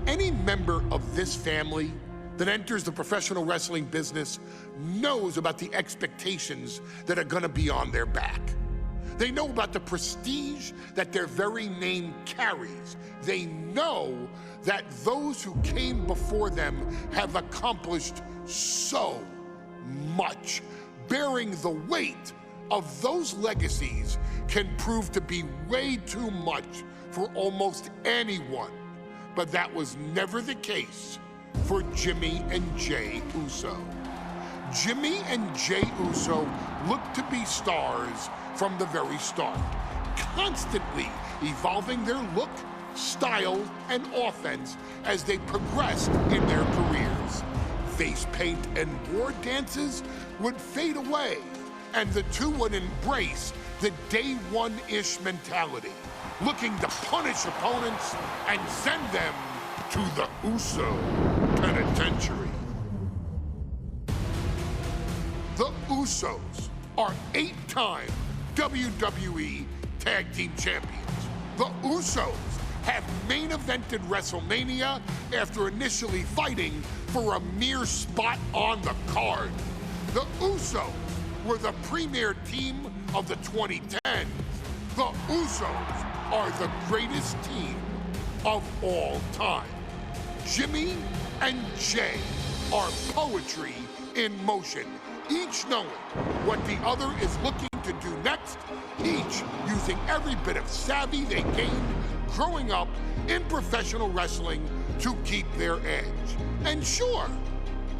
Any member of this family that enters the professional wrestling business knows about the expectations that are gonna be on their back. They know about the prestige that their very name carries. They know that those who came before them have accomplished so much. Bearing the weight of those legacies can prove to be way too much for almost anyone. But that was never the case for Jimmy and Jey Uso. Jimmy and Jey Uso looked to be stars from the very start, constantly evolving their look, style, and offense as they progressed in their careers. Face paint and war dances would fade away, and the two would embrace the day one-ish mentality, looking to punish opponents and send them to the Uso penitentiary. The Usos are 8-time WWE Tag Team Champions. The Usos have main evented WrestleMania after initially fighting for a mere spot on the card. The Usos were the premier team of the 2010s. The Usos are the greatest team of all time. Jimmy and Jey are poetry in motion, each knowing what the other is looking to do next, each using every bit of savvy they gained growing up in professional wrestling to keep their edge. And sure,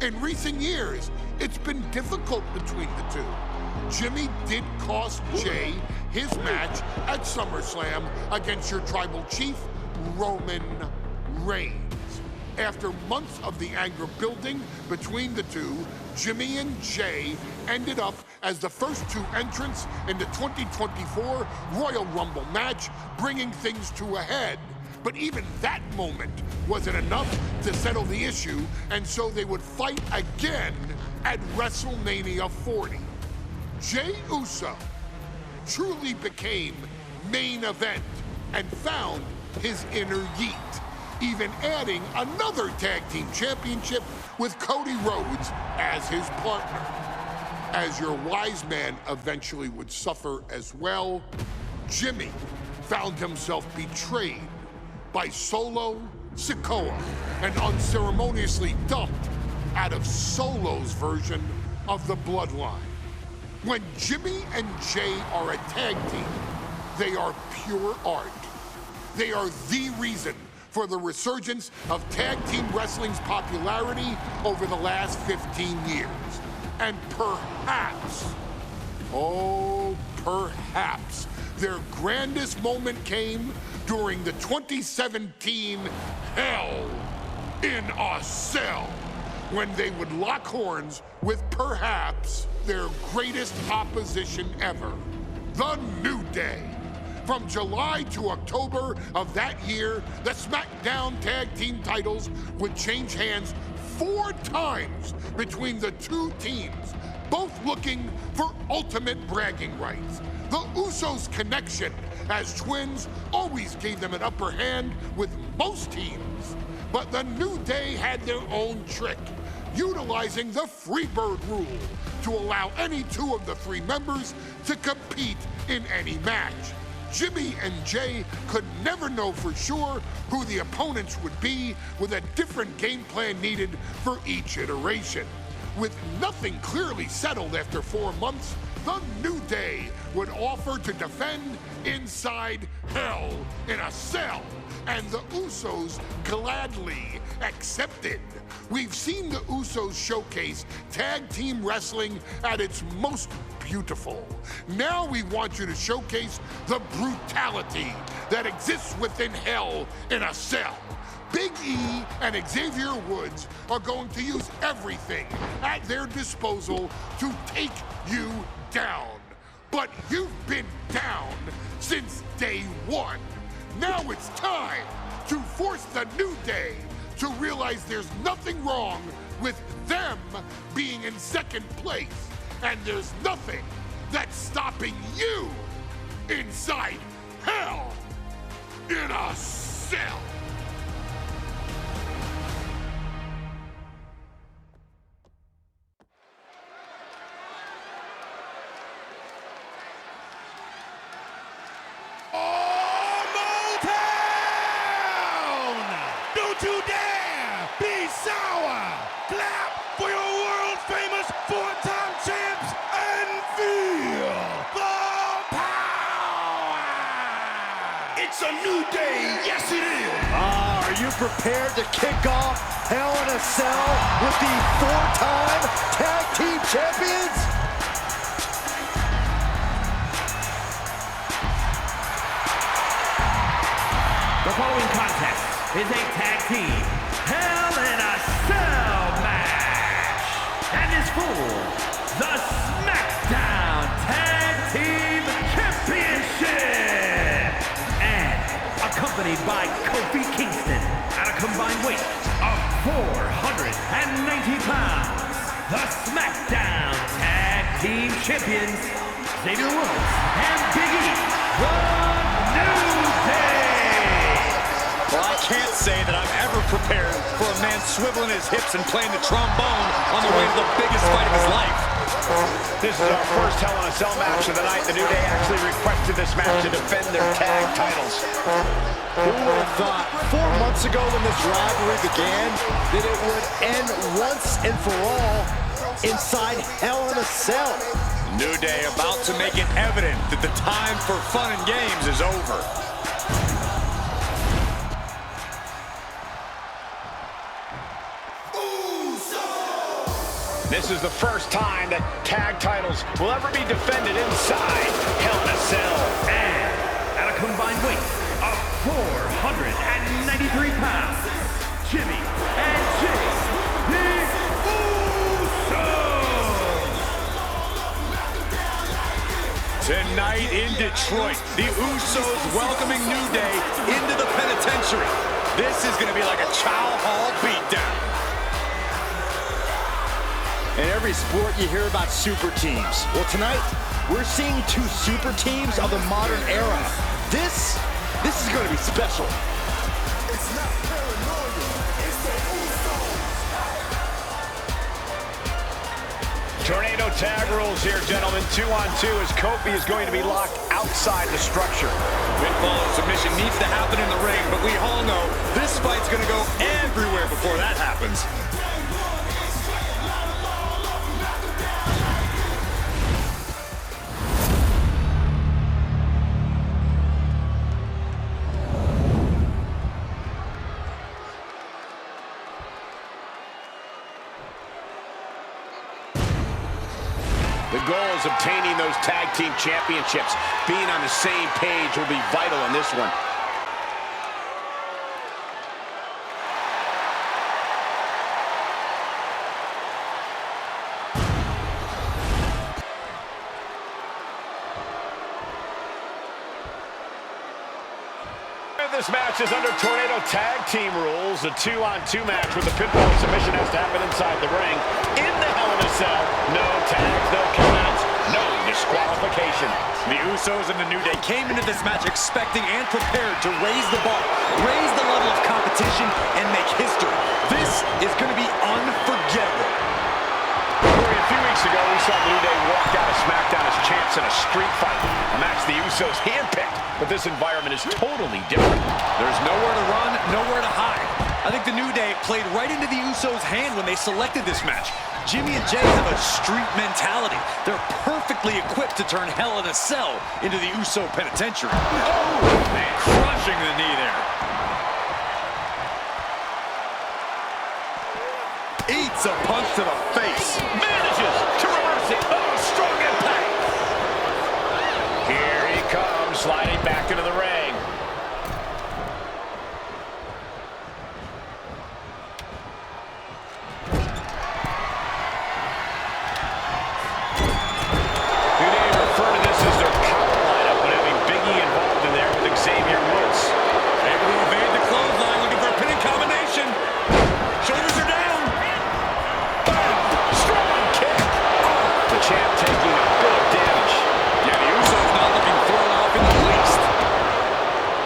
in recent years, it's been difficult between the two. Jimmy did cost Jey his match at SummerSlam against your tribal chief, Roman Reigns. After months of the anger building between the two, Jimmy and Jey ended up as the first two entrants in the 2024 Royal Rumble match, bringing things to a head. But even that moment wasn't enough to settle the issue, and so they would fight again at WrestleMania 40. Jey Uso truly became main event and found his inner yeet, even adding another tag team championship with Cody Rhodes as his partner. As your wise man eventually would suffer as well, Jimmy found himself betrayed by Solo Sikoa and unceremoniously dumped out of Solo's version of the Bloodline. When Jimmy and Jey are a tag team, they are pure art. They are the reason for the resurgence of tag team wrestling's popularity over the last 15 years. And perhaps, oh, perhaps, their grandest moment came during the 2017 Hell in a Cell, when they would lock horns with perhaps their greatest opposition ever, The New Day. From July to October of that year, the SmackDown Tag Team titles would change hands 4 times between the two teams, both looking for ultimate bragging rights. The Usos' connection as twins always gave them an upper hand with most teams. But the New Day had their own trick, utilizing the Freebird rule to allow any 2 of the 3 members to compete in any match. Jimmy and Jey could never know for sure who the opponents would be, with a different game plan needed for each iteration. With nothing clearly settled after 4 months, the New Day would offer to defend inside Hell in a Cell, and the Usos gladly accepted. We've seen the Usos showcase tag team wrestling at its most beautiful. Now we want you to showcase the brutality that exists within Hell in a Cell. Big E and Xavier Woods are going to use everything at their disposal to take you down. But you've been down since day one. Now it's time to force the New Day to realize there's nothing wrong with them being in second place, and there's nothing that's stopping you inside Hell in a Cell. Are you prepared to kick off Hell in a Cell with the 4-time Tag Team Champions? The following contest is a tag team Hell in a Cell match and is for the SmackDown Tag Team Championship, and accompanied by Kofi Kingston at a combined weight of 490 pounds, the SmackDown Tag Team Champions, Xavier Woods and Big E, the New Day. Well, I can't say that I'm ever prepared for a man swiveling his hips and playing the trombone on the way to the biggest fight of his life. This is our first Hell in a Cell match of the night. The New Day actually requested this match to defend their tag titles. Who would have thought 4 months ago when this rivalry began that it would end once and for all inside Hell in a Cell? New Day about to make it evident that the time for fun and games is over. This is the first time that tag titles will ever be defended inside Hell in a Cell. And at a combined weight of 493 pounds, Jimmy and Jay, the Usos. Tonight in Detroit, the Usos welcoming New Day into the penitentiary. This is going to be like a Chow Hall beatdown. In every sport, you hear about super teams. Well, tonight, we're seeing 2 super teams of the modern era. This is going to be special. It's not paranoia, it's the Usos. Tornado tag rules here, gentlemen. 2-on-2 as Kofi is going to be locked outside the structure. Pinfall and submission needs to happen in the ring, but we all know this fight's going to go everywhere before that happens. The goal is obtaining those tag team championships. Being on the same page will be vital in this one. This match is under Tornado tag team rules. A 2-on-2 match with the pinfall submission has to happen inside the ring. In the Hell in a Cell, no tags, no countouts, no disqualification. The Usos and the New Day came into this match expecting and prepared to raise the bar, raise the level of competition, and make history. This is going to be unforgettable. A few weeks ago, we saw the New Day walk out of SmackDown as champs in a street fight, a match the Usos handpicked, but this environment is totally different. There's nowhere to run, nowhere to hide. I think the New Day played right into the Usos' hand when they selected this match. Jimmy and Jay have a street mentality. They're perfectly equipped to turn Hell in a Cell into the Uso penitentiary. Oh, man, crushing the knee there. Eats a punch to the face. Manages to reverse it. Oh, strong impact. Here he comes, sliding back into the ring. New Day refer to this as their power lineup when having Big E involved in there with Xavier Woods. Able to evade the clothesline, looking for a pinning combination. Shoulders are down. The champ taking a bit of damage. Yeah, the Usos not looking thrown off in the least.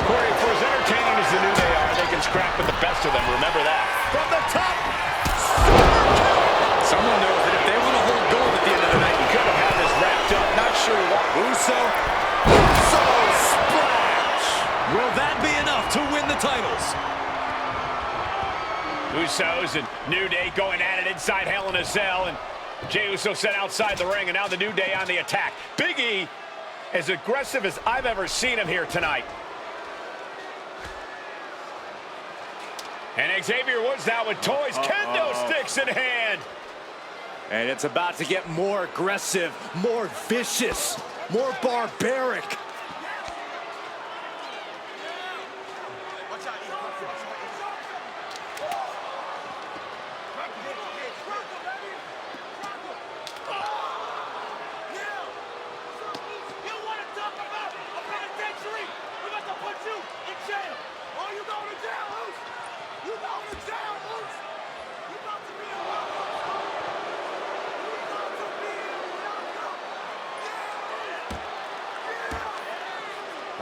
Corey, for as entertaining as the New Day are, they can scrap with the best of them. Remember that. From the top. Someone knows that if they want to hold gold at the end of the night, you could have had this wrapped up. Not sure what. Uso splash. Will that be enough to win the titles? Usos and New Day going at it inside Hell in a Cell, and Jey Uso sent outside the ring, and now the New Day on the attack. Big E, as aggressive as I've ever seen him here tonight. And Xavier Woods now with toys, kendo sticks in hand. And it's about to get more aggressive, more vicious, more barbaric.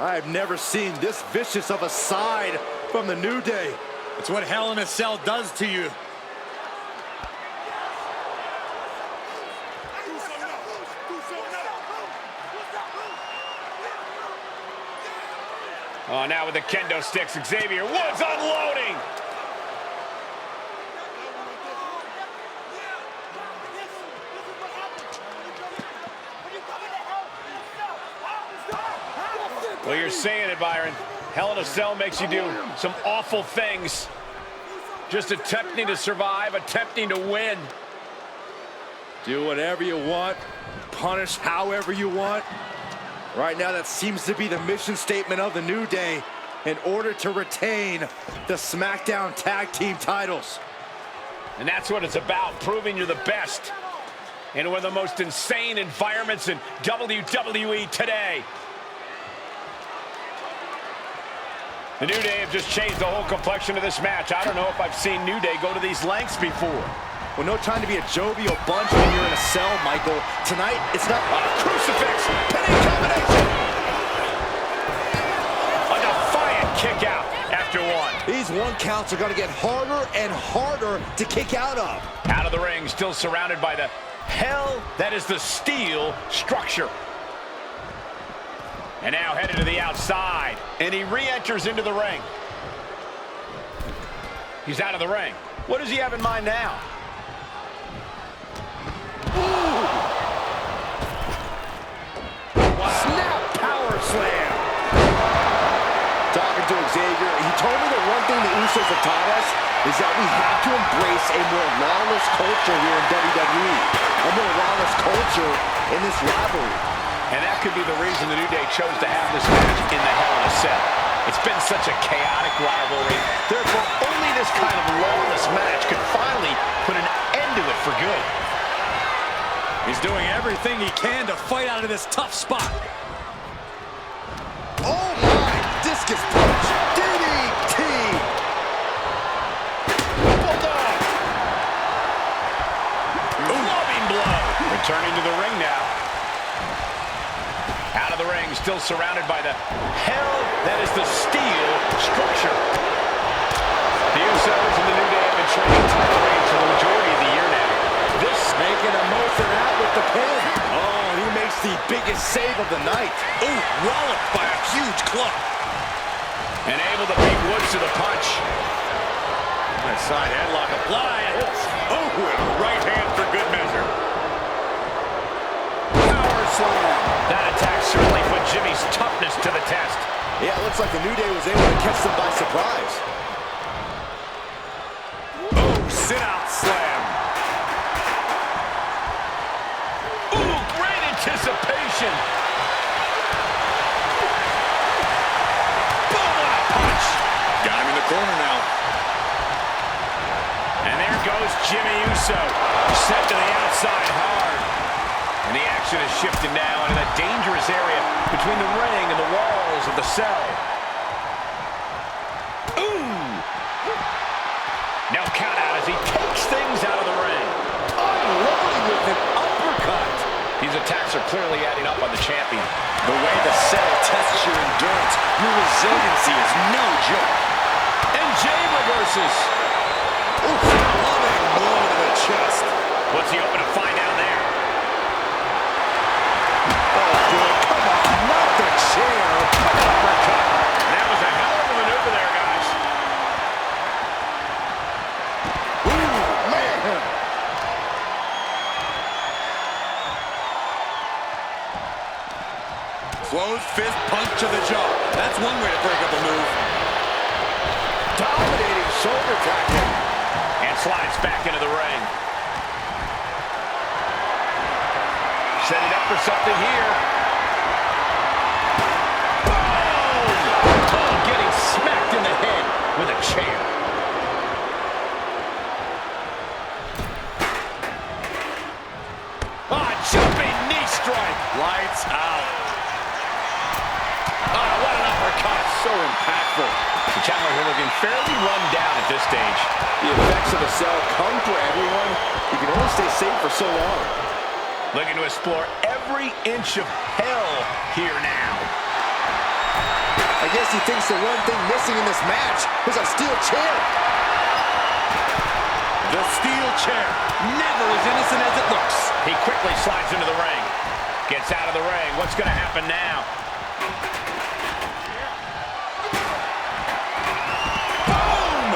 I've never seen this vicious of a side from the New Day. It's what Hell in a Cell does to you. Oh, now with the kendo sticks, Xavier Woods unloading. Well, you're saying it, Byron. Hell in a Cell makes you do some awful things. Just attempting to survive, attempting to win. Do whatever you want, punish however you want. Right now, that seems to be the mission statement of the New Day in order to retain the SmackDown Tag Team titles. And that's what it's about, proving you're the best in one of the most insane environments in WWE today. The New Day have just changed the whole complexion of this match. I don't know if I've seen New Day go to these lengths before. Well, no time to be a jovial bunch when you're in a cell, Michael. Tonight, it's not a crucifix, pinning combination. A defiant kick out after one. These one counts are going to get harder and harder to kick out of. Out of the ring, still surrounded by the hell that is the steel structure. And now headed to the outside, and he re-enters into the ring. He's out of the ring. What does he have in mind now? Wow. Snap power slam. Talking to Xavier, he told me the one thing the Usos have taught us is that we have to embrace a more lawless culture here in WWE. A more lawless culture in this rivalry. And that could be the reason the New Day chose to have this match in the Hell in a Cell. It's been such a chaotic rivalry. Therefore, only this kind of lawless match could finally put an end to it for good. He's doing everything he can to fight out of this tough spot. Oh my! Discus punch! DDT! Bulldog! Loving blow. Returning to the ring now. Out of the ring, still surrounded by the hell that is the steel structure. The Usos and the New Day have been trading title reigns for the majority of the year now. This making a most of that with the pin. Oh, he makes the biggest save of the night. Ooh, walloped by a huge club. And able to beat Woods to the punch. That side headlock applied. Oh, and a right hand for good measure. Power slam. That attack certainly put Jimmy's toughness to the test. Yeah, it looks like the New Day was able to catch them by surprise. Oh, sit-out slam. Ooh, great anticipation. Boom, what a punch. Got him in the corner now. And there goes Jimmy Uso. Set to the outside hard. And the action is shifting now into the dangerous area between the ring and the walls of the cell. Ooh! Now count out as he takes things out of the ring. Unloading with an uppercut. These attacks are clearly adding up on the champion. The way the cell tests your endurance, your resiliency is no joke. And Jay reverses. Oof, loving blow to the chest. What's he hoping to find out there? Come on, not the chair. Uppercut. That was a hell of a maneuver there, guys. Ooh, man. Closed fist punch to the jaw. That's one way to break up a move. Dominating shoulder tackle. And slides back into the ring. Setting up for something here. Boom! Oh, getting smacked in the head with a chair. Jumping knee strike. Lights out. Oh, what an uppercut. So impactful. The challenger looking fairly run down at this stage. The effects of a cell come for everyone. You can only stay safe for so long. Looking to explore every inch of hell here now. I guess he thinks the one thing missing in this match is a steel chair. The steel chair, never as innocent as it looks. He quickly slides into the ring. Gets out of the ring. What's going to happen now? Boom!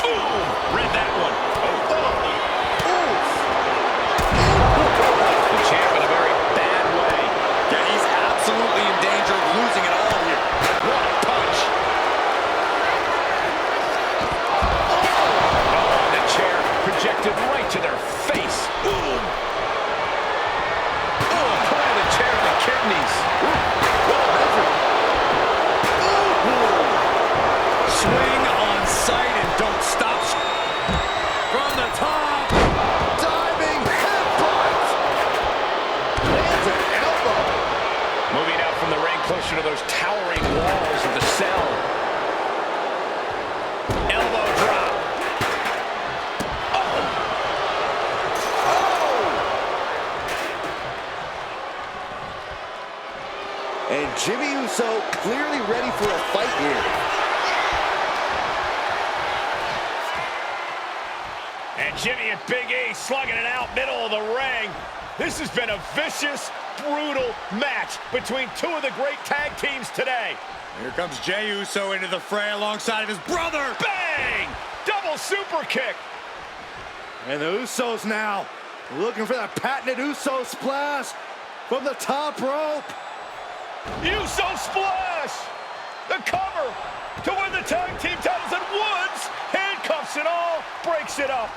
Boom! Read that one. Oh. Oof. The champ in a very bad way. Yeah, he's absolutely in danger of losing it all here. What a punch. Projected right to their face. Boom! Oh, point of the chair to the kidneys. Swing on sight and don't stop. From the top. Diving headbutt. Lands an elbow. Moving out from the ring closer to those towering walls of the cell. Elbow drop. And Jimmy Uso clearly ready for a fight here. And Jimmy and Big E slugging it out middle of the ring. This has been a vicious, brutal match between two of the great tag teams today. Here comes Jey Uso into the fray alongside of his brother. Bang! Double super kick. And the Usos now looking for that patented Uso splash from the top rope. Uso splash! The cover to win the tag team titles, and Woods, handcuffs and all, breaks it up.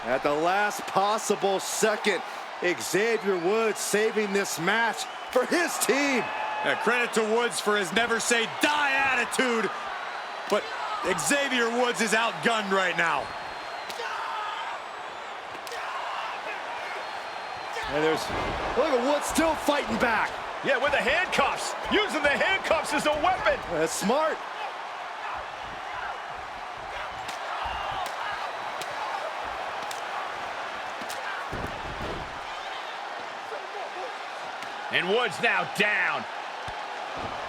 At the last possible second, Xavier Woods saving this match for his team. Credit to Woods for his never say die attitude, but Xavier Woods is outgunned right now. And look at Woods still fighting back. Yeah, with the handcuffs. Using the handcuffs as a weapon. That's smart. And Woods now down.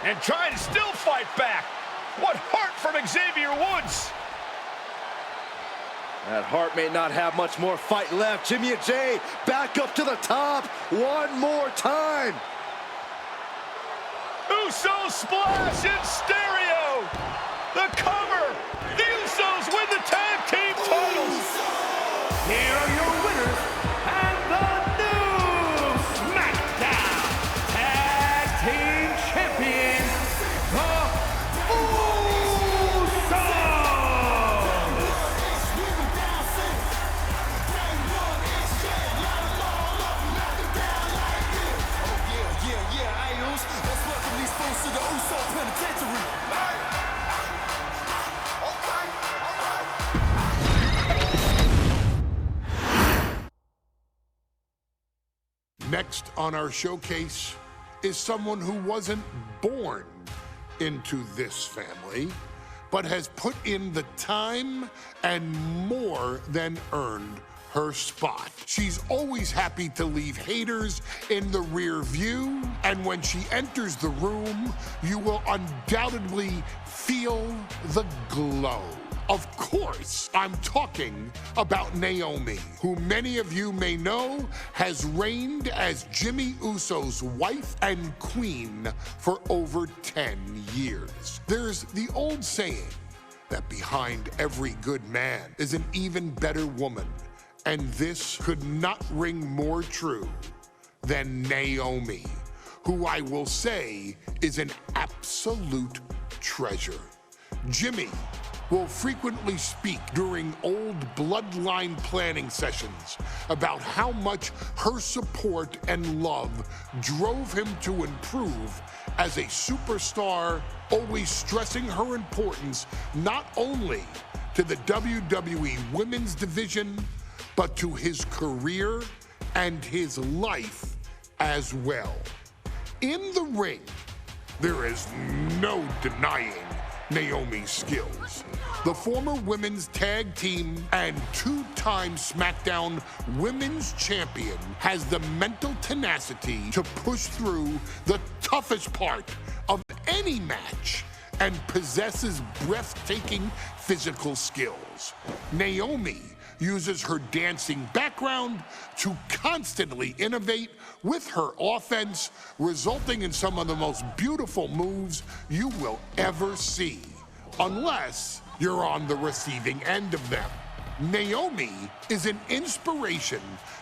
And trying to still fight back. What heart from Xavier Woods. That heart may not have much more fight left. Jimmy and Jey back up to the top one more time. Uso splash in stereo. The cover. The Usos win the tag team titles. Here are your winners and the new SmackDown Tag Team Champions, the Usos. Let's welcome these folks to the Uso Penitentiary. Next on our showcase is someone who wasn't born into this family, but has put in the time and more than earned her spot. She's always happy to leave haters in the rear view, and when she enters the room, you will undoubtedly feel the glow. Of course, I'm talking about Naomi, who many of you may know has reigned as Jimmy Uso's wife and queen for over 10 years. There's the old saying that behind every good man is an even better woman, and this could not ring more true than Naomi, who I will say is an absolute treasure. Jimmy will frequently speak during old Bloodline planning sessions about how much her support and love drove him to improve as a superstar, always stressing her importance not only to the WWE Women's Division, but to his career and his life as well. In the ring, there is no denying Naomi's skills. The former women's tag team and two-time SmackDown Women's Champion has the mental tenacity to push through the toughest part of any match and possesses breathtaking physical skills. Naomi uses her dancing background to constantly innovate with her offense, resulting in some of the most beautiful moves you will ever see, unless you're on the receiving end of them. Naomi is an inspiration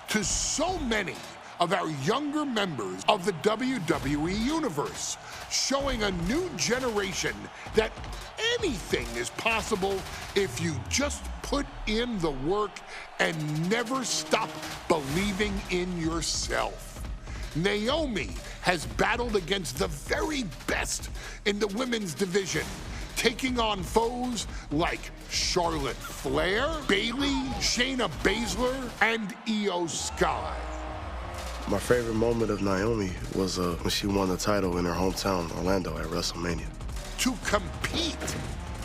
to so many of our younger members of the WWE Universe, showing a new generation that anything is possible if you just put in the work and never stop believing in yourself. Naomi has battled against the very best in the women's division, taking on foes like Charlotte Flair, Bayley, Shayna Baszler, and Io Sky. My favorite moment of Naomi was when she won the title in her hometown, Orlando, at WrestleMania. To compete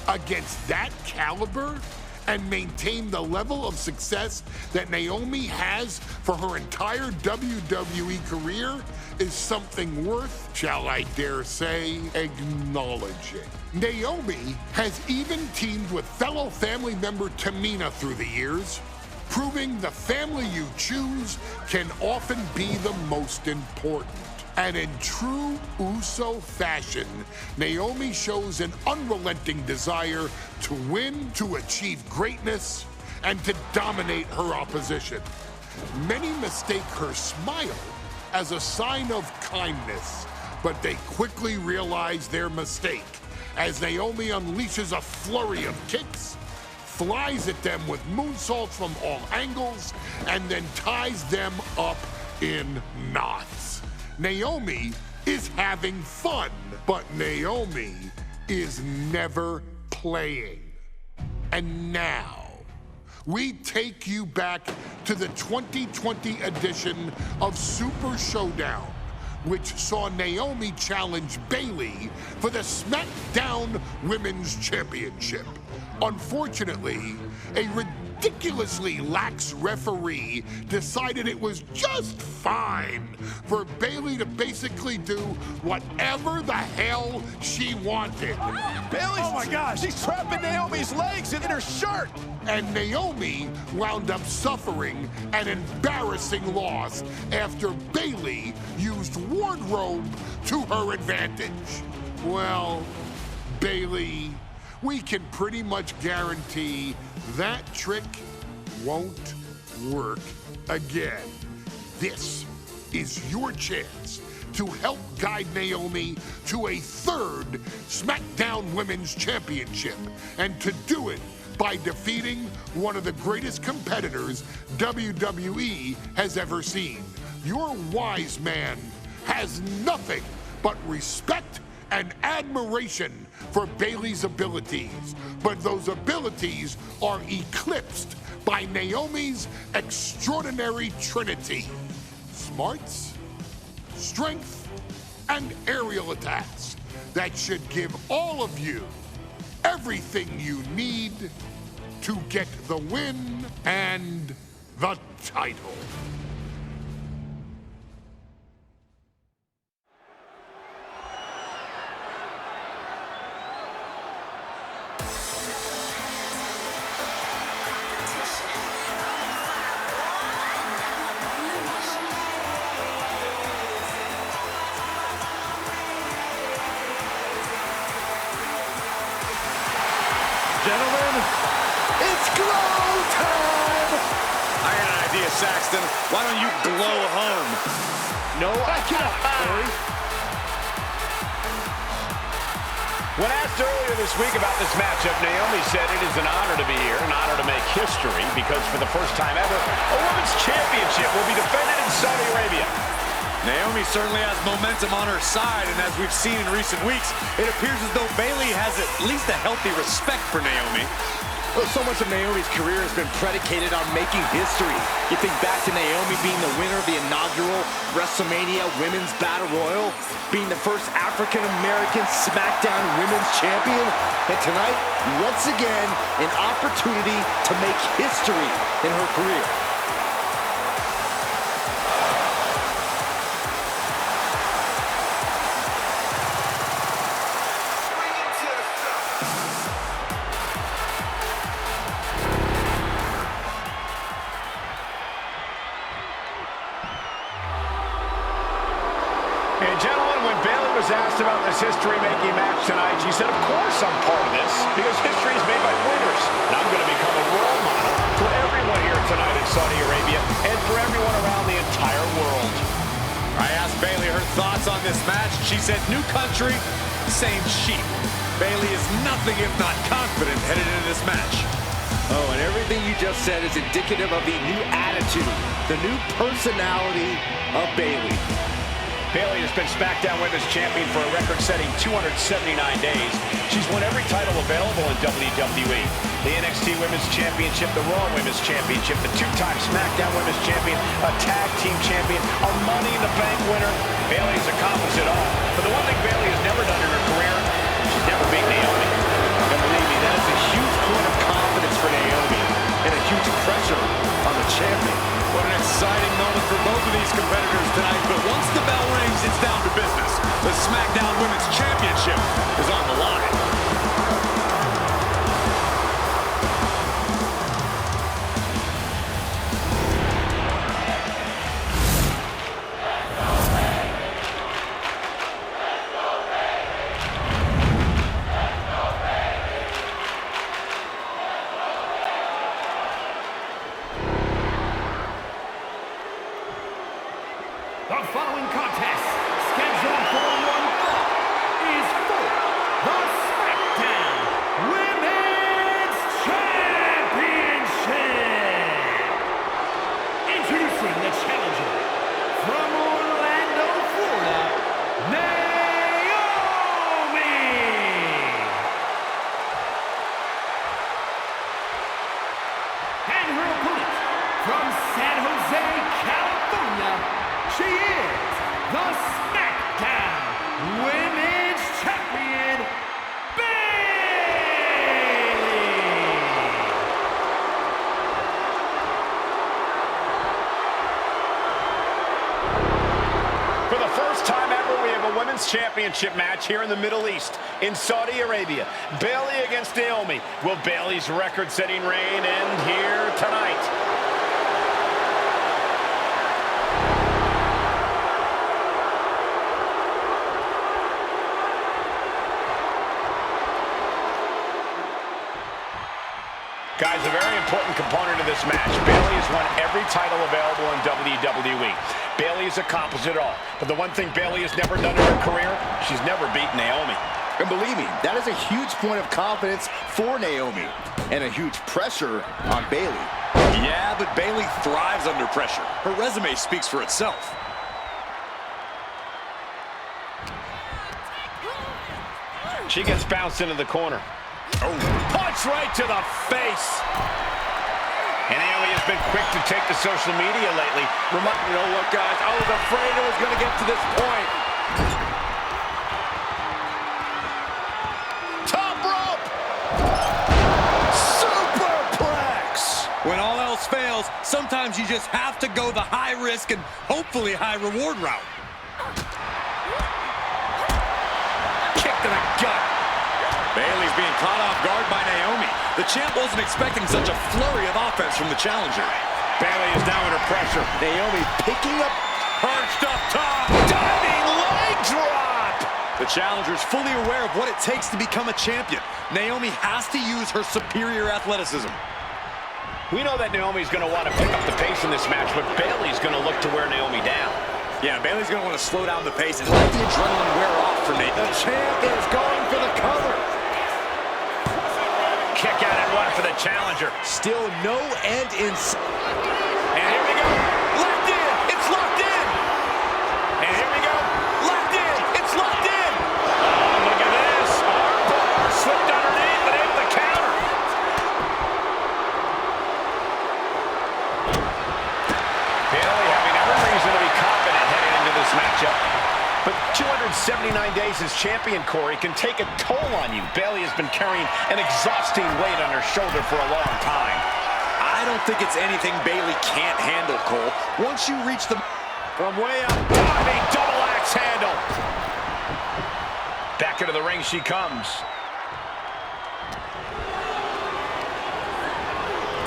against that caliber and maintain the level of success that Naomi has for her entire WWE career is something worth, shall I dare say, acknowledging. Naomi has even teamed with fellow family member Tamina through the years, proving the family you choose can often be the most important. And in true Uso fashion, Naomi shows an unrelenting desire to win, to achieve greatness, and to dominate her opposition. Many mistake her smile as a sign of kindness, but they quickly realize their mistake as Naomi unleashes a flurry of kicks, flies at them with moonsaults from all angles, and then ties them up in knots. Naomi is having fun, but Naomi is never playing. And now, we take you back to the 2020 edition of Super Showdown, which saw Naomi challenge Bayley for the SmackDown Women's Championship. Unfortunately, a ridiculously lax referee decided it was just fine for Bayley to basically do whatever the hell she wanted. Bayley's, oh my gosh, she's trapping Naomi's legs in her shirt. And Naomi wound up suffering an embarrassing loss after Bayley used wardrobe to her advantage. Well, Bayley, we can pretty much guarantee that trick won't work again. This is your chance to help guide Naomi to a third SmackDown Women's Championship, and to do it by defeating one of the greatest competitors WWE has ever seen. Your wise man has nothing but respect and admiration for Bayley's abilities, but those abilities are eclipsed by Naomi's extraordinary trinity: smarts, strength, and aerial attacks that should give all of you everything you need to get the win and the title. Gentlemen, it's glow time! I got an idea, Saxton. Why don't you glow home? No, I cannot, Corey. When asked earlier this week about this matchup, Naomi said it is an honor to be here, an honor to make history, because for the first time ever, a women's championship will be defended in Saudi Arabia. Naomi certainly has momentum on her side, and as we've seen in recent weeks, it appears as though Bayley has at least a healthy respect for Naomi. Well, so much of Naomi's career has been predicated on making history. You think back to Naomi being the winner of the inaugural WrestleMania Women's Battle Royal, being the first African-American SmackDown Women's Champion, and tonight, once again, an opportunity to make history in her career. And gentlemen, when Bayley was asked about this history-making match tonight, she said, of course I'm part of this, because history is made by winners. And I'm going to become a role model for everyone here tonight in Saudi Arabia and for everyone around the entire world. I asked Bayley her thoughts on this match. She said, new country, same sheep. Bayley is nothing if not confident headed into this match. Oh, and everything you just said is indicative of the new attitude, the new personality of Bayley. Bayley has been SmackDown Women's Champion for a record-setting 279 days. She's won every title available in WWE. The NXT Women's Championship, the Raw Women's Championship, the two-time SmackDown Women's Champion, a Tag Team Champion, a Money in the Bank winner. Bayley's accomplished it all. But the one thing Bayley has never done in her career, she's never beat Naomi. And believe me, that is a huge point of confidence for Naomi and a huge pressure on the champion. What an exciting moment for both of these competitors tonight, but once the bell rings, it's down to business. The SmackDown Women's Championship is on the line. The following contest, scheduled for one fall, is for the SmackDown Women's Championship. Introducing the challenger from Orlando, Florida, Naomi. And her opponent from San Jose, California, she is the SmackDown Women's Champion, Bayley! For the first time ever, we have a Women's Championship match here in the Middle East, in Saudi Arabia. Bayley against Naomi. Will Bayley's record-setting reign end here tonight? Guys, a very important component of this match. Bayley has won every title available in WWE. Bayley has accomplished it all. But the one thing Bayley has never done in her career, she's never beaten Naomi. And believe me, that is a huge point of confidence for Naomi and a huge pressure on Bayley. Yeah, but Bayley thrives under pressure. Her resume speaks for itself. She gets bounced into the corner. Oh, punch right to the face. And Naomi has been quick to take to social media lately. You know what, guys? I was afraid it was going to get to this point. Top rope! Superplex! When all else fails, sometimes you just have to go the high risk and hopefully high reward route. Kick to the gut. Bayley's being caught off guard by Naomi. The champ wasn't expecting such a flurry of offense from the challenger. Bayley is now under pressure. Naomi picking up, Perched up top. Diving leg drop. The challenger's fully aware of what it takes to become a champion. Naomi has to use her superior athleticism. We know that Naomi's going to want to pick up the pace in this match, but Bayley's going to look to wear Naomi down. Yeah, Bayley's going to want to slow down the pace and let the adrenaline wear off for Naomi. the champ is going for the cover. still no end in sight. And here we go. Locked in. It's locked in. And here we go. Locked in. It's locked in. Oh, look at this. Armbar slipped underneath, but able to counter. Bayley having every reason to be confident heading into this matchup. But 279 days as champion, Corey, can take a toll on you. Bayley has been carrying an exhausting weight on her shoulder for a long time. I don't think it's anything Bayley can't handle, Cole. Once you reach the... From way up, diving double axe handle. Back into the ring she comes.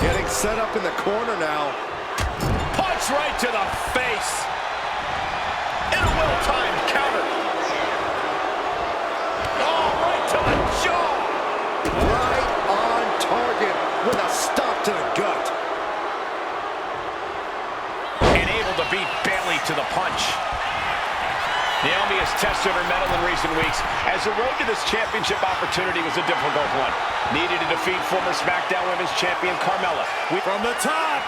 Getting set up in the corner now. Punch right to the face. And a well-timed counter. Oh, right to the jaw. Right on target with a stop to the gut. And able to beat Bayley to the punch. Naomi has tested her mettle in recent weeks, as the road to this championship opportunity was a difficult one. Needed to defeat former SmackDown Women's Champion Carmella. From the top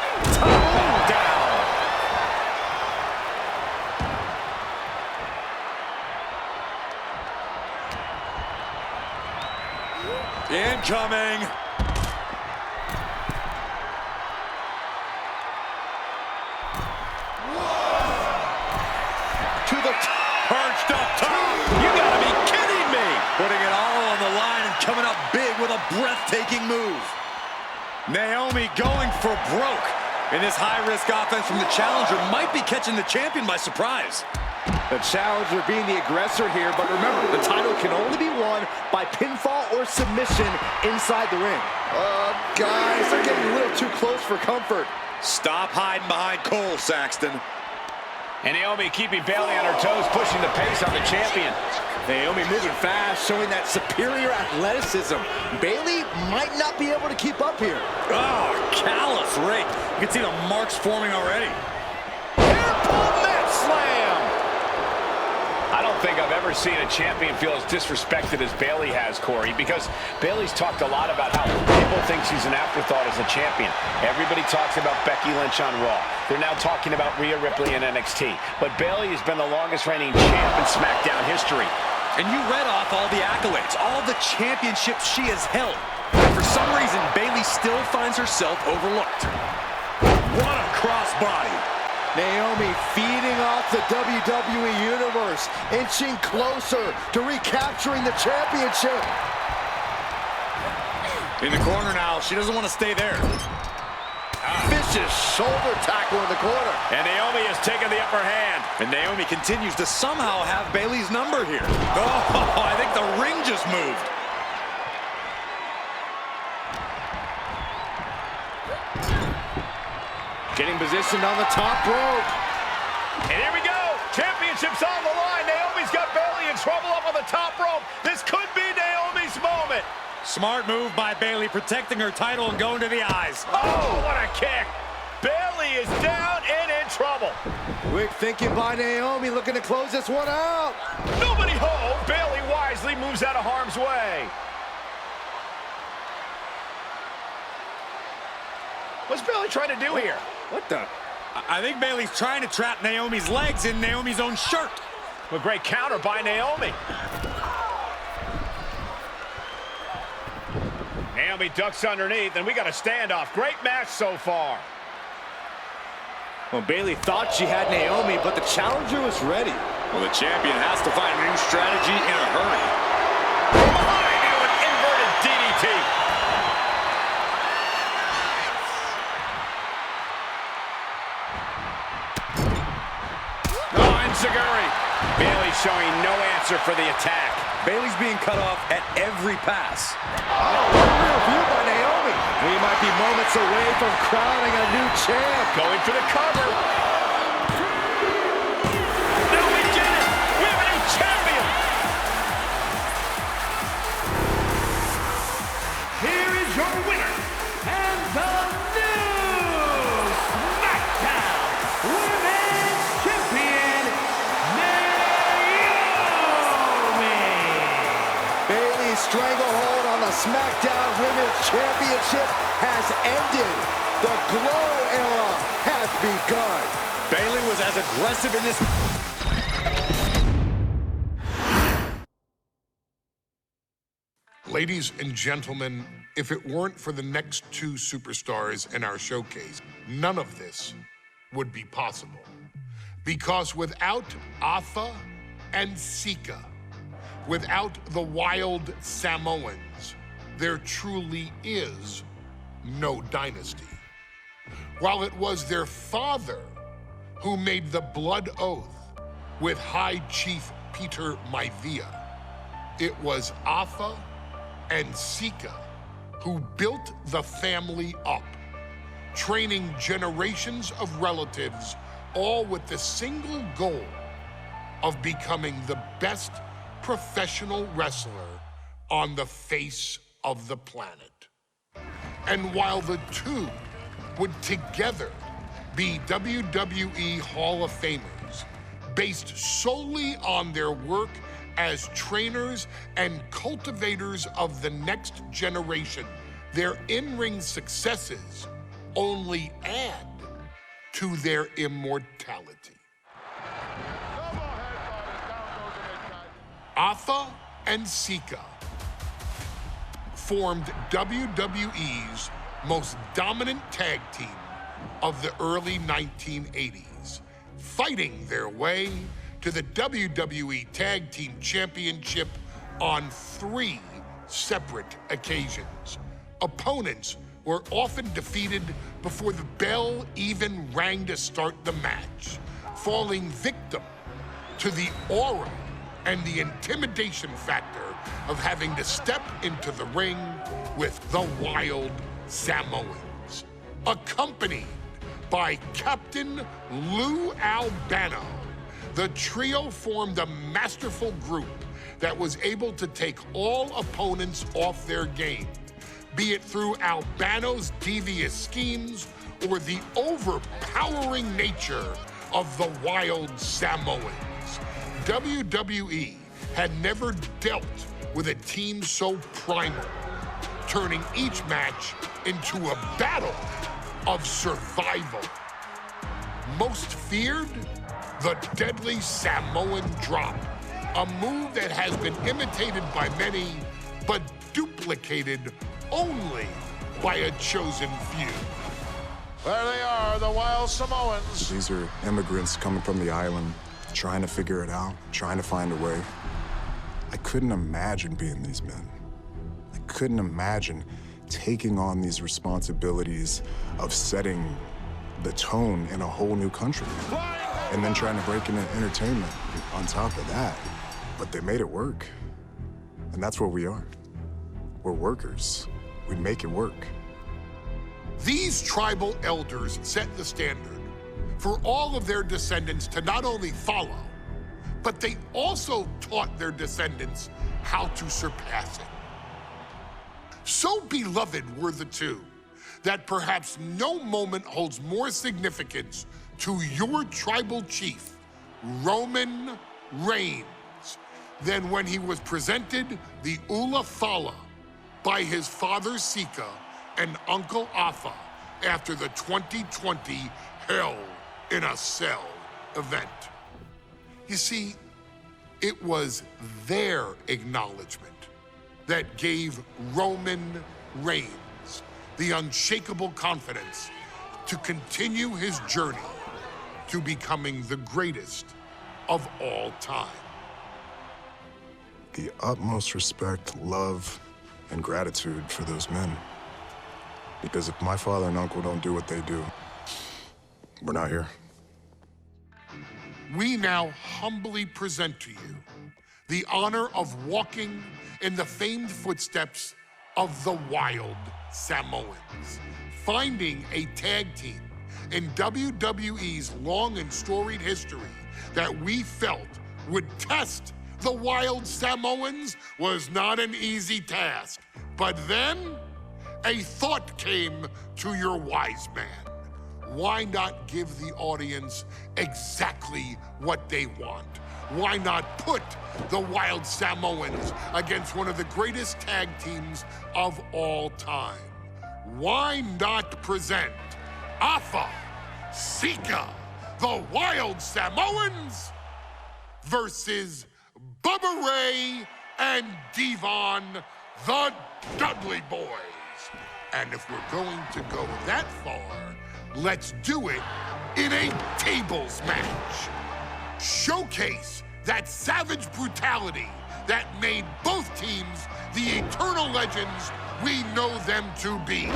down. Incoming. To the Perched up top. You gotta be kidding me. Putting it all on the line and coming up big with a breathtaking move. Naomi going for broke. And this high-risk offense from the challenger might be catching the champion by surprise. The challenger being the aggressor here, but remember, the title can only be won by pinfall or submission inside the ring. Guys, they're getting a little too close for comfort. Stop hiding behind Cole, Saxton. And Naomi keeping Bayley on her toes, pushing the pace on the champion. Naomi moving fast, showing that superior athleticism. Bayley might not be able to keep up here. Oh, callous rake. You can see the marks forming already. Airport mat slam! I don't think I've ever seen a champion feel as disrespected as Bayley has, Corey, because Bayley's talked a lot about how people think she's an afterthought as a champion. Everybody talks about Becky Lynch on Raw. They're now talking about Rhea Ripley in NXT. But Bayley has been the longest reigning champ in SmackDown history. And you read off all the accolades, all the championships she has held. And for some reason, Bayley still finds herself overlooked. What a crossbody. Naomi feeding off the WWE Universe, inching closer to recapturing the championship. In the corner now, she doesn't want to stay there. Vicious shoulder tackle in the corner. And Naomi has taken the upper hand. And Naomi continues to somehow have Bayley's number here. Oh, I think the ring just moved. Getting positioned on the top rope. And here we go. Championship's on the line. Naomi's got Bayley in trouble up on the top rope. This could be Naomi's moment. Smart move by Bayley, protecting her title and going to the eyes. Oh, what a kick. Bayley is down and in trouble. Quick thinking by Naomi, looking to close this one out. Nobody home. Bayley wisely moves out of harm's way. What's Bayley trying to do here? What the? I think Bayley's trying to trap Naomi's legs in Naomi's own shirt. A great counter by Naomi. Naomi ducks underneath, and we got a standoff. Great match so far. Well, Bayley thought she had Naomi, but the challenger was ready. Well, the champion has to find a new strategy in a hurry. From behind into an inverted DDT. Oh, enziguri. Bayley showing no answer for the attack. Bayley's being cut off at every pass. Oh, real view by Naomi. We might be moments away from crowning a new champ. Going for the cover. No, we did it. We have a new champion. Here is your winner, and the new SmackDown Women's Champion, Naomi. Bayley's stranglehold on the SmackDown Women's Championship has ended. The Glow era has begun. Bayley was as aggressive in this. Ladies and gentlemen, if it weren't for the next two superstars in our showcase, none of this would be possible. Because without Afa and Sika, without the Wild Samoans, there truly is no dynasty. While it was their father who made the blood oath with High Chief Peter Maivia, it was Afa and Sika who built the family up, training generations of relatives, all with the single goal of becoming the best professional wrestler on the face of the planet. And while the two would together be WWE Hall of Famers, based solely on their work as trainers and cultivators of the next generation, their in-ring successes only add to their immortality. Afa and Sika formed WWE's most dominant tag team of the early 1980s, fighting their way to the WWE Tag Team Championship on 3 separate occasions. Opponents were often defeated before the bell even rang to start the match, falling victim to the aura and the intimidation factor of having to step into the ring with the Wild Samoans, accompanied by Captain Lou Albano. The trio formed a masterful group that was able to take all opponents off their game, be it through Albano's devious schemes or the overpowering nature of the Wild Samoans. WWE had never dealt with a team so primal, turning each match into a battle of survival. Most feared, the deadly Samoan drop, a move that has been imitated by many, but duplicated only by a chosen few. There they are, the Wild Samoans. These are immigrants coming from the island, trying to figure it out, trying to find a way. I couldn't imagine being these men. I couldn't imagine taking on these responsibilities of setting the tone in a whole new country. And then trying to break into entertainment on top of that. But they made it work. And that's what we are. We're workers. We make it work. These tribal elders set the standard for all of their descendants to not only follow, but they also taught their descendants how to surpass it. So beloved were the two that perhaps no moment holds more significance to your tribal chief, Roman Reigns, than when he was presented the Ula Fala by his father Sika and Uncle Afa after the 2020 Hell in a Cell event. You see, it was their acknowledgement that gave Roman Reigns the unshakable confidence to continue his journey to becoming the greatest of all time. The utmost respect, love, and gratitude for those men. Because if my father and uncle don't do what they do, we're not here. We now humbly present to you the honor of walking in the famed footsteps of the Wild Samoans, finding a tag team in WWE's long and storied history that we felt would test the Wild Samoans was not an easy task. But then, a thought came to your wise man. Why not give the audience exactly what they want? why not put the Wild Samoans against one of the greatest tag teams of all time? Why not present Alpha, Sika, the Wild Samoans versus Bubba Ray and Devon, the Dudley Boys? And if we're going to go that far, let's do it in a tables match. Showcase that savage brutality that made both teams the eternal legends we know them to be.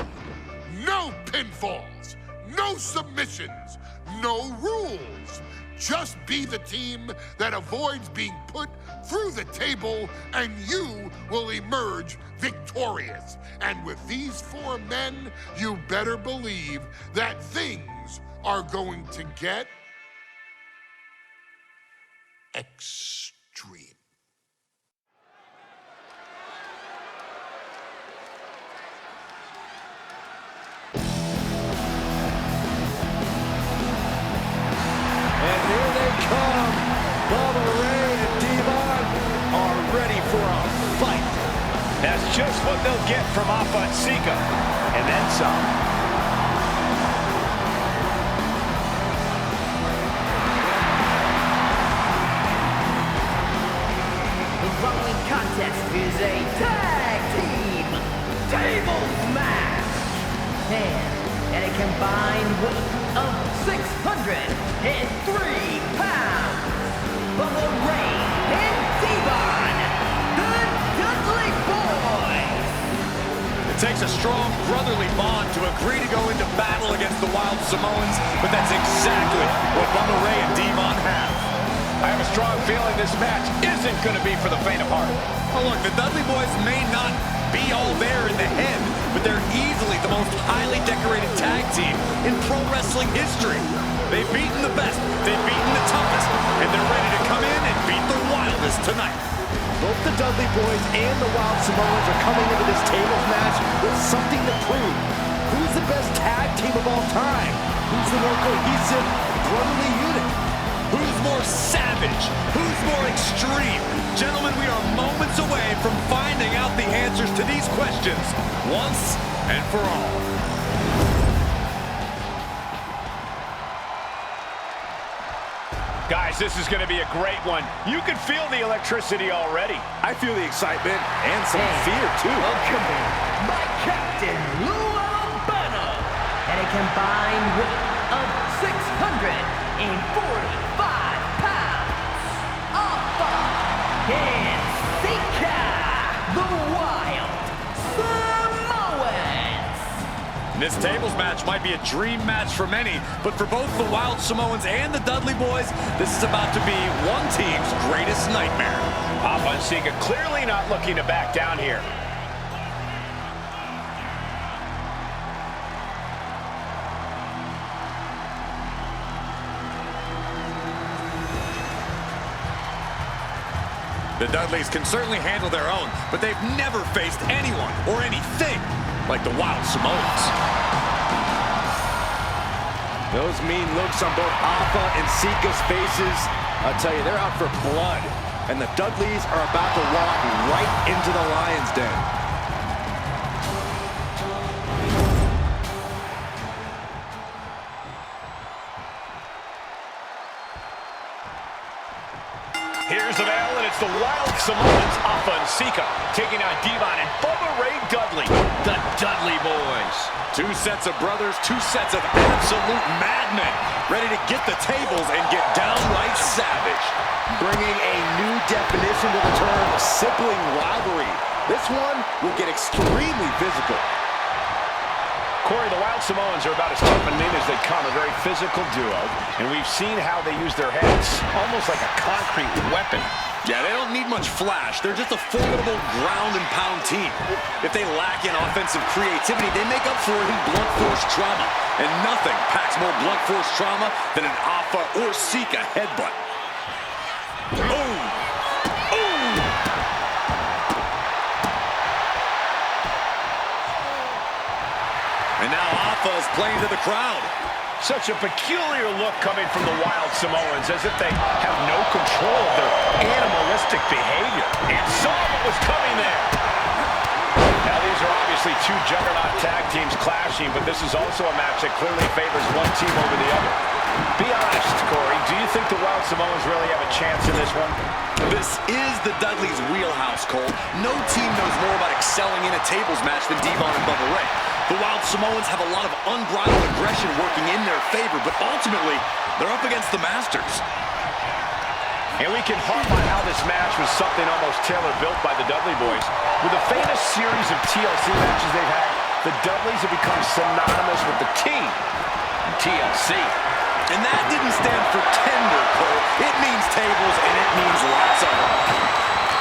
No pinfalls, no submissions, no rules. Just be the team that avoids being put through the table, and you will emerge victorious. And with these four men, you better believe that things are going to get extreme. And here they come. Bubba Ray and Devon are ready for a fight. That's just what they'll get from Alpha and Sika, and then some. The following contest is a tag team tables match. And a combined weight of 603 pounds. Bubba Ray and Devon, the Dudley Boys. It takes a strong brotherly bond to agree to go into battle against the Wild Samoans, but that's exactly what Bubba Ray and Devon have. I have a strong feeling this match isn't going to be for the faint of heart. Oh, look, the Dudley Boys may not be all there in the head, but they're easily the most highly decorated tag team in pro wrestling history. They've beaten the best, they've beaten the toughest, and they're ready to come in and beat the wildest tonight. Both the Dudley Boys and the Wild Samoans are coming into this tables match with something to prove. Who's the best tag team of all time? Who's the more cohesive, brotherly unit? Who's more savage? Who's more extreme? Gentlemen, we are moments away from finding out the answers to these questions once and for all. Guys, this is going to be a great one. You can feel the electricity already. I feel the excitement and some fear, too. Welcome by Captain Lou Albano. And a combined weight of 645 pounds. Alpha and Sika, the Wild Samoans. This tables match might be a dream match for many, but for both the Wild Samoans and the Dudley Boys, this is about to be one team's greatest nightmare. Alpha and Sika clearly not looking to back down here. The Dudleys can certainly handle their own, but they've never faced anyone or anything like the Wild Samoans. Those mean looks on both Alpha and Sika's faces, I'll tell you, they're out for blood. And the Dudleys are about to walk right into the lion's den. Here's the bell, and it's the Wild Samoans, Alpha and Sika, taking on Devon and Bubba Ray Dudley, the Dudley Boys. Two sets of brothers, two sets of absolute madmen, ready to get the tables and get downright savage. Bringing a new definition to the term sibling rivalry. This one will get extremely physical. Corey, the Wild Samoans are about as tough and mean as they come, a very physical duo, and we've seen how they use their heads almost like a concrete weapon. Yeah, they don't need much flash. They're just a formidable ground and pound team. If they lack in offensive creativity, they make up for it in blunt force trauma. And nothing packs more blunt force trauma than an Alpha or Sika headbutt. Boom! Boom! And now Alpha is playing to the crowd. Such a peculiar look coming from the Wild Samoans, as if they have no control of their animalistic behavior. And saw what was coming there. Now, these are obviously two juggernaut tag teams clashing, but this is also a match that clearly favors one team over the other. Be honest, Corey, do you think the Wild Samoans really have a chance in this one? This is the Dudley's wheelhouse, Cole. No team knows more about excelling in a tables match than Devon and Bubba Ray. The Wild Samoans have a lot of unbridled aggression working in their favor, but ultimately, they're up against the Masters. And we can harp on how this match was something almost tailor-built by the Dudley boys. With the famous series of TLC matches they've had, the Dudleys have become synonymous with the team in TLC. And that didn't stand for tender, Cole. It means tables, and it means lots of them.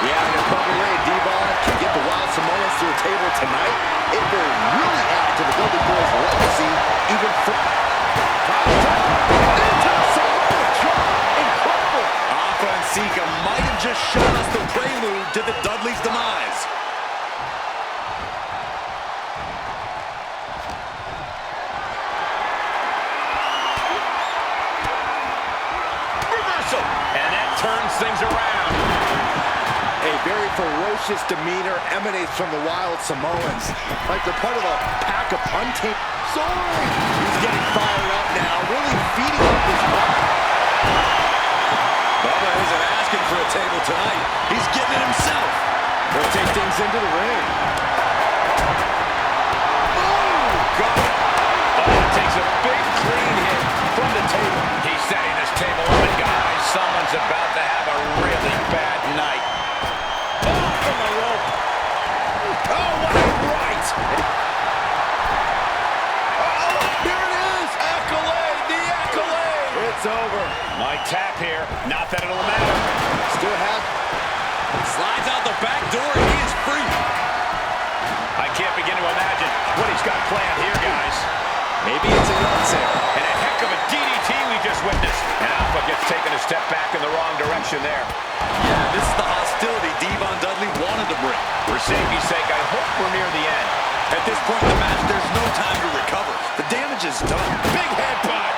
Yeah, and if Bubba Ray and Devon can get the Wild Samoans to a table tonight, it will really add to the Dudley boys' legacy even further. Incredible! Alpha and Sika might have just shown us the prelude to the Dudleys' demise. Reversal! And that turns things around. A very ferocious demeanor emanates from the Wild Samoans, like they're part of a pack of untamed. Sorry! He's getting fired up now, really feeding up his body. Bubba isn't asking for a table tonight. He's getting it himself. They'll take things into the ring. Oh, God. Oh, takes a big clean hit from the table. He's setting this table up, and guys, someone's about to have a really bad night. From the rope. Oh, what a right! Oh, here it is! Accolade! The accolade! It's over. Might tap here. Not that it'll matter. Still has. Slides out the back door, and he is free. I can't begin to imagine what he's got planned here, guys. Maybe it's a upset. And a heck of a DDT we just witnessed. And Alpha gets taken a step back in the wrong direction there. Yeah, this is the hostility Devon Dudley wanted to bring. For safety's sake, I hope we're near the end. At this point in the match, there's no time to recover. The damage is done. Big headbutt!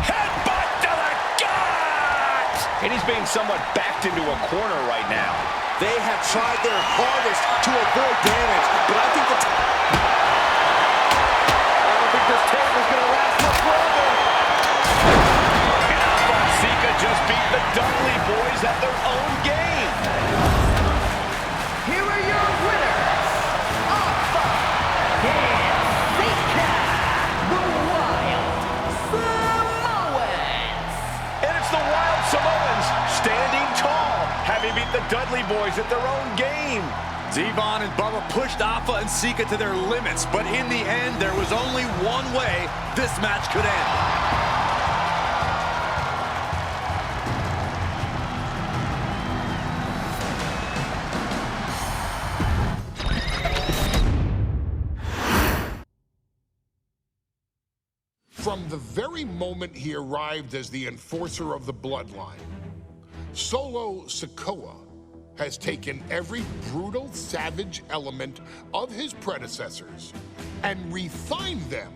Headbutt to the gut! And he's being somewhat backed into a corner right now. They have tried their hardest to avoid damage, but I think I don't think this table's going to last much longer. And Alpha and Sika just beat the Dudley boys at their own game. Here are your winners, Alpha and Sika, the Wild Samoans. And it's the Wild Samoans standing tall, having beat the Dudley boys at their own game. Devon and Bubba pushed Alpha and Sika to their limits, but in the end, there was only one way this match could end. From the very moment he arrived as the enforcer of the Bloodline, Solo Sikoa has taken every brutal, savage element of his predecessors and refined them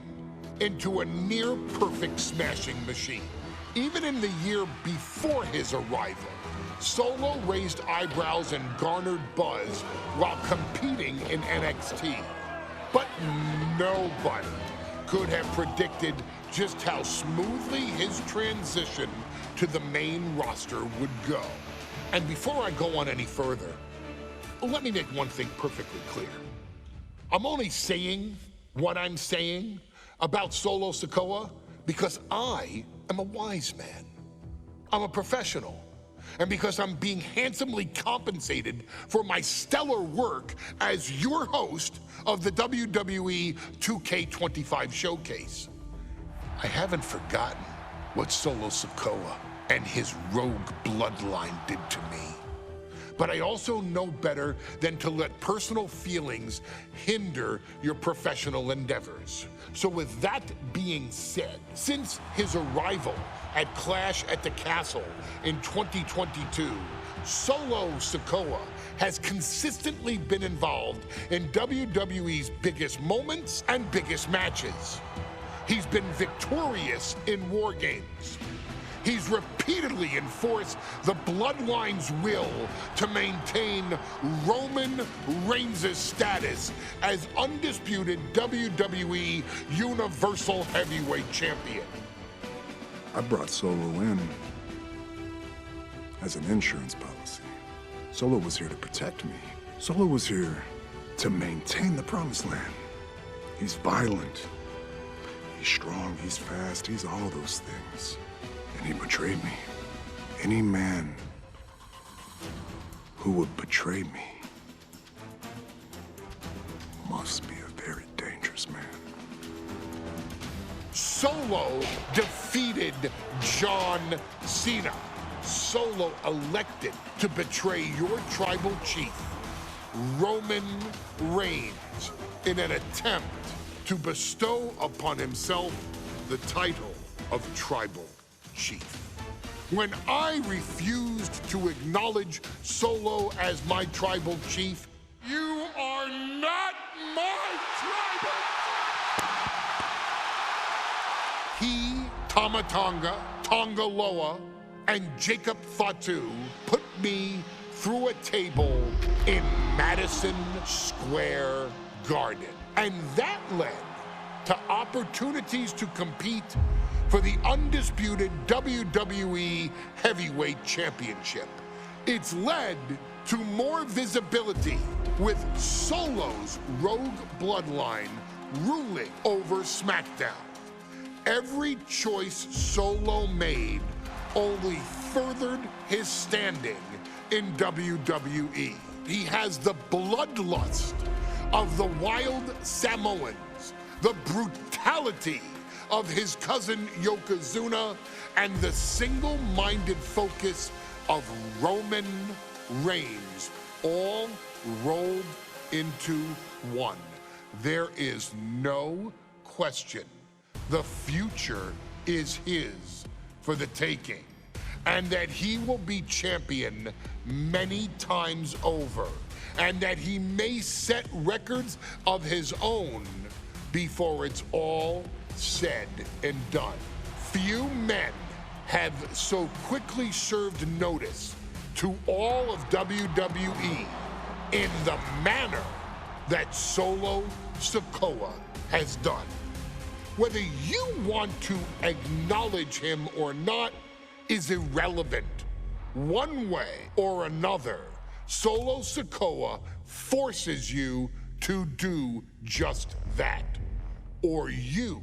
into a near-perfect smashing machine. Even in the year before his arrival, Solo raised eyebrows and garnered buzz while competing in NXT. But nobody could have predicted just how smoothly his transition to the main roster would go. And before I go on any further, let me make one thing perfectly clear. I'm only saying what I'm saying about Solo Sikoa because I am a wise man. I'm a professional. And because I'm being handsomely compensated for my stellar work as your host of the WWE 2K25 showcase. I haven't forgotten what Solo Sikoa and his rogue bloodline did to me. But I also know better than to let personal feelings hinder your professional endeavors. So with that being said, since his arrival at Clash at the Castle in 2022, Solo Sikoa has consistently been involved in WWE's biggest moments and biggest matches. He's been victorious in War Games. He's repeatedly enforced the Bloodline's will to maintain Roman Reigns' status as undisputed WWE Universal Heavyweight Champion. I brought Solo in as an insurance policy. Solo was here to protect me. Solo was here to maintain the promised land. He's violent. He's strong, he's fast, he's all those things. And he betrayed me. Any man who would betray me must be a very dangerous man. Solo defeated John Cena. Solo elected to betray your tribal chief, Roman Reigns, in an attempt to bestow upon himself the title of tribal chief. When I refused to acknowledge Solo as my tribal chief, you are not my tribal chief! He, Tama Tonga, Tonga Loa, and Jacob Fatu put me through a table in Madison Square Garden. And that led to opportunities to compete for the undisputed WWE Heavyweight Championship. It's led to more visibility with Solo's Rogue Bloodline ruling over SmackDown. Every choice Solo made only furthered his standing in WWE. He has the bloodlust of the wild Samoans, the brutality of his cousin Yokozuna, and the single-minded focus of Roman Reigns, all rolled into one. There is no question the future is his for the taking, and that he will be champion many times over, and that he may set records of his own before it's all said and done. Few men have so quickly served notice to all of WWE in the manner that Solo Sikoa has done. Whether you want to acknowledge him or not is irrelevant. One way or another, Solo Sikoa forces you to do just that, or you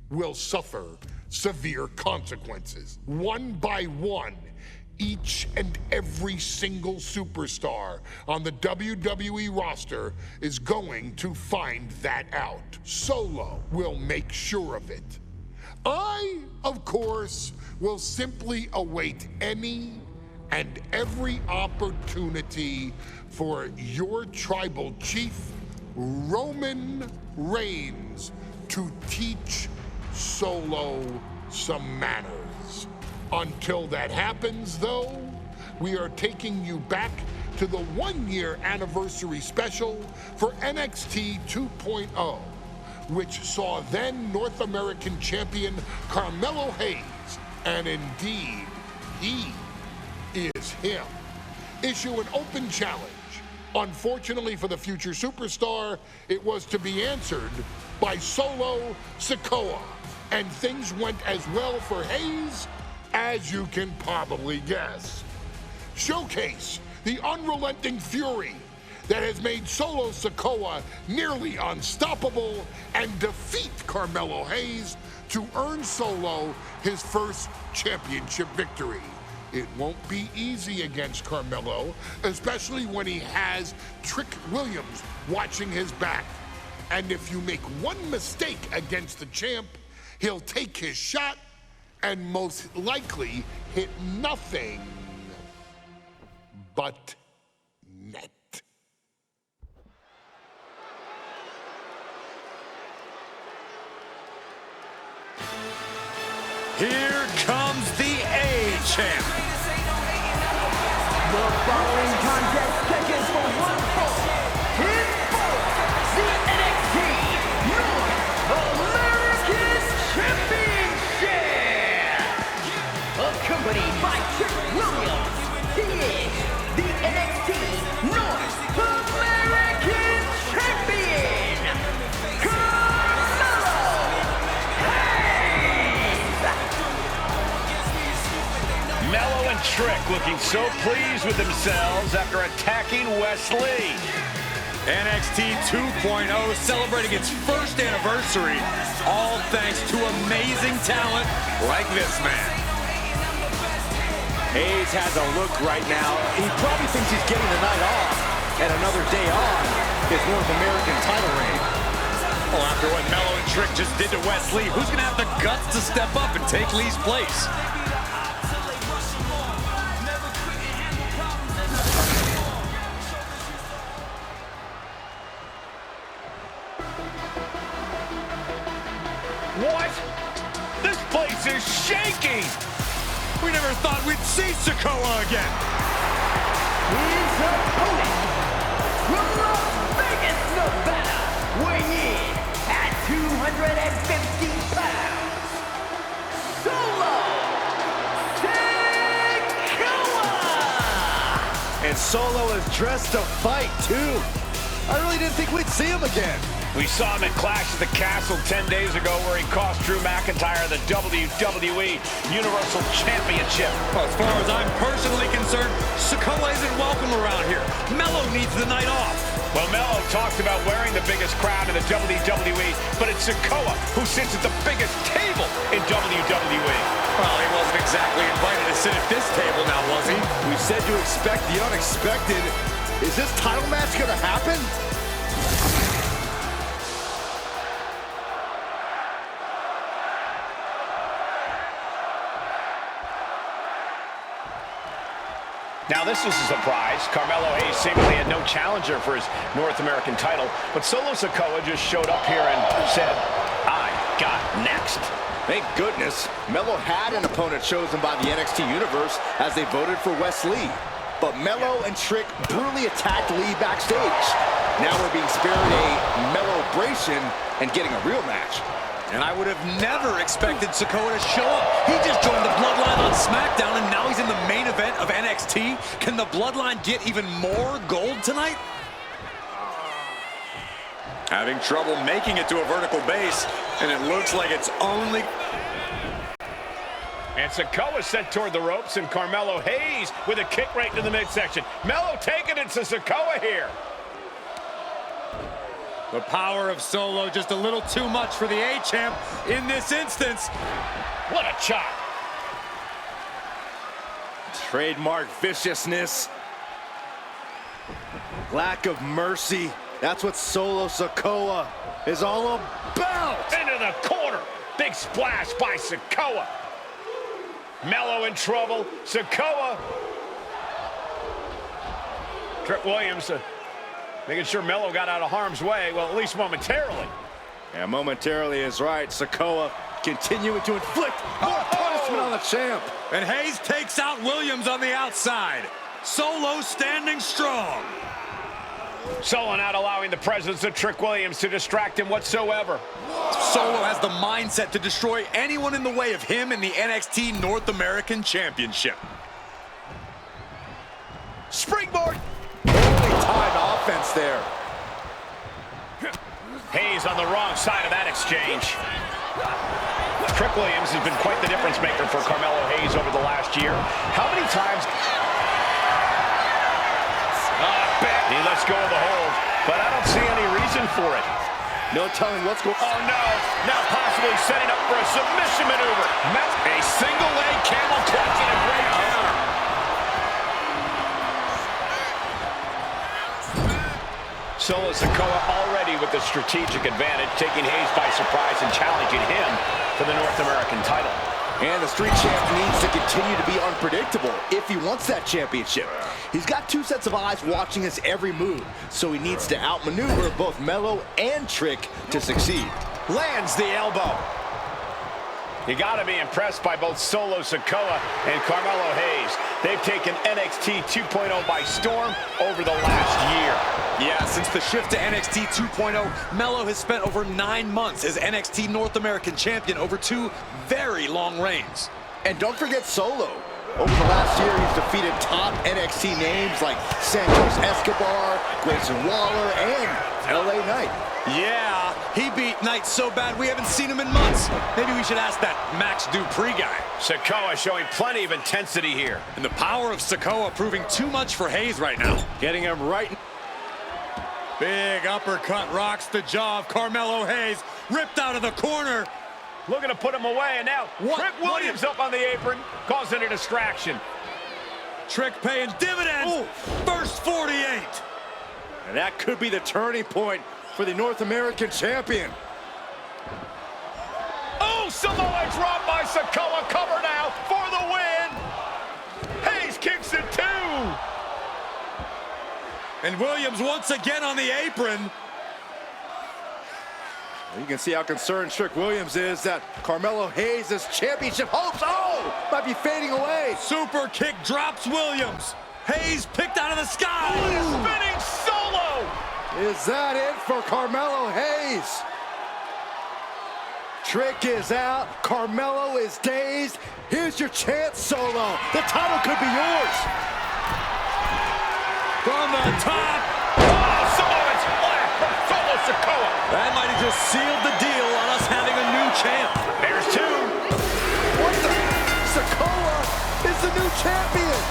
will suffer severe consequences. One by one, each and every single superstar on the WWE roster is going to find that out. Solo will make sure of it. I, of course, will simply await any and every opportunity for your tribal chief, Roman Reigns, to teach Solo some manners. Until that happens, though, we are taking you back to the one-year anniversary special for NXT 2.0, which saw then North American champion Carmelo Hayes, and indeed, he is him, issue an open challenge. Unfortunately for the future superstar, it was to be answered by Solo Sikoa, and things went as well for Hayes as you can probably guess. Showcase the unrelenting fury that has made Solo Sikoa nearly unstoppable, and defeat Carmelo Hayes to earn Solo his first championship victory. It won't be easy against Carmelo, especially when he has Trick Williams watching his back. And if you make one mistake against the champ, he'll take his shot and most likely hit nothing but net. Here comes the A-Champ. The following contest taking looking so pleased with themselves after attacking Wesley. NXT 2.0 celebrating its first anniversary, all thanks to amazing talent like this man. Hayes has a look right now. He probably thinks he's getting the night off and another day on his North American title reign. Well, after what Melo and Trick just did to Wesley, who's going to have the guts to step up and take Lee's place? What? This place is shaking! We never thought we'd see Sikoa again. His opponent, from Las Vegas, Nevada, weighing in at 250 pounds, Solo Sikoa! And Solo is dressed to fight, too. I really didn't think we'd see him again. We saw him at Clash at the Castle 10 days ago where he cost Drew McIntyre the WWE Universal Championship. Well, as far as I'm personally concerned, Sikoa isn't welcome around here. Melo needs the night off. Well, Melo talks about wearing the biggest crown in the WWE, but it's Sikoa who sits at the biggest table in WWE. Well, he wasn't exactly invited to sit at this table now, was he? We said to expect the unexpected. Is this title match gonna happen? Now, this is a surprise. Carmelo Hayes seemingly had no challenger for his North American title, but Solo Sikoa just showed up here and said, I got next. Thank goodness. Melo had an opponent chosen by the NXT Universe as they voted for Wes Lee. But Melo and Trick brutally attacked Lee backstage. Now we're being spared a Melo-bration and getting a real match. And I would have never expected Sikoa to show up. He just joined the Bloodline on SmackDown, and now he's in the main event of NXT. Can the Bloodline get even more gold tonight? Having trouble making it to a vertical base, and it looks like it's only... And Sikoa sent toward the ropes, and Carmelo Hayes with a kick right into the midsection. Melo taking it to Sikoa here. The power of Solo just a little too much for the A-Champ in this instance. What a chop. Trademark viciousness. Lack of mercy. That's what Solo Sikoa is all about. Into the corner. Big splash by Sikoa. Melo in trouble. Sikoa. Trick Williams making sure Melo got out of harm's way, well, at least momentarily. Yeah, momentarily is right. Sikoa continuing to inflict more punishment on the champ. And Hayes takes out Williams on the outside. Solo standing strong. Solo not allowing the presence of Trick Williams to distract him whatsoever. Solo has the mindset to destroy anyone in the way of him in the NXT North American Championship. Springboard. Holy time offense there. Hayes on the wrong side of that exchange. Trick Williams has been quite the difference maker for Carmelo Hayes over the last year. How many times... He lets go of the hold, but I don't see any reason for it. No telling what's going on. Oh, no. Now possibly setting up for a submission maneuver. A single leg camel clutch and a great counter. Solo Sikoa already with the strategic advantage, taking Hayes by surprise and challenging him for the North American title. And the Street Champ needs to continue to be unpredictable if he wants that championship. He's got two sets of eyes watching his every move, so he needs to outmaneuver both Melo and Trick to succeed. Lands the elbow. You got to be impressed by both Solo Sikoa and Carmelo Hayes. They've taken NXT 2.0 by storm over the last year. Yeah, since the shift to NXT 2.0, Melo has spent over 9 months as NXT North American Champion over 2 very long reigns. And don't forget Solo. Over the last year, he's defeated top NXT names like Santos Escobar, Grayson Waller, and LA Knight. Yeah, he beat Knight so bad we haven't seen him in months. Maybe we should ask that Max Dupree guy. Sikoa showing plenty of intensity here. And the power of Sikoa proving too much for Hayes right now. Getting him right. Big uppercut rocks the jaw of Carmelo Hayes. Ripped out of the corner. Looking to put him away, and now Trick Williams up on the apron, causing a distraction. Trick paying dividends. Ooh. First 48. And that could be the turning point for the North American champion. Oh, Samoa drop by Sikoa. Cover now for the win. Hayes kicks it too. And Williams once again on the apron. You can see how concerned Trick Williams is that Carmelo Hayes' championship hopes, might be fading away. Super kick drops Williams. Hayes picked out of the sky. Spinning solo. Is that it for Carmelo Hayes? Trick is out. Carmelo is dazed. Here's your chance, Solo. The title could be yours. From the top. Samoan splash from Solo Sikoa. That might have just sealed the deal on us having a new champ. There's two. What the? Sikoa is the new champion.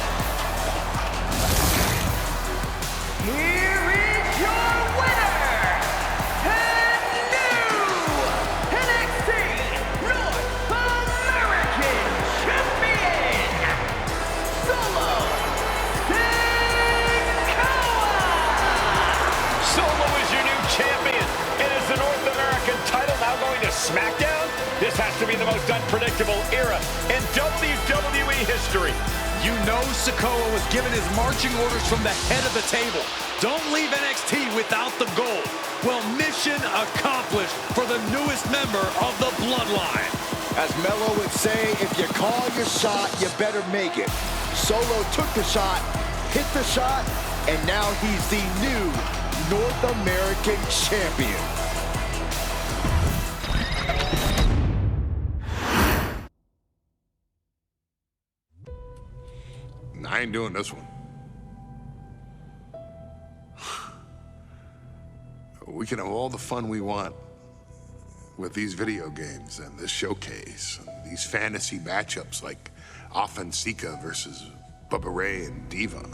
Here is your winner, and new NXT North American Champion, Solo Sikoa! Solo is your new champion. And is the North American title now going to SmackDown? This has to be the most unpredictable era in WWE history. You know Sikoa was given his marching orders from the head of the table. Don't leave NXT without the gold. Well, mission accomplished for the newest member of the Bloodline. As Melo would say, if you call your shot, you better make it. Solo took the shot, hit the shot, and now he's the new North American champion. I ain't doing this one. We can have all the fun we want with these video games and this showcase, and these fantasy matchups like Offensica versus Bubba Ray and Diva.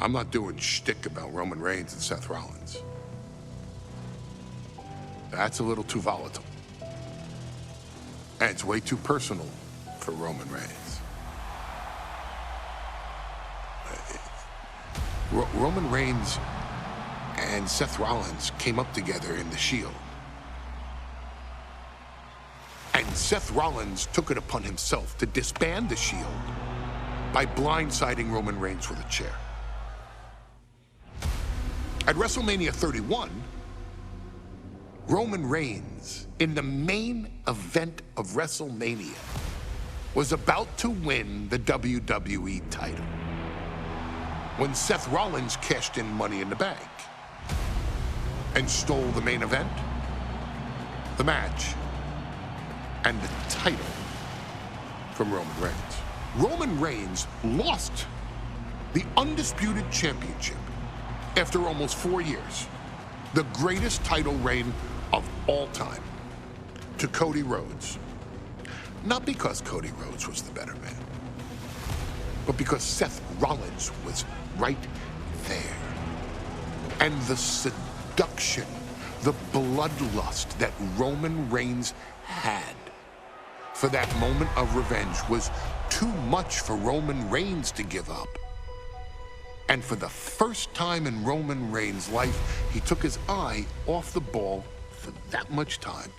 I'm not doing shtick about Roman Reigns and Seth Rollins. That's a little too volatile. And it's way too personal for Roman Reigns. Roman Reigns and Seth Rollins came up together in the Shield. And Seth Rollins took it upon himself to disband the Shield by blindsiding Roman Reigns with a chair. At WrestleMania 31, Roman Reigns, in the main event of WrestleMania, was about to win the WWE title when Seth Rollins cashed in Money in the Bank and stole the main event, the match, and the title from Roman Reigns. Roman Reigns lost the undisputed championship after almost 4 years, the greatest title reign of all time, to Cody Rhodes. Not because Cody Rhodes was the better man, but because Seth Rollins was right there. And the seduction, the bloodlust that Roman Reigns had for that moment of revenge was too much for Roman Reigns to give up. And for the first time in Roman Reigns' life, he took his eye off the ball for that much time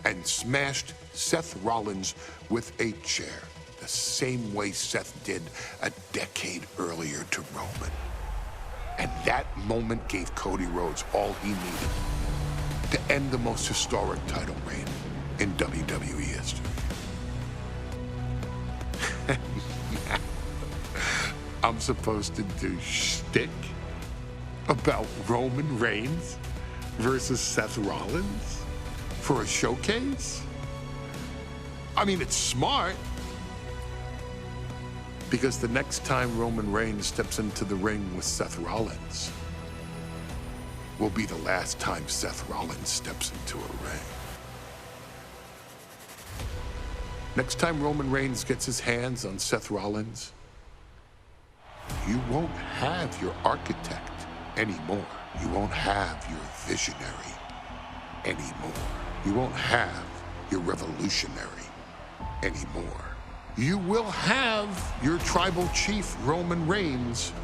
and smashed Seth Rollins with a chair, the same way Seth did a decade earlier to Roman. And that moment gave Cody Rhodes all he needed to end the most historic title reign in WWE history. I'm supposed to do shtick about Roman Reigns versus Seth Rollins for a showcase? I mean, it's smart. Because the next time Roman Reigns steps into the ring with Seth Rollins will be the last time Seth Rollins steps into a ring. Next time Roman Reigns gets his hands on Seth Rollins, you won't have your architect anymore. You won't have your visionary anymore. You won't have your revolutionary anymore. You will have your tribal chief, Roman Reigns,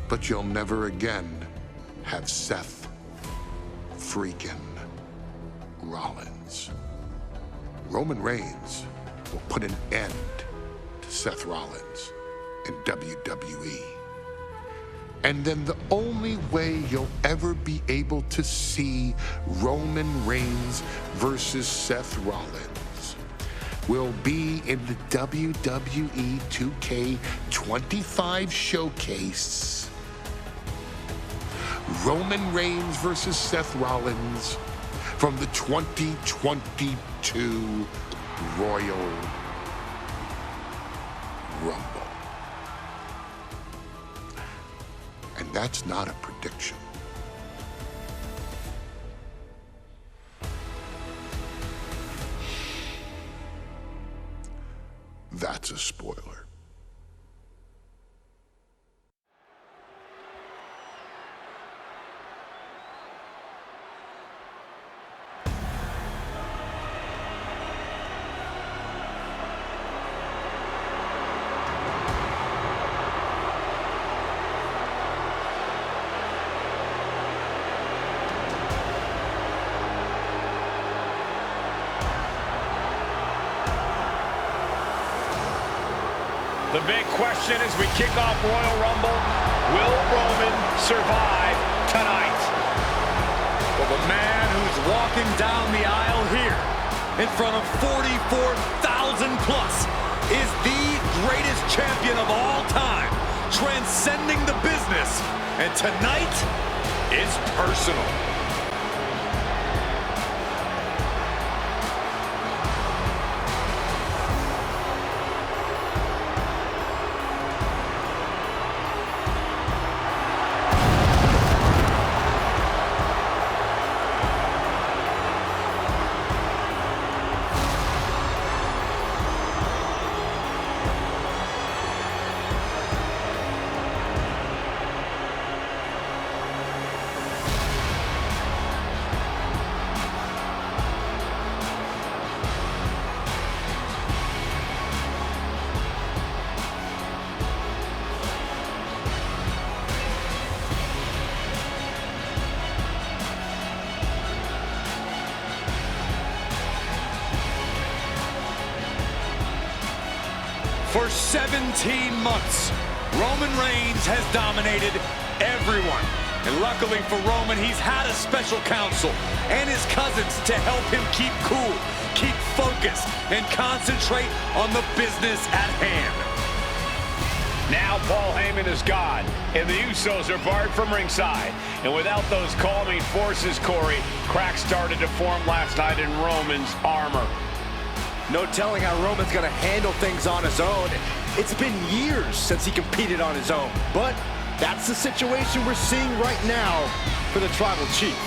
but you'll never again have Seth freaking Rollins. Roman Reigns will put an end to Seth Rollins in WWE. And then the only way you'll ever be able to see Roman Reigns versus Seth Rollins will be in the WWE 2K25 showcase. Roman Reigns versus Seth Rollins from the 2022 Royal Rumble. And that's not a prediction. That's a spoiler. The big question as we kick off Royal Rumble, will Roman survive tonight? Well, the man who's walking down the aisle here in front of 44,000 plus is the greatest champion of all time, transcending the business. And tonight is personal. For 17 months, Roman Reigns has dominated everyone. And luckily for Roman, he's had a special counsel and his cousins to help him keep cool, keep focused, and concentrate on the business at hand. Now Paul Heyman is gone, and the Usos are barred from ringside. And without those calming forces, Corey, cracks started to form last night in Roman's armor. No telling how Roman's gonna handle things on his own. It's been years since he competed on his own, but that's the situation we're seeing right now for the Tribal Chief.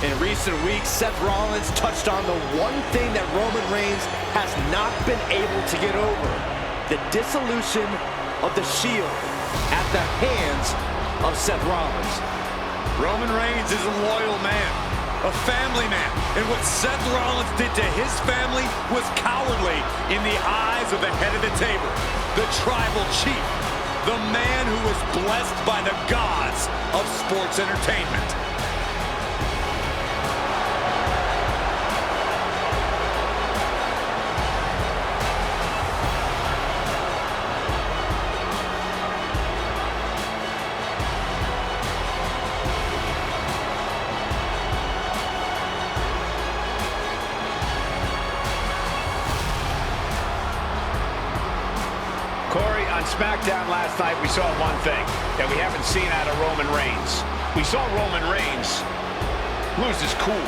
In recent weeks, Seth Rollins touched on the one thing that Roman Reigns has not been able to get over: the dissolution of the Shield at the hands of Seth Rollins. Roman Reigns is a loyal man, a family man, and what Seth Rollins did to his family was cowardly in the eyes of the head of the table, the Tribal Chief, the man who was blessed by the gods of sports entertainment. on SmackDown last night, we saw one thing that we haven't seen out of Roman Reigns. We saw Roman Reigns lose his cool.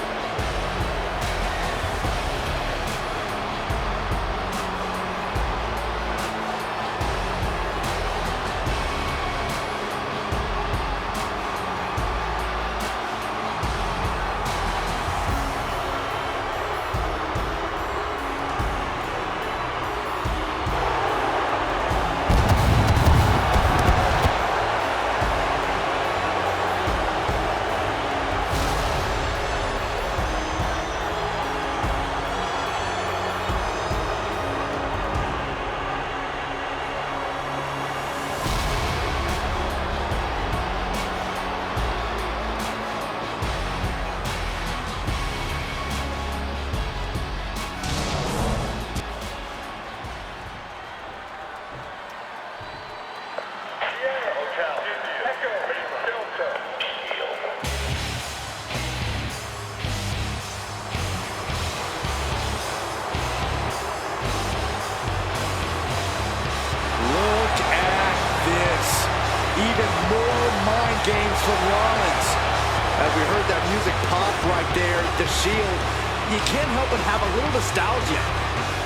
Even more mind games from Rollins. As we heard that music pop right there, the Shield, you can't help but have a little nostalgia.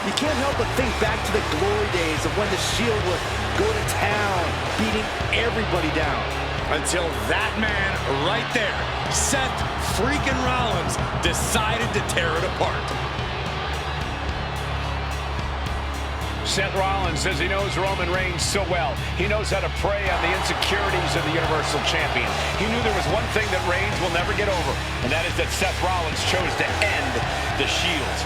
You can't help but think back to the glory days of when the Shield would go to town, beating everybody down. Until that man right there, Seth freaking Rollins, decided to tear it apart. Seth Rollins says he knows Roman Reigns so well. He knows how to prey on the insecurities of the Universal Champion. He knew there was one thing that Reigns will never get over, and that is that Seth Rollins chose to end the Shield.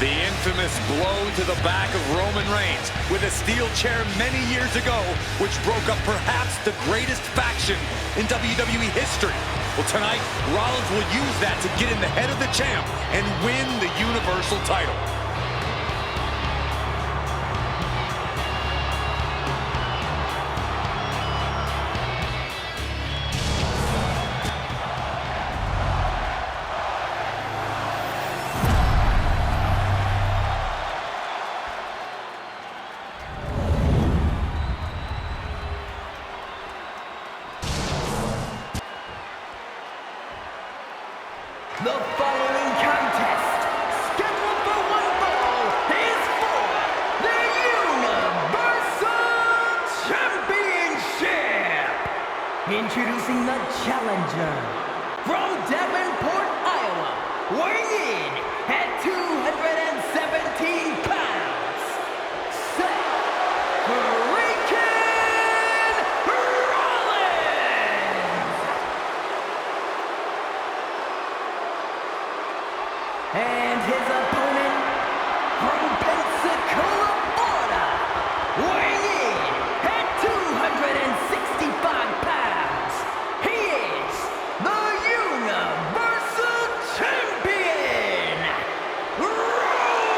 The infamous blow to the back of Roman Reigns with a steel chair many years ago, which broke up perhaps the greatest faction in WWE history. Well, tonight, Rollins will use that to get in the head of the champ and win the Universal title. The following contest, scheduled for one fall, is for the Universal Championship. Introducing the challenger from Davenport, Iowa, weighing in at 217 pounds, Seth freaking Rollins. And his opponent from Pensacola, Florida, weighing in at 265 pounds, he is the Universal Champion, Roman Reigns!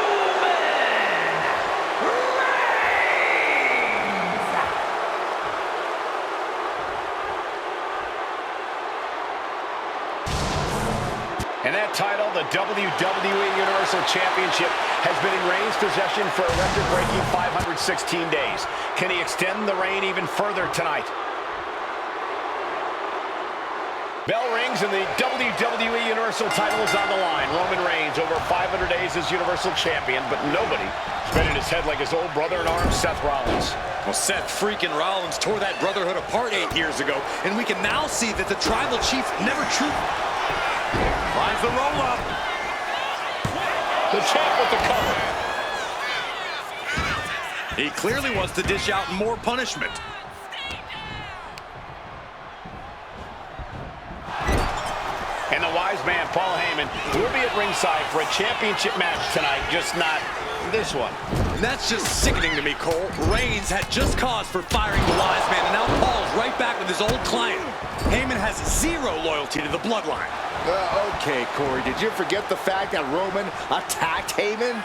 And that title, the WWE Universal Championship, has been in Reigns' possession for a record-breaking 516 days. Can he extend the reign even further tonight? Bell rings and the WWE Universal title is on the line. Roman Reigns over 500 days as Universal Champion, but nobody has been in his head like his old brother in arms, Seth Rollins. Well, Seth freaking Rollins tore that brotherhood apart 8 years ago, and we can now see that the tribal chief never truly finds the roll-up. The champ with the cover. He clearly wants to dish out more punishment. And the wise man, Paul Heyman, will be at ringside for a championship match tonight, just not this one. And that's just sickening to me, Cole. Reigns had just cause for firing the wise man, and now Paul's right back with his old client. Heyman has zero loyalty to the Bloodline. Okay, Corey, did you forget the fact that Roman attacked Heyman?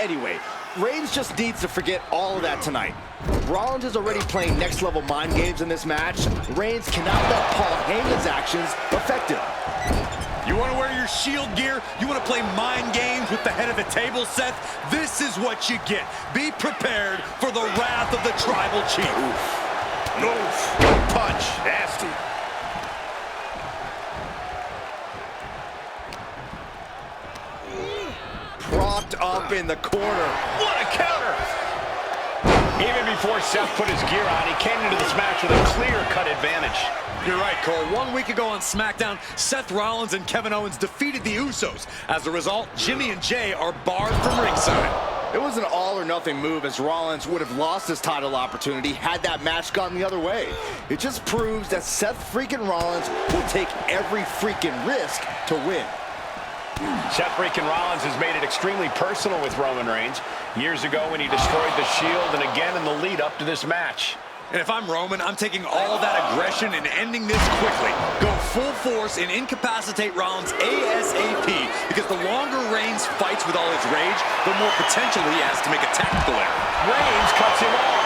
Anyway, Reigns just needs to forget all of that tonight. Rollins is already playing next-level mind games in this match. Reigns cannot let Paul Heyman's actions affect him. You want to wear your Shield gear? You want to play mind games with the head of the table, Seth? This is what you get. Be prepared for the wrath of the Tribal Chief. Oof. Good punch. Nasty. Propped up in the corner. What a counter! Even before Seth put his gear on, he came into this match with a clear-cut advantage. You're right, Cole. 1 week ago on SmackDown, Seth Rollins and Kevin Owens defeated the Usos. As a result, Jimmy and Jay are barred from ringside. It was an all-or-nothing move, as Rollins would have lost his title opportunity had that match gone the other way. It just proves that Seth freaking Rollins will take every freaking risk to win. Seth freaking Rollins has made it extremely personal with Roman Reigns. Years ago when he destroyed the Shield, and again in the lead up to this match. And if I'm Roman, I'm taking all that aggression and ending this quickly. Go full force and incapacitate Rollins ASAP, because the longer Reigns fights with all his rage, the more potential he has to make a tactical error. Reigns cuts him off.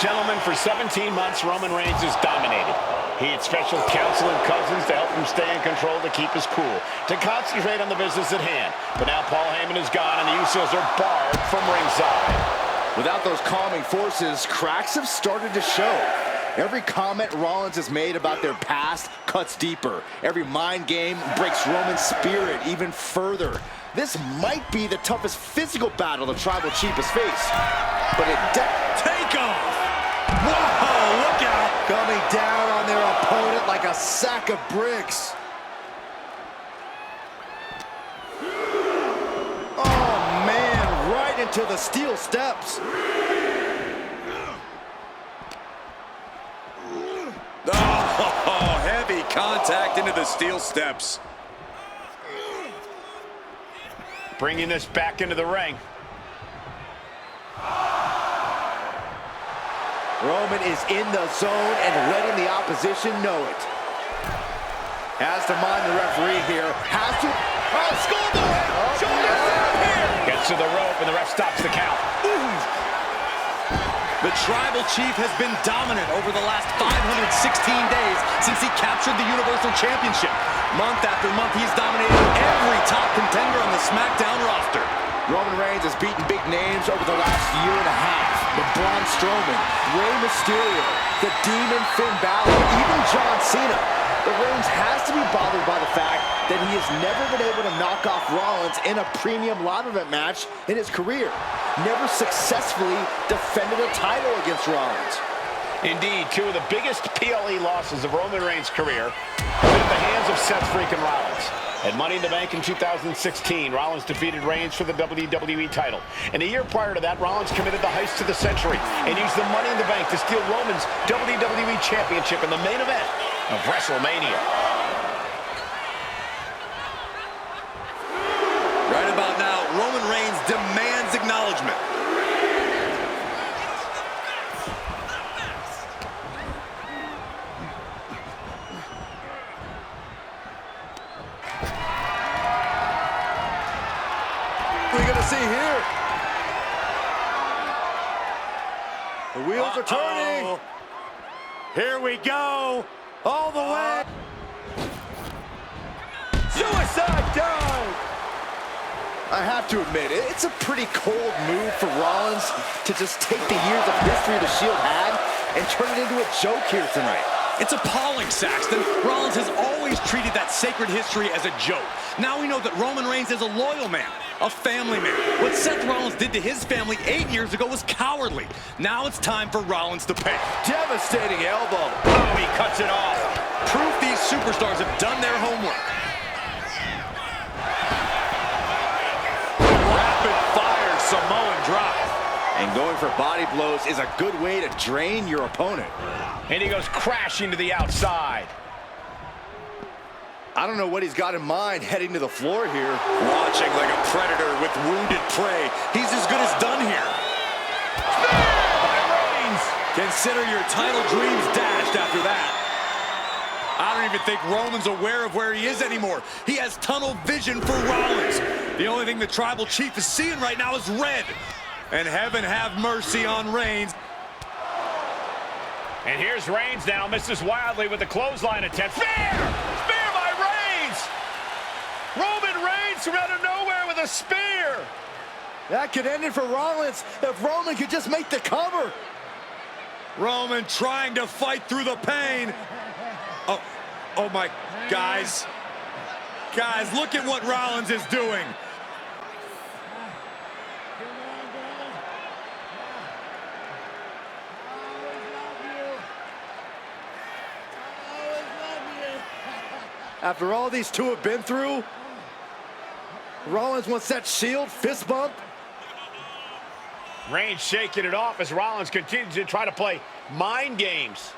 Gentlemen, for 17 months, Roman Reigns has dominated. He had special counsel and cousins to help him stay in control, to keep his cool, to concentrate on the business at hand. But now Paul Heyman is gone, and the Usos are barred from ringside. Without those calming forces, cracks have started to show. Every comment Rollins has made about their past cuts deeper. Every mind game breaks Roman's spirit even further. This might be the toughest physical battle the Tribal Chief has faced. But it Take off! Whoa, look out! coming down on their opponent like a sack of bricks. Oh, man, right into the steel steps. Oh, heavy contact into the steel steps. Bringing this back into the ring. Roman is in the zone and letting the opposition know it. Has to mind the referee here. Has to. Oh, schoolboy! Shoulders down here! Gets to the rope, and the ref stops the count. The Tribal Chief has been dominant over the last 516 days since he captured the Universal Championship. Month after month, he's dominated every top contender on the SmackDown roster. Roman Reigns has beaten big names over the last year and a half. But Braun Strowman, Rey Mysterio, the Demon Finn Balor, even John Cena. But Reigns has to be bothered by the fact that he has never been able to knock off Rollins in a premium live event match in his career. Never successfully defended a title against Rollins. Indeed, two of the biggest PLE losses of Roman Reigns' career have been at the hands of Seth freaking Rollins. At Money in the Bank in 2016, Rollins defeated Reigns for the WWE title. And a year prior to that, Rollins committed the heist of the century and used the Money in the Bank to steal Roman's WWE Championship in the main event of WrestleMania. Right about now, Roman Reigns demands acknowledgement. What are we going to see here? The wheels are turning. Here we go. All the way. Suicide dive! I have to admit, it's a pretty cold move for Rollins to just take the years of history the Shield had and turn it into a joke here tonight. It's appalling, Saxton. Rollins has always treated that sacred history as a joke. Now we know that Roman Reigns is a loyal man, a family man. What Seth Rollins did to his family 8 years ago was cowardly. Now it's time for Rollins to pay. Devastating elbow. Oh, he cuts it off. Proof these superstars have done their homework. Rapid-fire Samoan drop. And going for body blows is a good way to drain your opponent. And he goes crashing to the outside. I don't know what he's got in mind heading to the floor here. Watching like a predator with wounded prey. He's as good as done here. By Reigns. Consider your title dreams dashed after that. I don't even think Roman's aware of where he is anymore. He has tunnel vision for Rollins. The only thing the Tribal Chief is seeing right now is red. And heaven have mercy on Reigns. And here's Reigns now, misses wildly with the clothesline attempt. Spear! Spear by from out of nowhere with a spear. That could end it for Rollins if Roman could just make the cover. Roman trying to fight through the pain. Oh my, guys. Guys, look at what Rollins is doing. After all these two have been through, Rollins wants that Shield fist bump. Reigns shaking it off as Rollins continues to try to play mind games.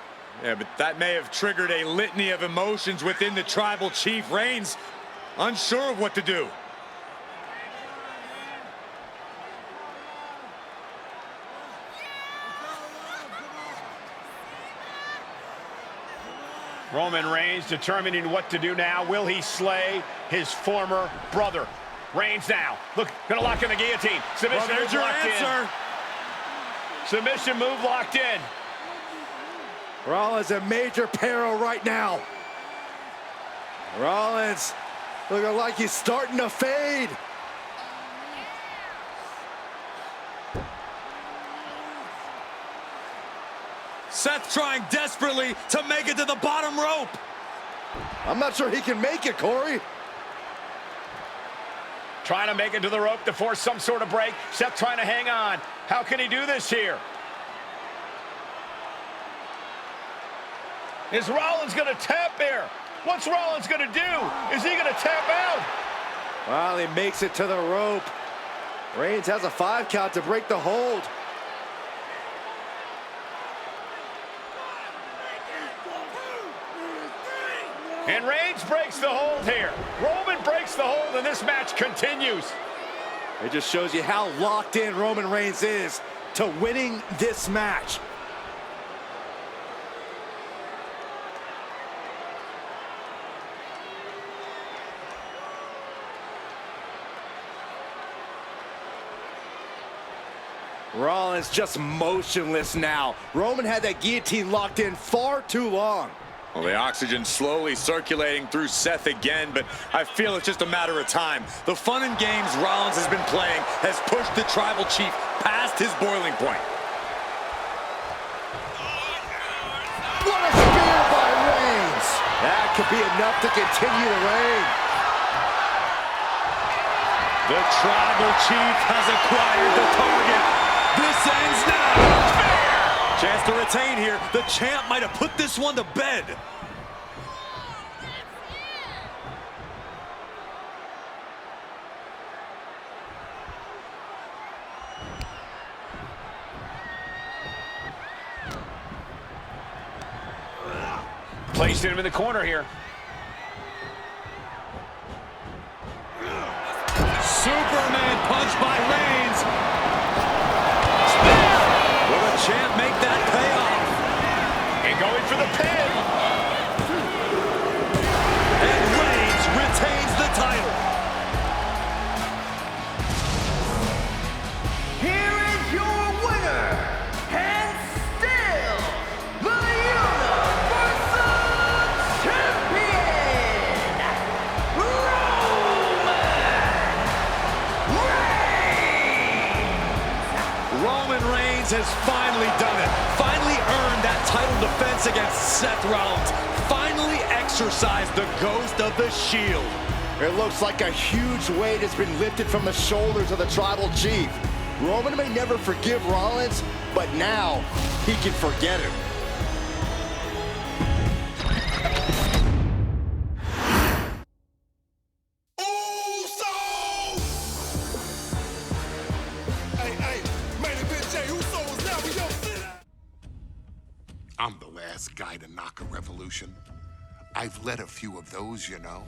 Yeah, but that may have triggered a litany of emotions within the Tribal Chief. Reigns unsure of what to do. Roman Reigns determining what to do now. Will he slay his former brother? Reigns now. Look, gonna lock in the guillotine. Submission Well, there's move your locked answer. in. Submission move locked in. Rollins in major peril right now. Rollins looking like he's starting to fade. Seth trying desperately to make it to the bottom rope. I'm not sure he can make it, Corey. Trying to make it to the rope to force some sort of break. Seth trying to hang on. How can he do this here? Is Rollins going to tap here? What's Rollins going to do? Is he going to tap out? Well, he makes it to the rope. Reigns has a 5 count to break the hold. And Reigns breaks the hold here. Roman breaks the hold, and this match continues. It just shows you how locked in Roman Reigns is to winning this match. Rollins just motionless now. Roman had that guillotine locked in far too long. Well, the oxygen slowly circulating through Seth again, but I feel it's just a matter of time. The fun and games Rollins has been playing has pushed the Tribal Chief past his boiling point. What a spear by Reigns! That could be enough to continue the reign. The Tribal Chief has acquired the target. This ends now. Chance to retain here. The champ might have put this one to bed. Placed him in the corner here. Superman punch by Reigns. Will the champ make that pay off? And going for the pin. And Reigns retains the title. Here is your winner, and still the Universal Champion, Roman Reigns has finally done it. Finally earned that title defense against Seth Rollins. Finally exercised the ghost of the Shield. It looks like a huge weight has been lifted from the shoulders of the Tribal Chief. Roman may never forgive Rollins, but now he can forget him. I'm the last guy to knock a revolution. I've led a few of those, you know.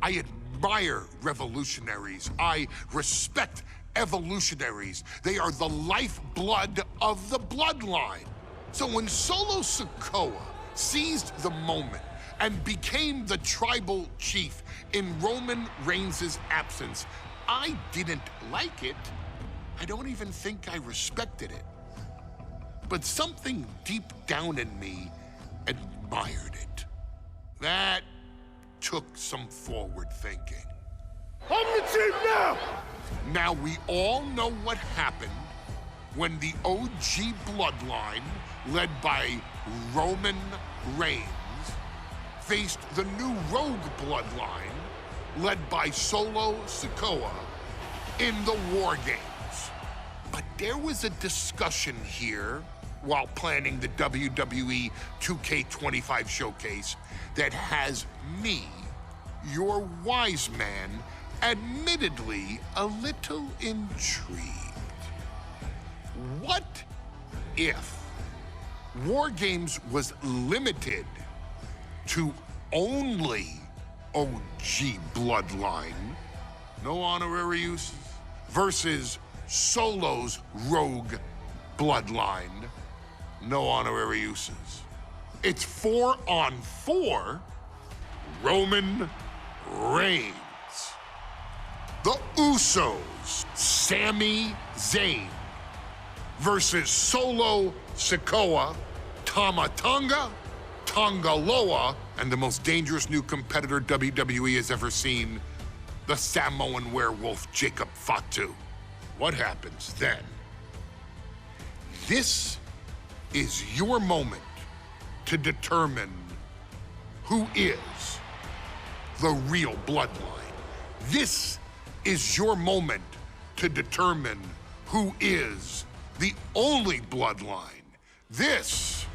I admire revolutionaries. I respect evolutionaries. They are the lifeblood of the bloodline. So when Solo Sikoa seized the moment and became the Tribal Chief in Roman Reigns' absence, I didn't like it. I don't even think I respected it. But something deep down in me admired it. That took some forward thinking. I'm the chief now! Now we all know what happened when the OG Bloodline, led by Roman Reigns, faced the new Rogue Bloodline, led by Solo Sikoa, in the War Games. But there was a discussion here while planning the WWE 2K25 showcase that has me, your wise man, admittedly a little intrigued. What if War Games was limited to only OG Bloodline, no honorary uses, versus Solo's Rogue Bloodline, no honorary uses? It's 4-on-4 Roman Reigns. The Usos, Sami Zayn, versus Solo Sikoa, Tama Tonga, Tonga Loa, and the most dangerous new competitor WWE has ever seen, the Samoan werewolf Jacob Fatu. What happens then? This is your moment to determine who is the real Bloodline. This is your moment to determine who is the only Bloodline. This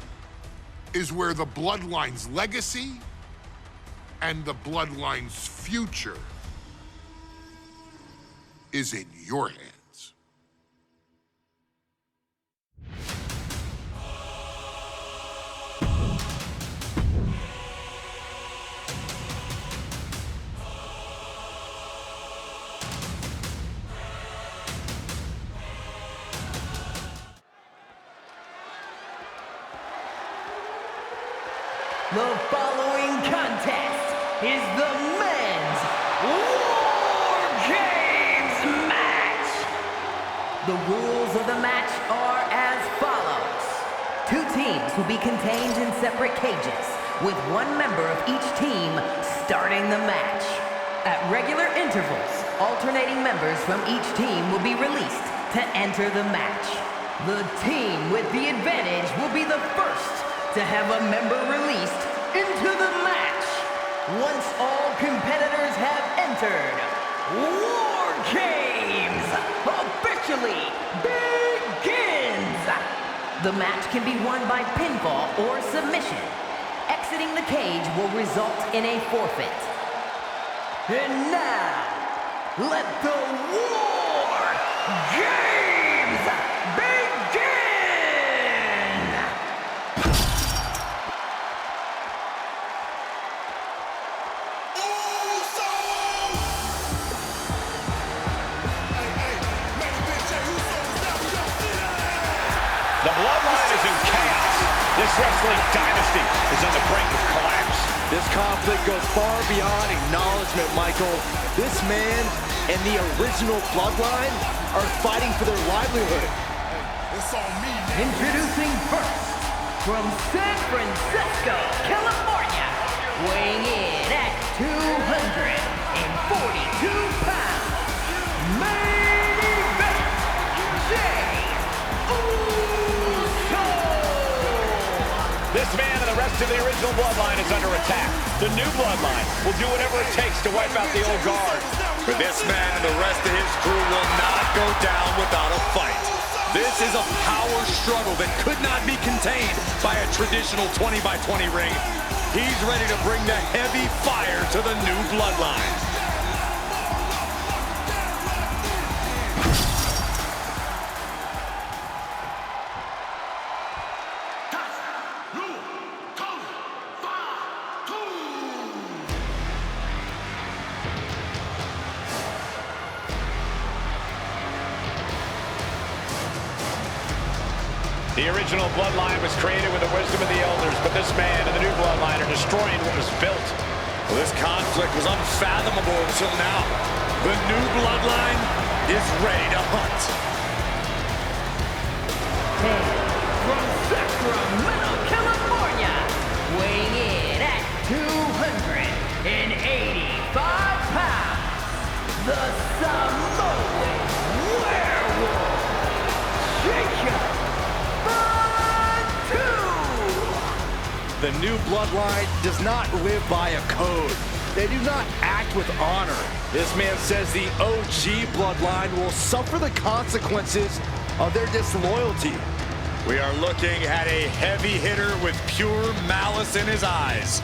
is where the Bloodline's legacy and the Bloodline's future is in your hands. The following contest is the men's War Games match. The rules of the match are as follows. 2 teams will be contained in separate cages, with 1 member of each team starting the match. At regular intervals, alternating members from each team will be released to enter the match. The team with the advantage will be the first to have a member released into the match. Once all competitors have entered, War Games officially begins. The match can be won by pinfall or submission. Exiting the cage will result in a forfeit. And now, let the War Games begin! The Bloodline is in chaos. This wrestling dynasty is on the brink of collapse. This conflict goes far beyond acknowledgement, Michael. This man and the original Bloodline are fighting for their livelihood. It's on me now. Introducing first, from San Francisco, California, weighing in at 242 pounds, main event, Jay Uso! This man and the rest of the original Bloodline is under attack. The new Bloodline will do whatever it takes to wipe out the old guard. But this man and the rest of his crew will not go down without a fight. This is a power struggle that could not be contained by a traditional 20-by-20 ring. He's ready to bring the heavy fire to the new Bloodline. The original Bloodline was created with the wisdom of the elders, but this man and the new Bloodline are destroying what was built. Well, this conflict was unfathomable until now. The new Bloodline is ready to hunt. From Sacramento, California, weighing in at 285 pounds, The new Bloodline does not live by a code. They do not act with honor. This man says the OG Bloodline will suffer the consequences of their disloyalty. We are looking at a heavy hitter with pure malice in his eyes.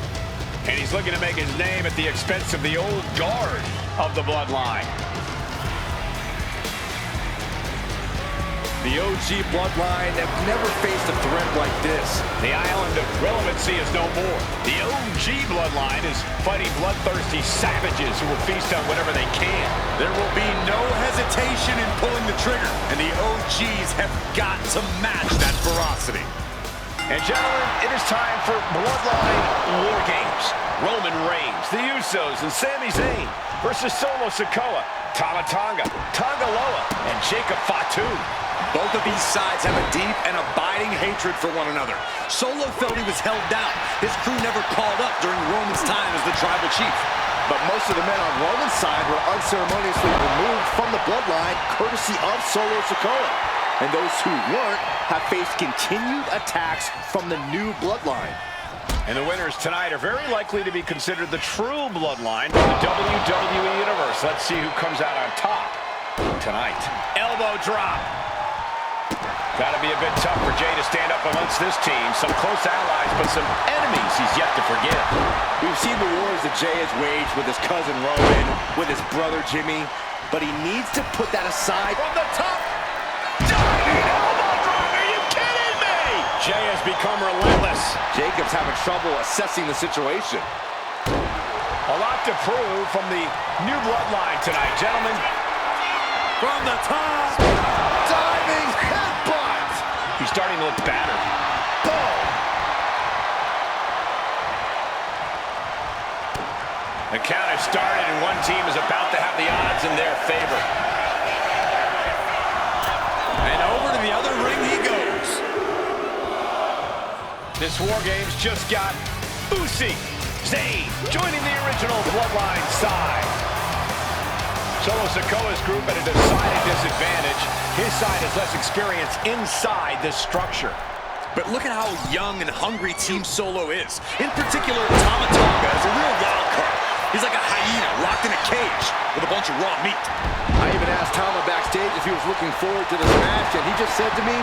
And he's looking to make his name at the expense of the old guard of the Bloodline. The OG Bloodline have never faced a threat like this. The island of relevancy is no more. The OG Bloodline is fighting bloodthirsty savages who will feast on whatever they can. There will be no hesitation in pulling the trigger, and the OGs have got to match that ferocity. And gentlemen, it is time for Bloodline War Games. Roman Reigns, the Usos, and Sami Zayn versus Solo Sikoa, Tama Tonga, Tonga Loa, and Jacob Fatu. Both of these sides have a deep and abiding hatred for one another. Solo felt he was held down. His crew never called up during Roman's time as the tribal chief. But most of the men on Roman's side were unceremoniously removed from the Bloodline courtesy of Solo Sikoa. And those who weren't have faced continued attacks from the new Bloodline. And the winners tonight are very likely to be considered the true Bloodline for the WWE Universe. Let's see who comes out on top tonight. Elbow drop. Got to be a bit tough for Jay to stand up amongst this team. Some close allies, but some enemies he's yet to forgive. We've seen the wars that Jay has waged with his cousin Roman, with his brother Jimmy, but he needs to put that aside. From the top. Diving elbow drop. Are you kidding me? Jay has become relentless. Jacob's having trouble assessing the situation. A lot to prove from the new Bloodline tonight, gentlemen. From the top. Diving headbutt. He's starting to look battered. Boom. The count has started, and one team is about to have the odds in their favor. And over to the other ring he goes. This War Games just got Uzi, Zayn joining the original Bloodline side. Solo Sikoa's group at a decided disadvantage. His side has less experience inside this structure. But look at how young and hungry Team Solo is. In particular, Tama Tonga is a real wild card. He's like a hyena locked in a cage with a bunch of raw meat. I even asked Tama backstage if he was looking forward to this match, and he just said to me,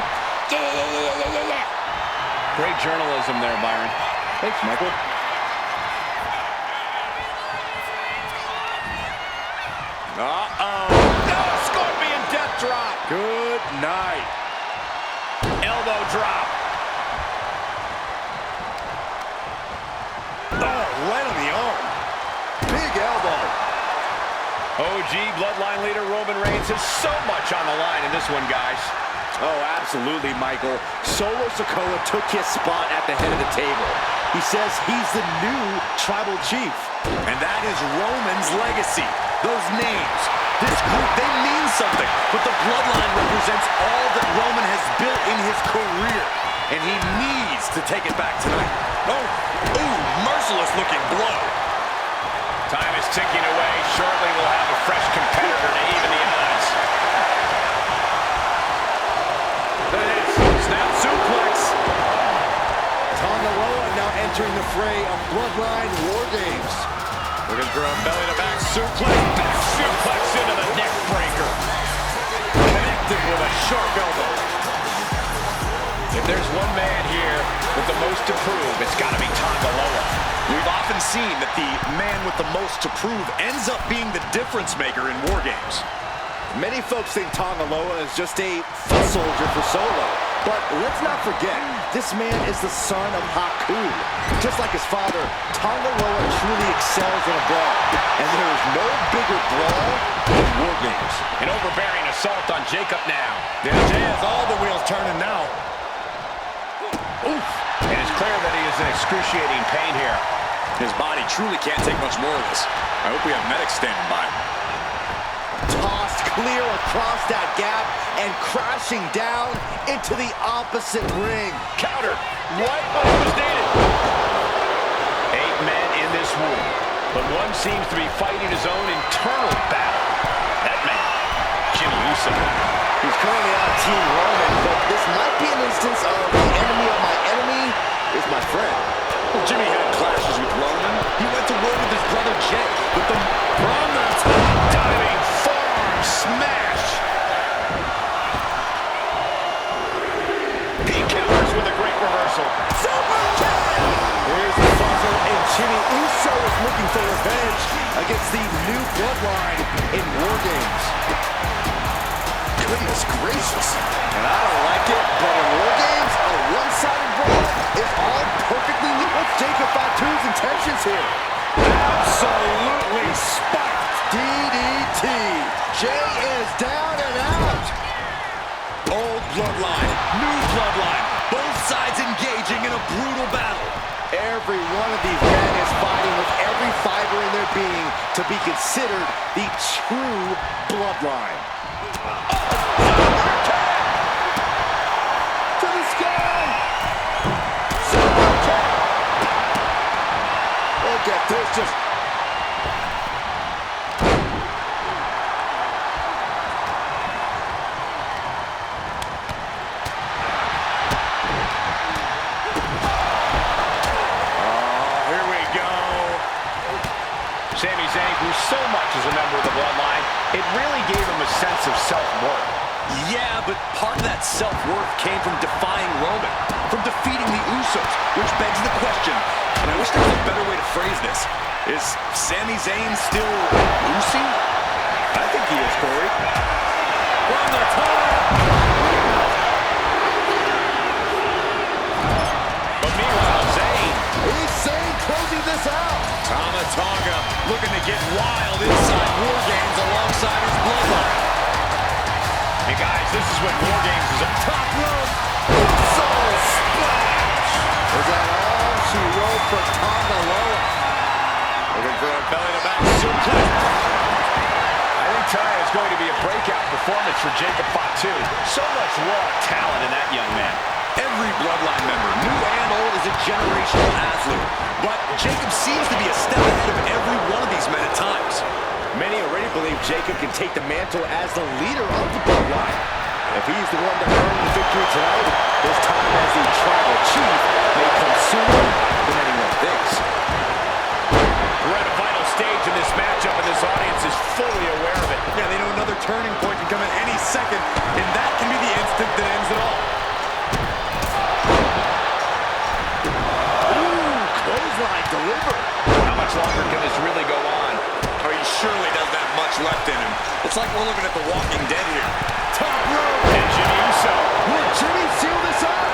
yeah. Great journalism there, Byron. Thanks, Michael. Uh-oh. No, Scorpion death drop. Good night. Elbow drop. Oh, right on the arm. Big elbow. OG Bloodline leader Roman Reigns has so much on the line in this one, guys. Oh, absolutely, Michael. Solo Sikoa took his spot at the head of the table. He says he's the new tribal chief. And that is Roman's legacy. Those names, this group, they mean something. But the Bloodline represents all that Roman has built in his career. And he needs to take it back tonight. Oh, ooh, merciless looking blow. Time is ticking away. Shortly we'll have a fresh competitor to even the odds. There it is. Snap suplex. Tonga Loa now entering the fray of Bloodline War Games. Looking for a belly-to-back suplex. Back suplex into the neck breaker. Connected with a sharp elbow. If there's one man here with the most to prove, it's got to be Tonga Loa. We've often seen that the man with the most to prove ends up being the difference maker in War Games. Many folks think Tonga Loa is just a foot soldier for Solo. But let's not forget, this man is the son of Haku. Just like his father, Tonga Loa truly excels in a brawl. And there is no bigger brawl than War Games. An overbearing assault on Jacob now. Yeah, Jay has all the wheels turning now. Oof. It is clear that he is in excruciating pain here. His body truly can't take much more of this. I hope we have medics standing by. Tossed clear across that gap and crashing down into the opposite ring. Counter. What was needed? 8 men in this war, but one seems to be fighting his own internal battle. That man, Jimmy Uso. He's currently on Team Roman, but this might be an instance of the enemy of my enemy is my friend. reversal. Super kick! Here's the buzzer, and Jimmy Uso is looking for revenge against the new Bloodline in War Games. Goodness gracious. And I don't like it, but in War Games, a one-sided brawl is all perfectly legal. What's Jacob Fatu's intentions here? Absolutely spiked. DDT. Jay is down and out. Old Bloodline, new Bloodline. Both sides engaging in a brutal battle. Every one of these men is fighting with every fiber in their being to be considered the true Bloodline. To the sky! Super kick! Look at this, just... Sami Zayn grew so much as a member of the Bloodline, it really gave him a sense of self-worth. Yeah, but part of that self-worth came from defying Roman, from defeating the Usos, which begs the question, and I wish there was a better way to phrase this. Is Sami Zayn still Lucy? I think he is, Corey. From the top! But meanwhile, Zayn... He's Zayn closing this out! Tama Tonga looking to get wild inside War Games alongside his Bloodline. Hey guys, this is what War Games is. Top rope! So splash! Is that all she wrote for Tonga Loa? Looking for a belly-to-back suplex. I think tonight is going to be a breakout performance for Jacob Fatu. So much raw talent in that young man. Every Bloodline member, new and old, is a generational athlete. But Jacob seems to be a step ahead of every one of these men at times. Many already believe Jacob can take the mantle as the leader of the Bloodline. If he's the one to earn the victory tonight, his time as the tribal chief may come sooner than anyone thinks. We're at a vital stage in this matchup, and this audience is fully aware of it. Yeah, they know another turning point can come at any second, and that can be the instant that ends it all. Clothesline delivered. How much longer can this really go on? Oh, he surely doesn't have much left in him. Looks like we're looking at The Walking Dead here. Top rope. And Jimmy Uso. Will Jimmy seal this up?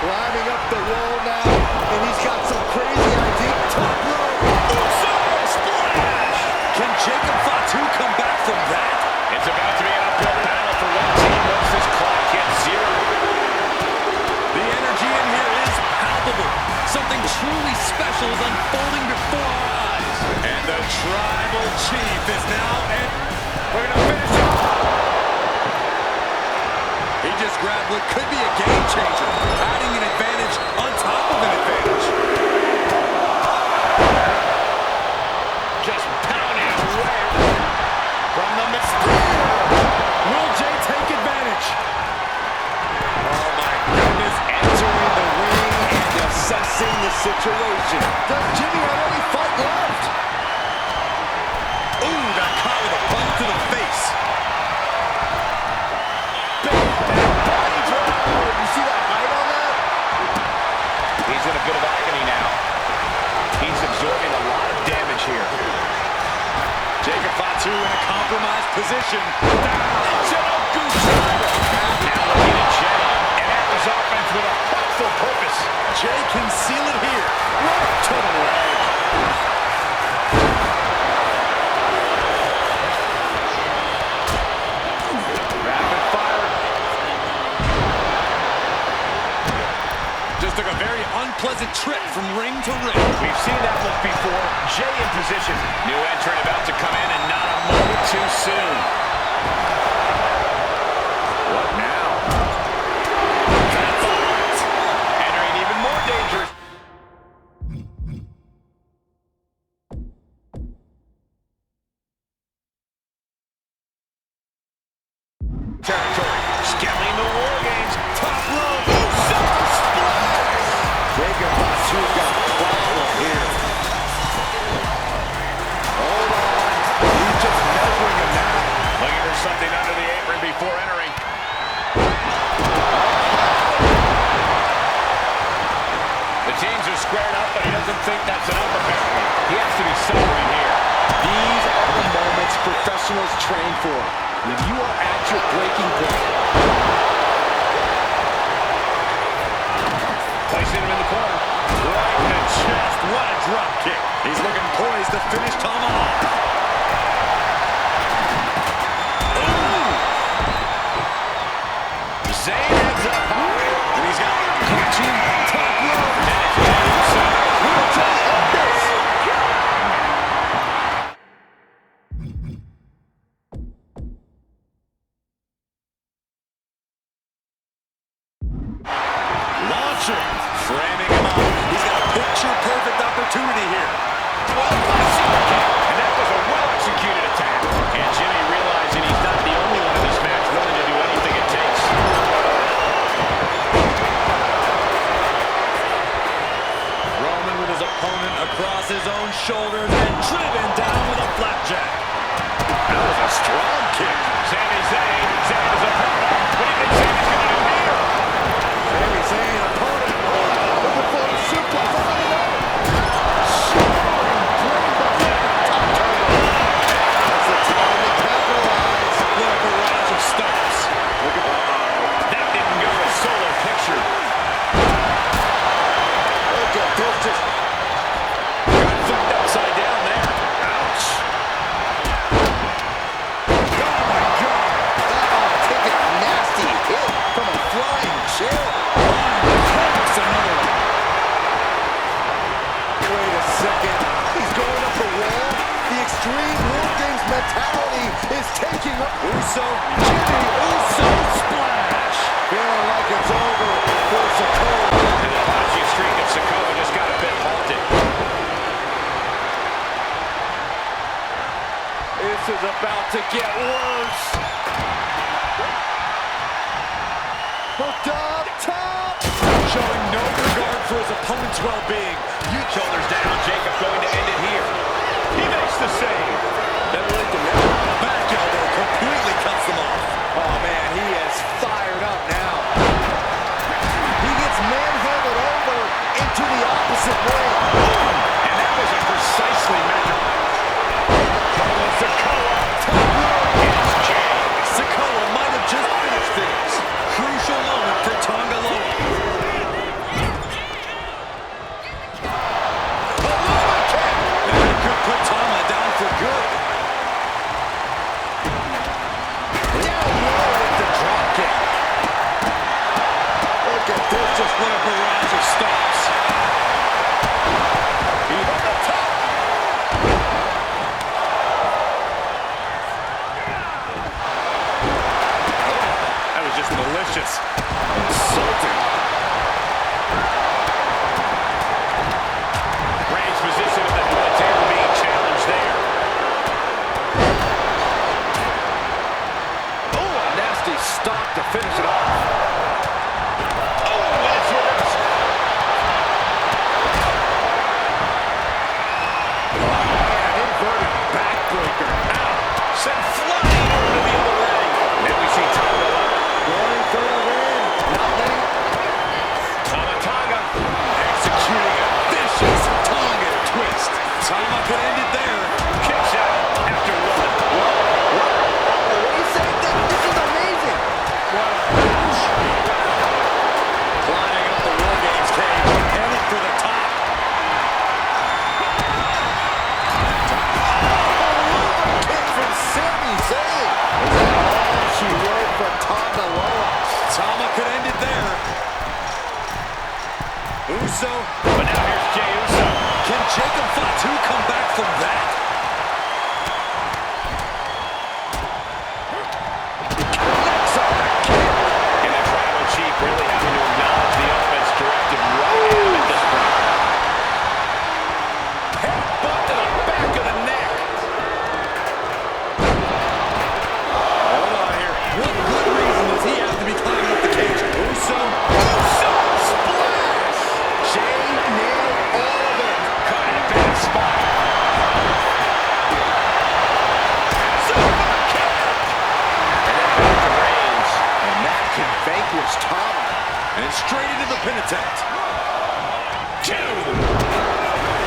Climbing up the wall now, and he's got some crazy idea. Top rope. Uso splash! Can Jacob Fatu come back from that? It's about to be an uphill battle for one team once this clock hits zero. The energy in here is palpable. Something truly special is unfolding before our eyes. And the tribal chief is now in. We're going to finish it. He just grabbed what could be a game changer, adding an advantage on top of an advantage. Just pounding away from the Mysterio. Will Jay take advantage? Oh my goodness, entering the ring and assessing the situation. Does Jimmy have any fight left? Ooh, got caught with a punch to the face. Body drop. You see that height on that? He's in a bit of agony now. He's absorbing a lot of damage here. Jacob Fatu in a compromised position. Now looking at Jay, and that was offense with a thoughtful purpose. Jay can seal it here. Right to the leg. Rapid fire. Just took a very unpleasant trip from ring to ring. We've seen that look before. Jay in position. New entrant about to come in, and not a moment too soon. What now? That's it. Entering even more dangerous territory. Scaling the War Games. Top rope. Super splash. Jacob Fatu got a problem here. Hold on. He's just measuring him now. Looking for something under think that's an uppercut. He has to be suffering here. These are the moments professionals train for. When you are at your breaking point. Placing him in the corner. Right in the chest. What a drop kick. He's looking poised to finish tomahawk. Zayn heads up high. And he's got punching top rope. We'll tell you this. Launching. Framing him up. He's got a picture-perfect opportunity here. And that was a well-executed attack. And Jimmy realizing he's not the only one in this match willing to do anything it takes. Roman with his opponent across his own shoulders and driven down with a flapjack. That was a strong kick. Sami Zayn. Zayn is a opponent. What do you think Sami's going to do here? Sami Zayn, opponent. Looking for a suplex. That's the time to capitalize. What a barrage of stops. That didn't go a solo picture. Look at this, just Got flipped upside down there. Ouch. oh my God! Take a nasty hit from a flying chair. That's another one. Wait a second. He's going up the wall. The Extreme War Games mentality is taking up. Uso, Jimmy Uso splash. Feeling like it's over for Sikoa. And the punching streak of Sikoa just got a bit halted. This is about to get worse. Hooked up top. Showing no regard for his opponent's well-being. Shoulders down. Jacob going to end it here. He makes the save. Back elbow completely cuts them off. Oh man, he is fired up now. He gets manhandled over into the opposite way. And that was a precisely measured. Sikoa. Top rope. It's Jay. Sikoa might have just finished things. Crucial moment for Tonga Loa. And that could put Tama down for good. Down low with the drop kick. Look at this, just What a barrage of stops. he hit the top. That was just malicious. Insulting. Reigns' position at the head of the table being challenged there. Oh, a nasty stop to finish it off. Oh, and it's reversed. An inverted backbreaker. Sent flying over to the other ring. And we see Tonga Going for the win. Not letting Tonga Executing a vicious Tonga twist. Tama could end it there. kicks out after one. What do you say? This is amazing. Climbing up the War Games cage. Headed for the top. Kick from Sami Zayn. Is that all she wrote for Tonga Loa? Tama could end it there. Uso. But now here's Jey Uso. Can Jacob Fatu come back from that? Connects on the kick. And the tribal chief really having to acknowledge the offense directed right at him at this point. Headbutt to the back of the neck. Hold on here. What good reason does he have to be climbing up the cage? Uso. Uso splash. Jey nailed all of it. Caught in a bad spot. Super kick. And then back to Reigns. And that can vanquish Tonga. And straight into the pin attempt. Two.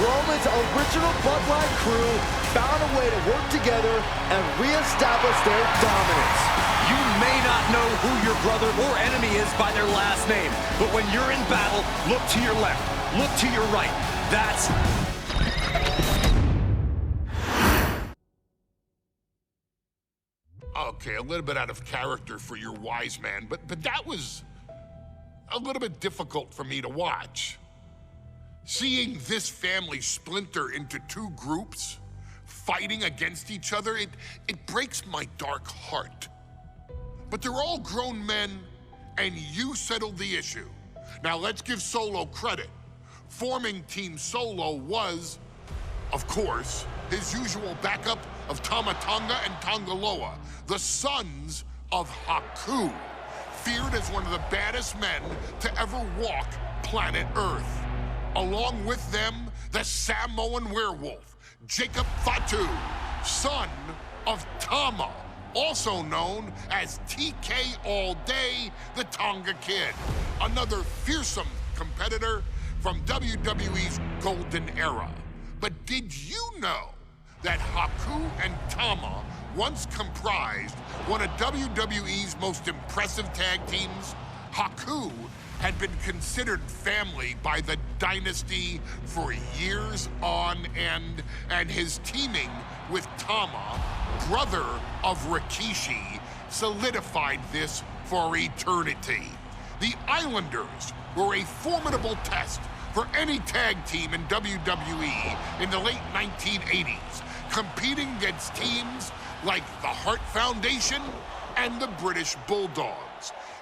Roman's original Bloodline crew found a way to work together and reestablish their dominance. You may not know who your brother or enemy is by their last name, but when you're in battle, look to your left, look to your right. That's... Okay, a little bit out of character for your wise man, but that was a little bit difficult for me to watch. Seeing this family splinter into two groups, fighting against each other, it breaks my dark heart. But they're all grown men, and you settled the issue. Now let's give Solo credit. Forming Team Solo was, of course, his usual backup of Tama Tonga and Tonga Loa, the sons of Haku, feared as one of the baddest men to ever walk planet Earth. Along with them, the Samoan werewolf, Jacob Fatu, son of Tama, also known as TK All Day, the Tonga Kid, another fearsome competitor from WWE's golden era. But did you know that Haku and Tama once comprised one of WWE's most impressive tag teams? Haku had been considered family by the Dynasty for years on end, and his teaming with Tama, brother of Rikishi, solidified this for eternity. The Islanders were a formidable test for any tag team in WWE in the late 1980s, competing against teams like the Hart Foundation and the British Bulldogs.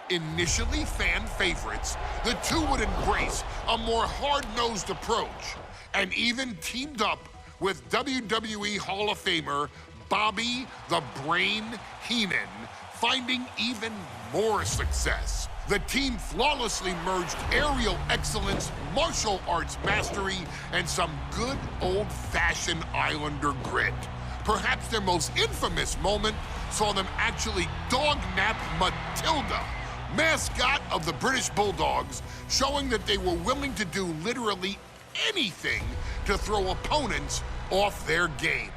Initially fan favorites, the two would embrace a more hard-nosed approach and even teamed up with WWE Hall of Famer Bobby the Brain Heenan, finding even more success. The team flawlessly merged aerial excellence, martial arts mastery, and some good old-fashioned Islander grit. Perhaps their most infamous moment saw them actually dog-nap Matilda, mascot of the British Bulldogs, showing that they were willing to do literally anything to throw opponents off their game.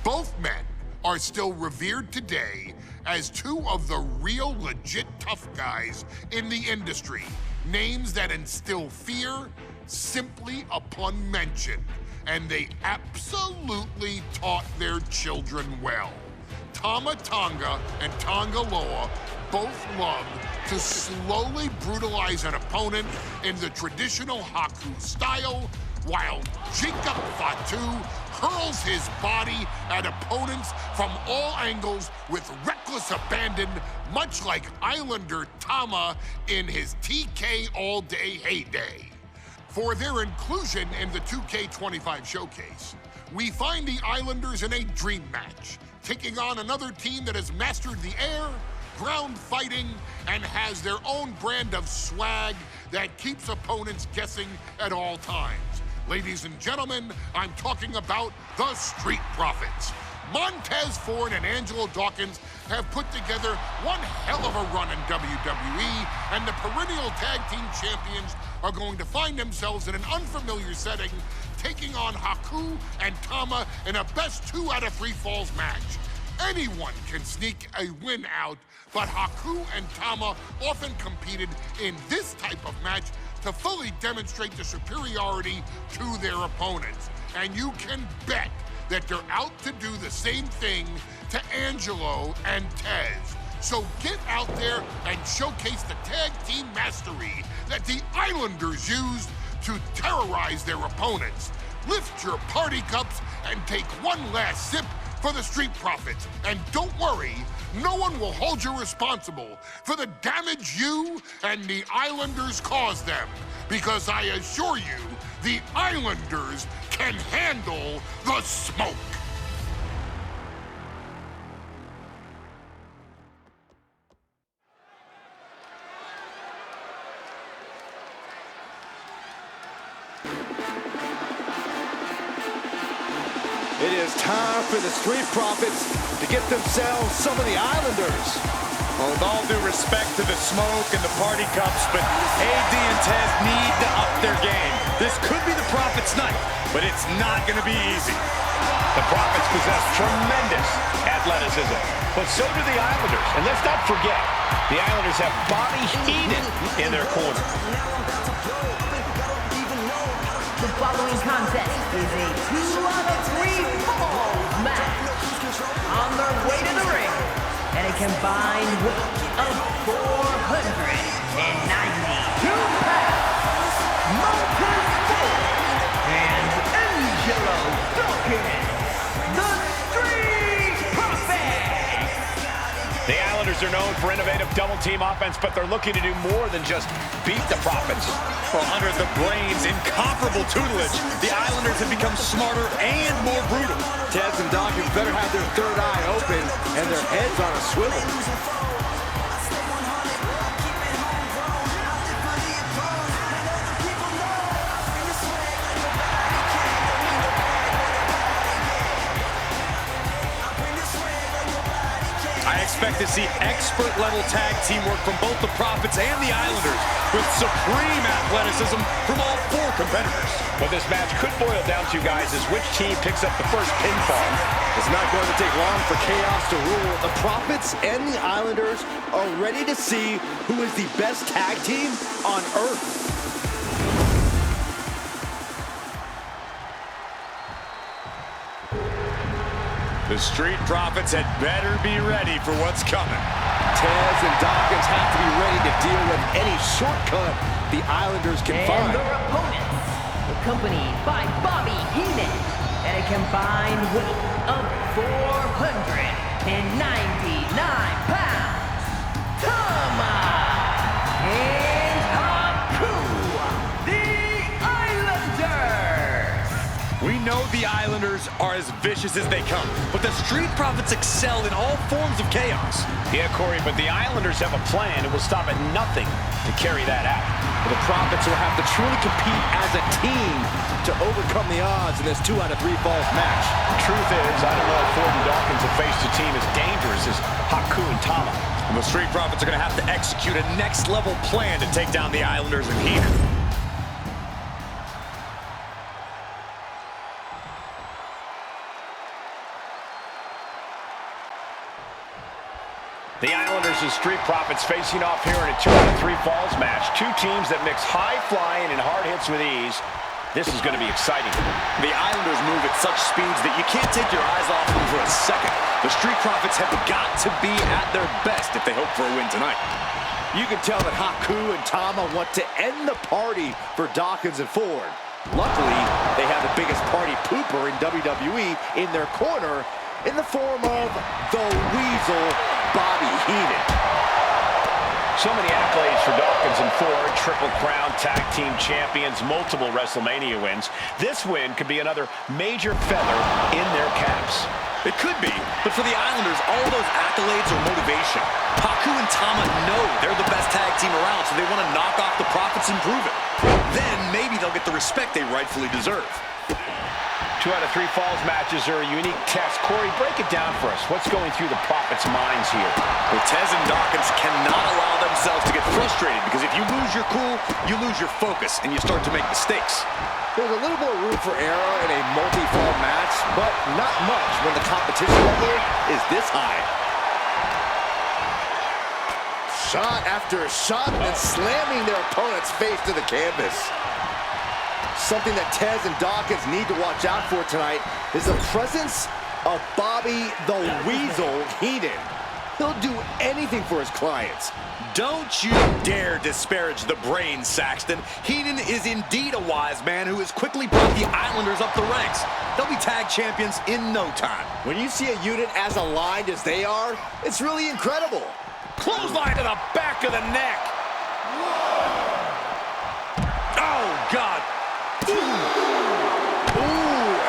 Both men are still revered today as two of the real legit tough guys in the industry, names that instill fear simply upon mention, and they absolutely taught their children well. Tama Tonga and Tonga Loa both loved to slowly brutalize an opponent in the traditional Haku style, while Jacob Fatu hurls his body at opponents from all angles with reckless abandon, much like Islander Tama in his TK All Day heyday. For their inclusion in the 2K25 showcase, we find the Islanders in a dream match, taking on another team that has mastered the air, ground fighting, and has their own brand of swag that keeps opponents guessing at all times. Ladies and gentlemen, I'm talking about the Street Profits. Montez Ford and Angelo Dawkins have put together one hell of a run in WWE, and the perennial tag team champions are going to find themselves in an unfamiliar setting, taking on Haku and Tama in a best 2 out of 3 falls match. Anyone can sneak a win out, but Haku and Tama often competed in this type of match to fully demonstrate the superiority to their opponents. And you can bet that they're out to do the same thing to Angelo and Tez. So get out there and showcase the tag team mastery that the Islanders used to terrorize their opponents. Lift your party cups and take one last sip for the Street Profits. And don't worry, no one will hold you responsible for the damage you and the Islanders caused them, because I assure you, the Islanders can handle the smoke. It is time for the Street Profits to get themselves some of the Islanders. Well, with all due respect to the smoke and the party cups, but AD and Tez need to up their game. This could be the Prophet's night, but it's not going to be easy. The Prophets possess tremendous athleticism, but so do the Islanders. And let's not forget, the Islanders have Bobby Heenan in their corner. The following contest is a 2-out-of-3 falls match. On their way to the ring, at a combined weight of 492 pounds, Marcus Ford and Angelo Dawkins, the Street Profits. The Islanders are known for innovative double-team offense, but they're looking to do more than just beat the Prophets. Well, under the Brains' incomparable tutelage, the Islanders have become smarter and more brutal. Tez and Dawkins better have their third eye open and their heads on a swivel. I expect to see expert-level tag teamwork from both the Prophets and the Islanders, with supreme athleticism from all four competitors. What this match could boil down to, guys, is which team picks up the first pinfall. It's not going to take long for chaos to rule. The Prophets and the Islanders are ready to see who is the best tag team on Earth. The Street Profits had better be ready for what's coming. Tez and Dawkins have to be ready to deal with any shortcut the Islanders can find. And their opponents, accompanied by Bobby Heenan, at a combined weight of 499 pounds, Tama and Haku, the Islanders. We know the Islanders are as vicious as they come, but the Street Profits excel in all forms of chaos. Yeah, Corey, but the Islanders have a plan and will stop at nothing to carry that out. The Prophets will have to truly compete as a team to overcome the odds in this 2-out-of-3 falls match. Truth is, I don't know if Ford and Dawkins have faced a team as dangerous as Haku and Tama. And the Street Profits are going to have to execute a next-level plan to take down the Islanders and Heenan. The Islanders and Street Profits facing off here in a 2-out-of-3 falls match. Two teams that mix high flying and hard hits with ease. This is going to be exciting. The Islanders move at such speeds that you can't take your eyes off them for a second. The Street Profits have got to be at their best if they hope for a win tonight. You can tell that Haku and Tama want to end the party for Dawkins and Ford. Luckily, they have the biggest party pooper in WWE in their corner in the form of the Weasel, Bobby Heenan. So many accolades for Dawkins and Ford. Triple Crown Tag Team Champions, multiple WrestleMania wins. This win could be another major feather in their caps. It could be, but for the Islanders, all those accolades are motivation. Haku and Tama know they're the best tag team around, so they want to knock off the Profits and prove it. Then maybe they'll get the respect they rightfully deserve. 2-out-of-3 falls matches are a unique test. Corey, break it down for us. What's going through the Prophets' minds here? Well, Tez and Dawkins cannot allow themselves to get frustrated, because if you lose your cool, you lose your focus, and you start to make mistakes. There's a little more room for error in a multi-fall match, but not much when the competition level is this high. Shot after shot and slamming their opponent's face to the canvas. Something that Tez and Dawkins need to watch out for tonight is the presence of Bobby the Weasel Heenan. He'll do anything for his clients. Don't you dare disparage the brain, Saxton. Heenan is indeed a wise man who has quickly brought the Islanders up the ranks. They'll be tag champions in no time. When you see a unit as aligned as they are, it's really incredible. Clothesline to the back of the neck. Oh, God. Ooh,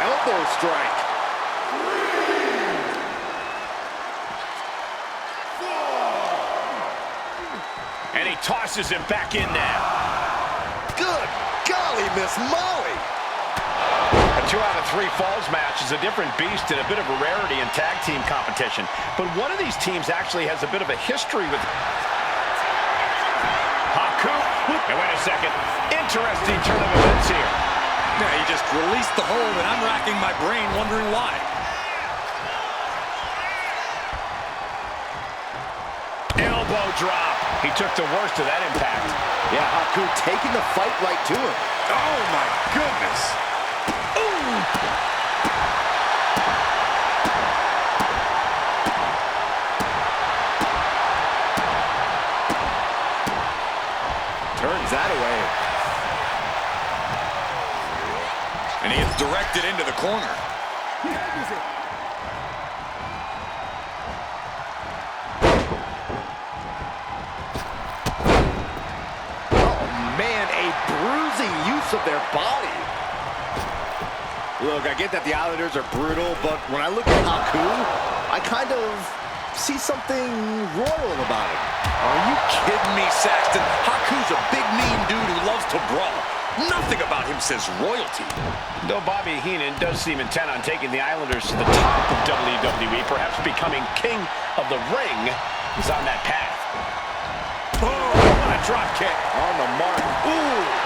elbow strike. And he tosses him back in now. Good golly, Miss Molly. A 2 out of 3 falls match is a different beast and a bit of a rarity in tag team competition. But one of these teams actually has a bit of a history with Haku. Now wait a second. Interesting turn of events here. Yeah, he just released the hold, and I'm racking my brain wondering why. Elbow drop. He took the worst of that impact. Yeah, Haku taking the fight right to him. Oh, my goodness. Ooh. Turns that away. And he is directed into the corner. Bruising use of their body. Look, I get that the Islanders are brutal, but when I look at Haku, I kind of see something royal about him. Are you kidding me, Saxton? Haku's a big, mean dude who loves to brawl. Nothing about him says royalty. Though Bobby Heenan does seem intent on taking the Islanders to the top of WWE, perhaps becoming king of the ring, is on that path. Oh, what a drop kick. On the mark. Ooh.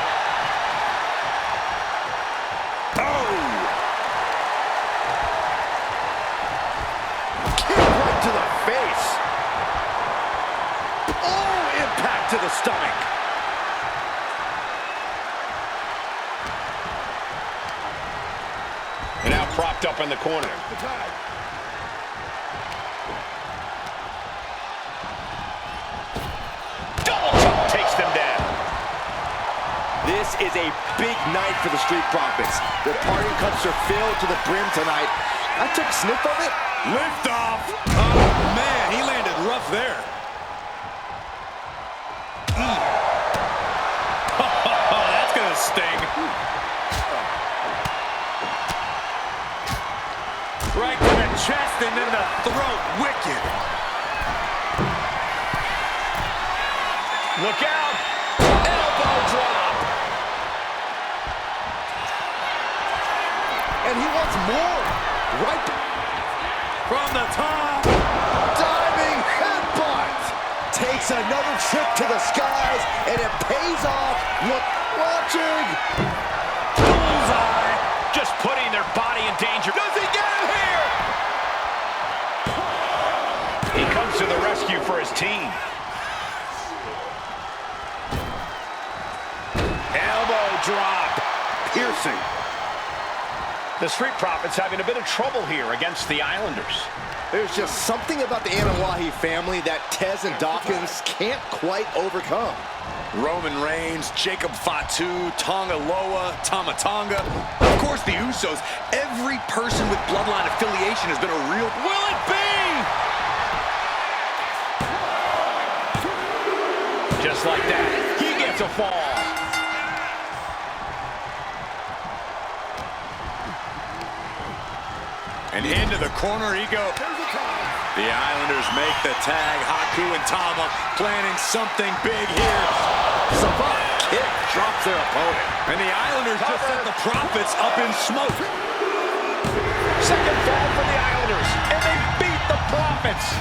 Oh. Kick right to the face. Oh, impact to the stomach. And now propped up in the corner. Takes them down. This is a big night for the Street Profits. Their party cups are filled to the brim tonight. I took a sniff of it. Lift off. Oh, man, he landed rough there. That's going to sting. Right to the chest and then the throat. Wicked. Look out! Elbow drop! And he wants more. Right from the top. Diving headbutt. Takes another trip to the skies, and it pays off. Look, watching. Bullseye. Just putting their body in danger. Does he get him here? He comes to the rescue for his team. Drop. Piercing. The Street Profits having a bit of trouble here against the Islanders. There's just something about the Anawahi family that Tez and Dawkins can't quite overcome. Roman Reigns, Jacob Fatu, Tonga Loa, Tama Tonga. Of course, the Usos. Every person with Bloodline affiliation has been a real... Will it be? Just like that, he gets a fall. And into the corner he goes. The Islanders make the tag. Haku and Tama planning something big here. Savant kick drops their opponent. And the Islanders just set the Profits up in smoke. Second fall for the Islanders, and they beat the Profits.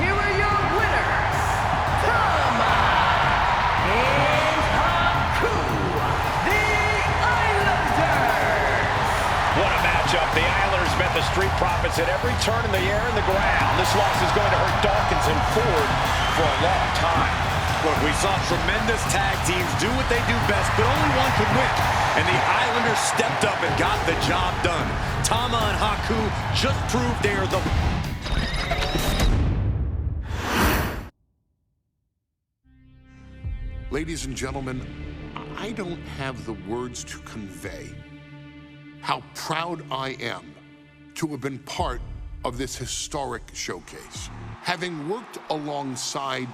Here are your winners, Tama and Haku, the Islanders. What a matchup. The Islanders met the Street Profits at every turn in the air and the ground. This loss is going to hurt Dawkins and Ford for a long time. Look, we saw tremendous tag teams do what they do best, but only one could win. And the Islanders stepped up and got the job done. Tama and Haku just proved they are the... Ladies and gentlemen, I don't have the words to convey how proud I am to have been part of this historic showcase. Having worked alongside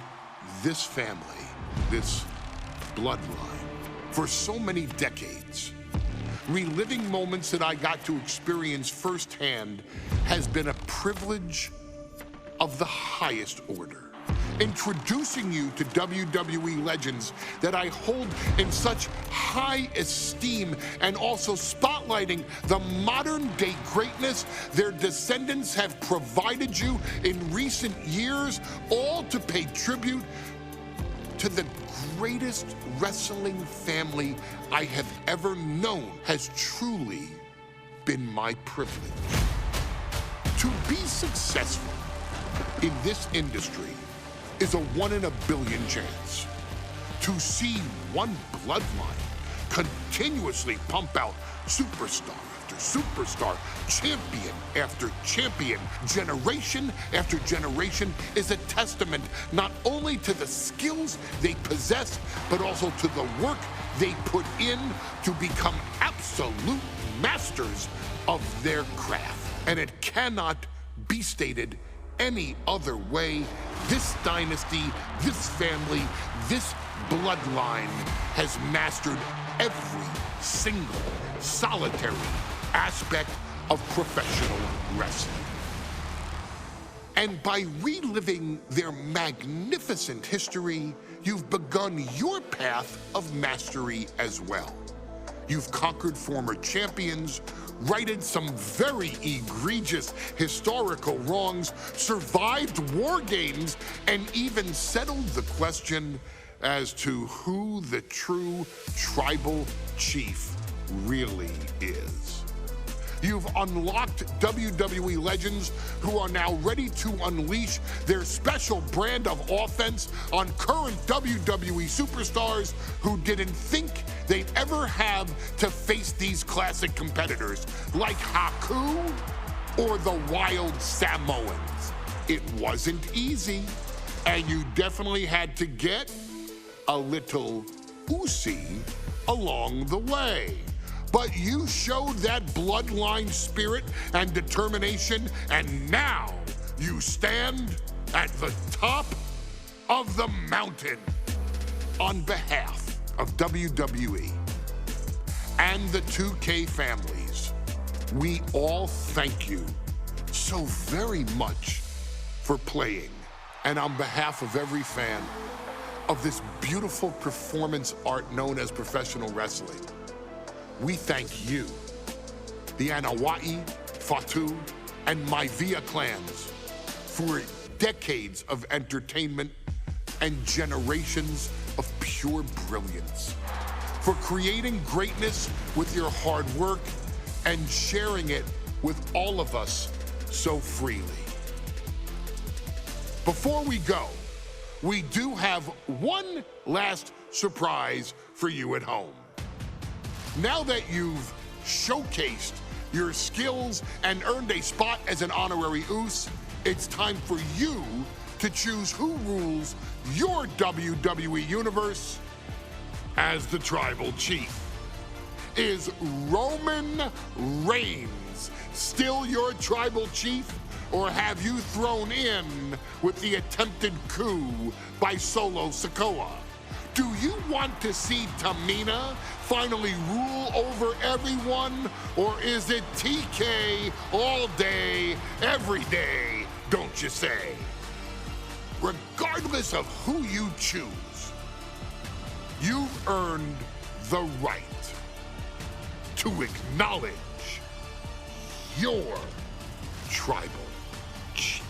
this family, this bloodline, for so many decades, reliving moments that I got to experience firsthand has been a privilege of the highest order. introducing you to WWE legends that I hold in such high esteem, and also spotlighting the modern-day greatness their descendants have provided you in recent years, all to pay tribute to the greatest wrestling family I have ever known. Has truly been my privilege. To be successful in this industry is a 1 in a billion chance. To see one bloodline continuously pump out superstar after superstar, champion after champion, generation after generation, is a testament not only to the skills they possess, but also to the work they put in to become absolute masters of their craft. And it cannot be stated any other way. This dynasty, this family, this bloodline has mastered every single solitary aspect of professional wrestling. And by reliving their magnificent history, you've begun your path of mastery as well. You've conquered former champions, righted some very egregious historical wrongs, survived war games, and even settled the question as to who the true tribal chief really is. You've unlocked WWE legends who are now ready to unleash their special brand of offense on current WWE superstars who didn't think they'd ever have to face these classic competitors like Haku or the Wild Samoans. It wasn't easy, and you definitely had to get a little oozy along the way. But you showed that bloodline spirit and determination, and now you stand at the top of the mountain. On behalf of WWE and the 2K families, we all thank you so very much for playing. And on behalf of every fan of this beautiful performance art known as professional wrestling, we thank you, the Anawa'i, Fatu, and Maivia clans, for decades of entertainment and generations of pure brilliance, for creating greatness with your hard work and sharing it with all of us so freely. Before we go, we do have one last surprise for you at home. Now that you've showcased your skills and earned a spot as an honorary Uso, it's time for you to choose who rules your WWE universe as the Tribal Chief. Is Roman Reigns still your Tribal Chief, or have you thrown in with the attempted coup by Solo Sikoa? Do you want to see Tamina finally rule over everyone, or is it TK all day, every day, don't you say? Regardless of who you choose, you've earned the right to acknowledge your tribal chief.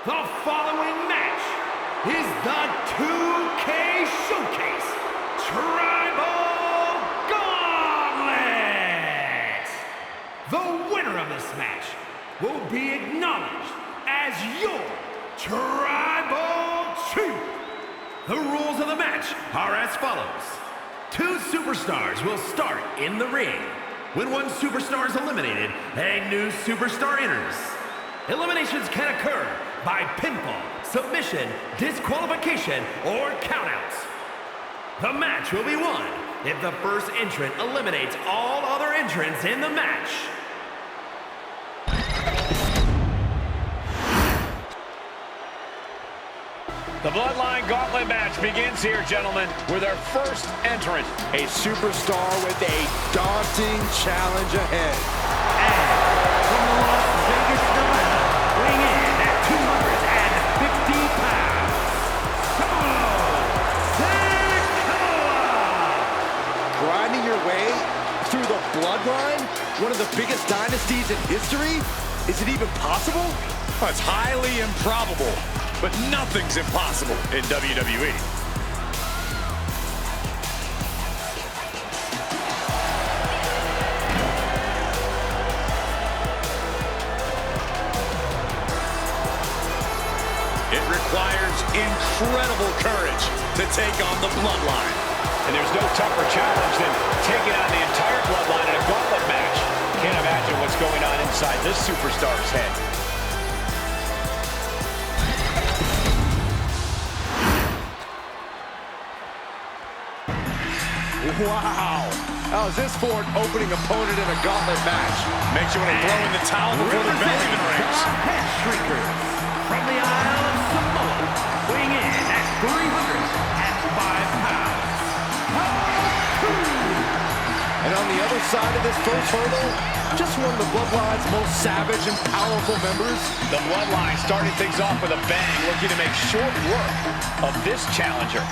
The following match is the 2K Showcase Tribal Gauntlet. The winner of this match will be acknowledged as your Tribal Chief. The rules of the match are as follows. 2 superstars will start in the ring. When one superstar is eliminated, a new superstar enters. Eliminations can occur by pinfall, submission, disqualification, or countouts. The match will be won if the first entrant eliminates all other entrants in the match. The Bloodline Gauntlet match begins here, gentlemen, with our first entrant. A superstar with a daunting challenge ahead. And from Las Vegas, Nevada, weighing in at 250 pounds, Grinding your way through the Bloodline, one of the biggest dynasties in history? Is it even possible? Well, it's highly improbable, but nothing's impossible in WWE. It requires incredible courage to take on the Bloodline. And there's no tougher challenge than taking on the entire Bloodline in a gauntlet match. Can't imagine what's going on inside this superstar's head. Wow. How is this for an opening opponent in a gauntlet match? Makes you want to throw in the towel before the bell even rings. Shriekers from the Isle of Samoa, weighing in at 305 pounds. And on the other side of this first hurdle, just one of the Bloodline's most savage and powerful members. The Bloodline starting things off with a bang, looking to make short work of this challenger.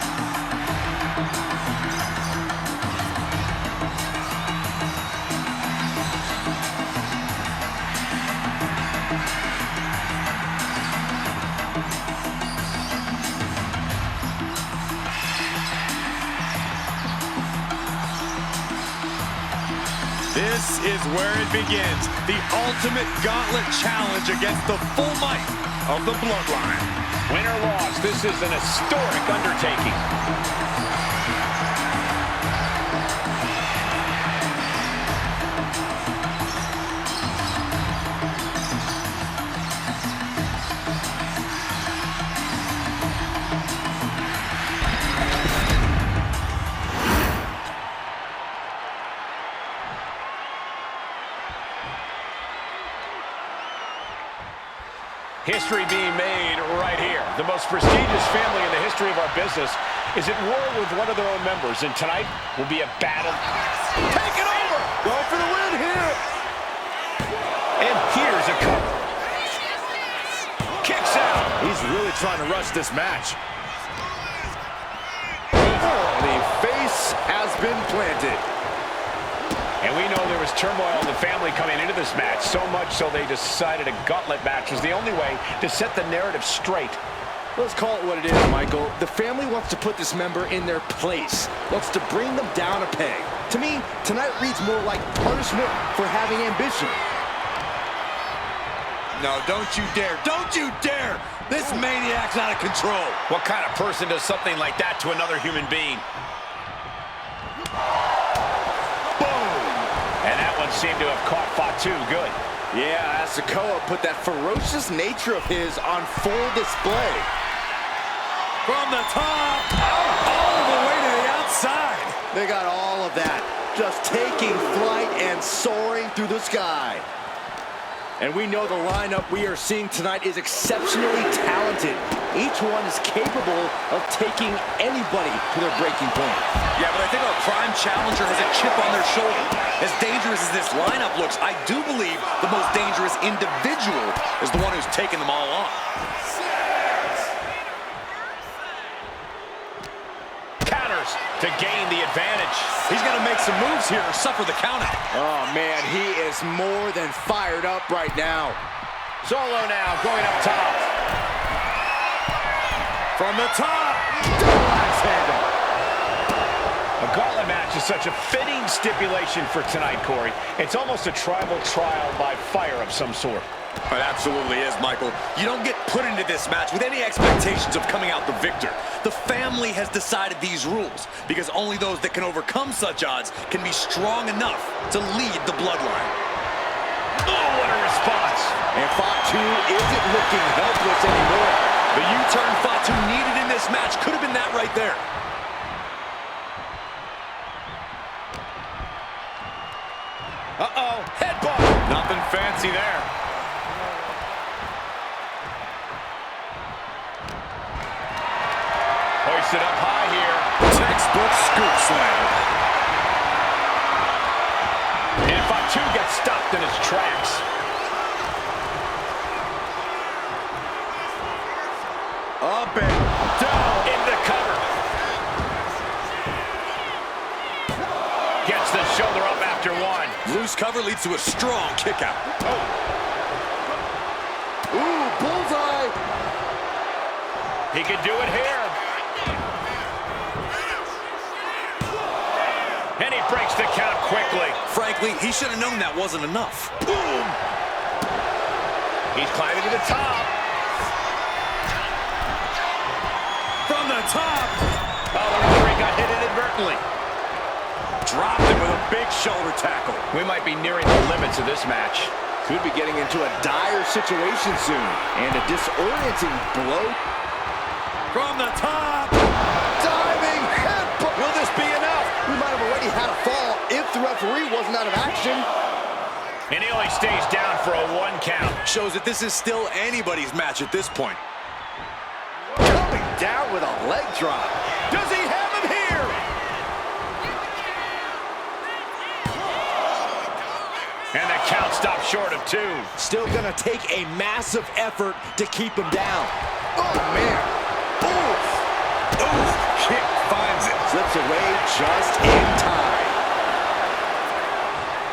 This is where it begins. The ultimate gauntlet challenge against the full might of the Bloodline. Win or loss, this is an historic undertaking. History being made right here. The most prestigious family in the history of our business is at war with one of their own members, and tonight will be a battle. Take it over! Go for the win here! And here's a cover. Kicks out. He's really trying to rush this match. The face has been planted. And we know there was turmoil in the family coming into this match, so much so they decided a gauntlet match was the only way to set the narrative straight. Let's call it what it is, Michael. The family wants to put this member in their place, wants to bring them down a peg. To me, tonight reads more like punishment for having ambition. No, don't you dare. Don't you dare! This maniac's out of control. What kind of person does something like that to another human being? Seemed to have caught Fatu good. Yeah, Sikoa put that ferocious nature of his on full display. From the top, all the way to the outside. They got all of that, just taking flight and soaring through the sky. And we know the lineup we are seeing tonight is exceptionally talented. Each one is capable of taking anybody to their breaking point. Yeah, but I think our prime challenger has a chip on their shoulder. As dangerous as this lineup looks, I do believe the most dangerous individual is the one who's taking them all on. Counters to gain the advantage. He's going to make some moves here or suffer the countout. Oh, man, he is more than fired up right now. Solo now going up top. From the top. Double axe handle. A gauntlet match is such a fitting stipulation for tonight, Corey. It's almost a tribal trial by fire of some sort. It absolutely is, Michael. You don't get put into this match with any expectations of coming out the victor. The family has decided these rules because only those that can overcome such odds can be strong enough to lead the bloodline. Oh, what a response. And Fatu isn't looking helpless anymore. The U-turn Fatu needed in this match could have been that right there. Uh-oh, headbutt. Nothing fancy there. Hoisted up high here. Textbook scoop slam. And Fatu gets stopped in his tracks. Up and down. In the cover. Gets the shoulder up after one. Loose cover leads to a strong kick out. Oh. Ooh, bullseye. He could do it here. And he breaks the count quickly. Frankly, he should have known that wasn't enough. Boom. He's climbing to the top. From the top. Oh, the referee got hit inadvertently. Dropped him with a big shoulder tackle. We might be nearing the limits of this match. Could be getting into a dire situation soon. And a disorienting blow. From the top. Diving headbutt. Will this be enough? We might have already had a fall if the referee wasn't out of action. And he only stays down for a 1 count. Shows that this is still anybody's match at this point. Coming down with a leg drop. Does he have him here? And the count stopped short of 2. Still gonna take a massive effort to keep him down. Oh, man. Oof. Oof. Kick finds it. Slips away just in time.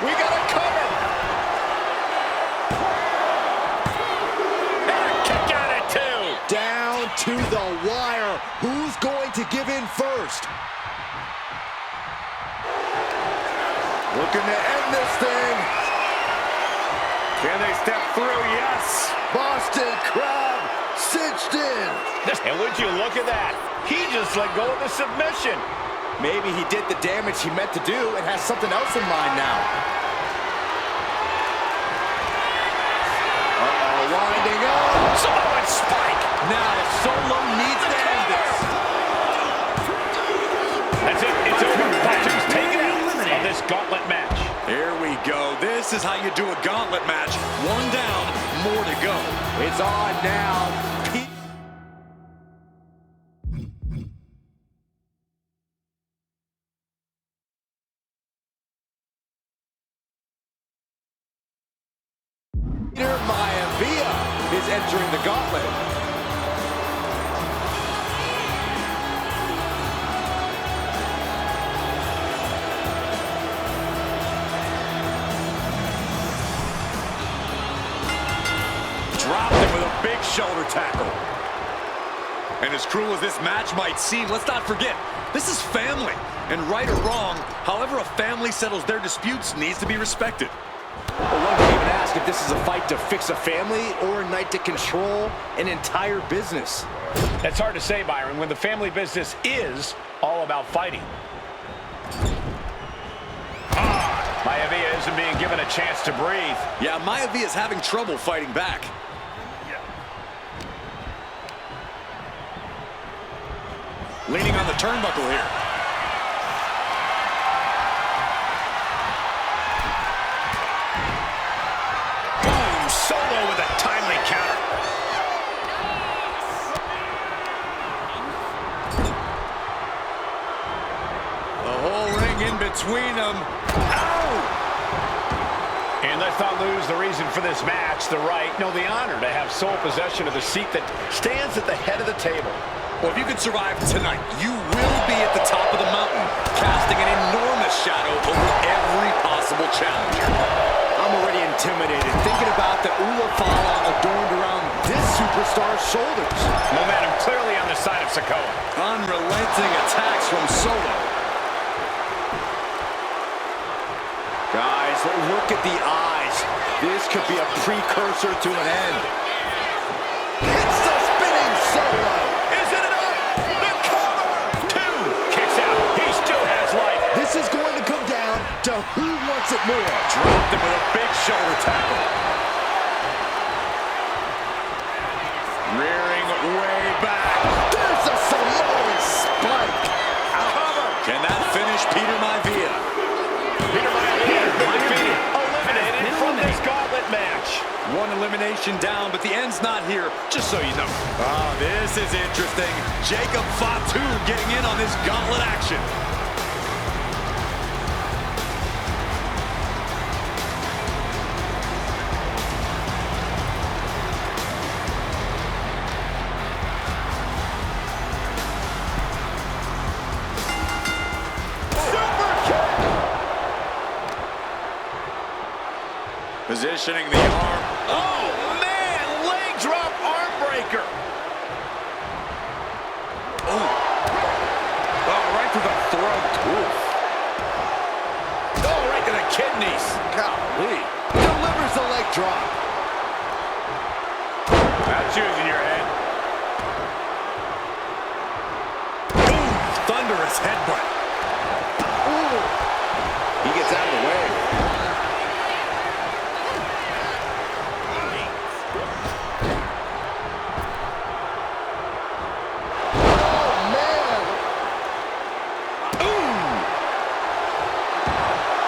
We got a cover. And a kick out at 2. Down to the wire. Who's going to give in first? Looking to end this thing. Can they step through? Yes. Boston Crab cinched in. And would you look at that? He just let go of the submission. Maybe he did the damage he meant to do and has something else in mind now. Uh-oh, winding up. Samoan spike. Now Solo needs to end this. That's it. It's over. Fatu's taken out of this gauntlet match. Here we go. This is how you do a gauntlet match. 1 down, more to go. It's on now. Is entering the gauntlet. Dropped him with a big shoulder tackle. And as cruel as this match might seem, let's not forget, this is family. And right or wrong, however a family settles their disputes needs to be respected. Well, one can even ask if this is a fight to fix a family or a night to control an entire business. That's hard to say, Byron, when the family business is all about fighting. Maivia isn't being given a chance to breathe. Yeah, Maivia is having trouble fighting back. Leaning on the turnbuckle here. Boom! Solo with a timely counter. The whole ring in between them. And let's not lose the reason for this match, the right, no, the honor to have sole possession of the seat that stands at the head of the table. Well, if you can survive tonight, you will be at the top of the mountain, casting an enormous shadow over every possible challenger. I'm already intimidated thinking about the Ula Fala adorned around this superstar superstar's shoulders. Momentum clearly on the side of Sikoa. Unrelenting attacks from Solo. Guys, look at the eyes. This could be a precursor to an end. It's the spinning Solo. Is it enough? The cover! 2. Kicks out. He still has life. This is going to come down to who wants it more. Dropped him with a big shoulder tackle. Rearing way back. There's a Samoan spike. Cover. Can that finish Peter Maivia? Peter Maivia eliminated from this gauntlet match. One elimination down, but the end's not here, just so you know. Oh, this is interesting. Jacob Fatu getting in on this gauntlet action. Positioning the arm. Oh, man! Leg drop arm breaker. Oh, right to the throat. Oof. Oh, right to the kidneys. Golly. Delivers the leg drop. That's using your head. Boom. Thunderous headbutt. Ooh. He gets out of the way.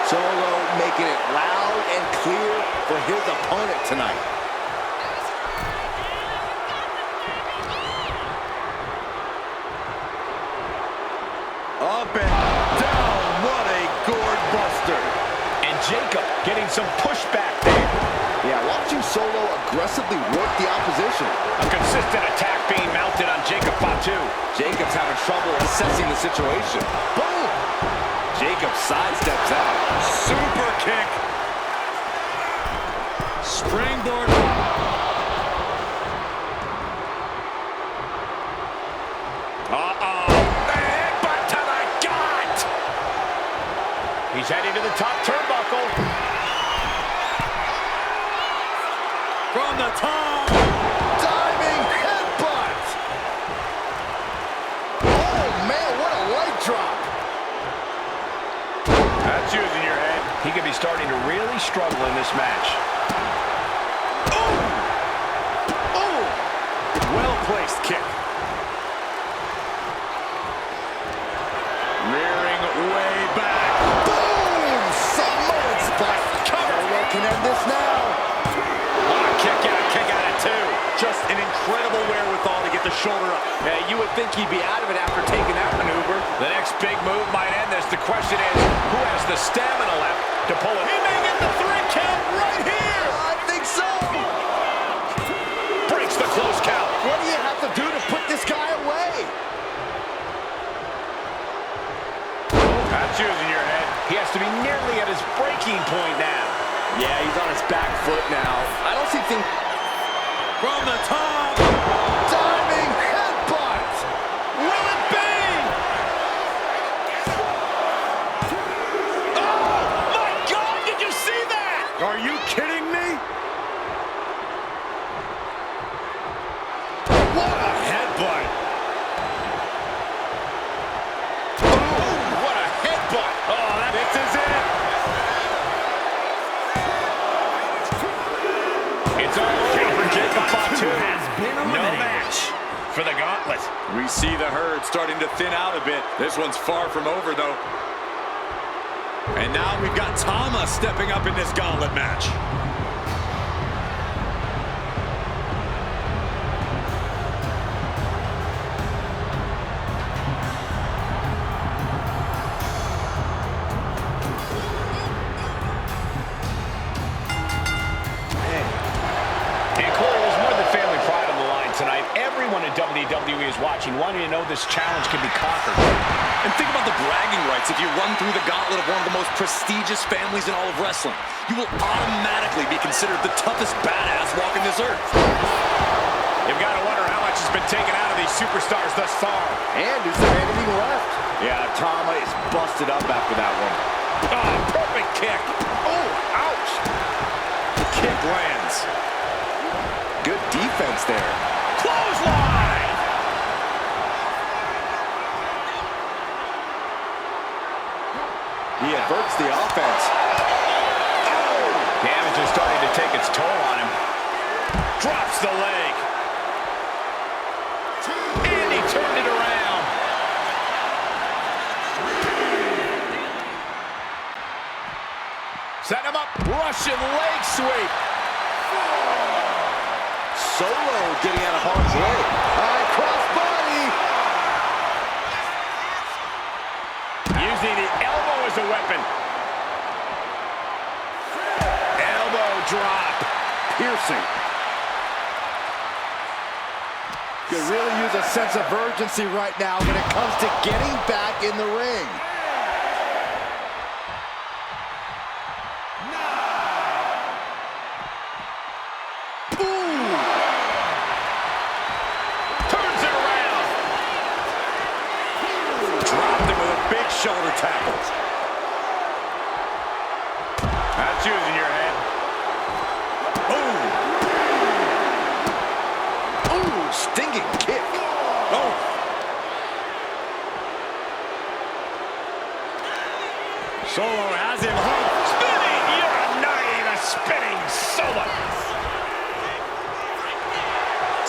Solo making it loud and clear for his opponent tonight. Up and down. What a gourd buster. And Jacob getting some pushback there. Yeah, watching Solo aggressively work the opposition. A consistent attack being mounted on Jacob Fatu. Jacob's having trouble assessing the situation. Boom! Jacob sidesteps out. Super kick. Springboard. Headbutt to the gut. He's heading to the top turnbuckle. From the top. Diving headbutt. Oh, man, what a leg drop. That's using your head. He could be starting to really struggle in this match. Oh! Well-placed kick. Rearing way back. Boom! Samoan spike. Solo can end this now. Kick out at 2. Just an incredible wherewithal to get the shoulder up. Yeah, you would think he'd be out of it after taking that maneuver. The next big move might end this. The question is, who has the stamina left to pull it? He may get the 3 count right here. I think so. Breaks the close count. What do you have to do to put this guy away? That's using your head. He has to be nearly at his breaking point now. Yeah, he's on his back foot now. I don't see things. From the top. Diving headbutt. Will it be? Oh, my God, did you see that? Are you kidding me? What a headbutt. Boom, what a headbutt. Oh, this is it. It's over for Jacob Fatu. Has been No eliminated. match for the gauntlet. We see the herd starting to thin out a bit. This one's far from over, though. And now we've got Tama stepping up in this gauntlet match. And Cole, there's more than family pride on the line tonight. Everyone in WWE is watching, wanting to know this challenge can be conquered. And think about the bragging rights. If you run through the gauntlet of one of the most prestigious families in all of wrestling, you will automatically be considered the toughest badass walking this earth. You've got to wonder how much has been taken out of these superstars thus far. And is there anything left? Yeah, Tama is busted up after that one. Oh, perfect kick. Oh, ouch. Kick lands. Good defense there. Clothesline. He averts the offense. Oh! Damage is starting to take its toll on him. Drops the leg. And he turned it around. Set him up. Russian leg sweep. Solo getting out of harm's way. High cross body. Using the elbow as a weapon. Elbow drop. Piercing. Could really use a sense of urgency right now when it comes to getting back in the ring. Ooh. Turns it around. Dropped him with a big shoulder tackle. That's using your head. Ooh, stinging kick. Oh. Solo has him hooked. Spinning. You're not even spinning solo.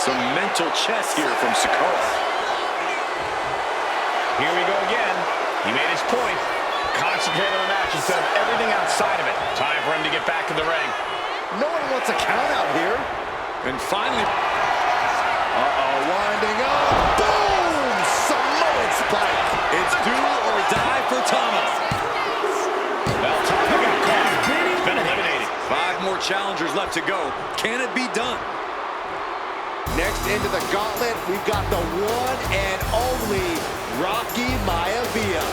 Some mental chess here from Sikoa. Here we go again. He made his point. Concentrate on the match instead of everything outside of it. Time for him to get back in the ring. No one wants a count out here. And finally... Winding up. Boom! Samoan spike. It's do or die for Tama. Well, Tama got caught. Been eliminated. 5 more challengers left to go. Can it be done? Next into the gauntlet, we've got the one and only Rocky Maivia.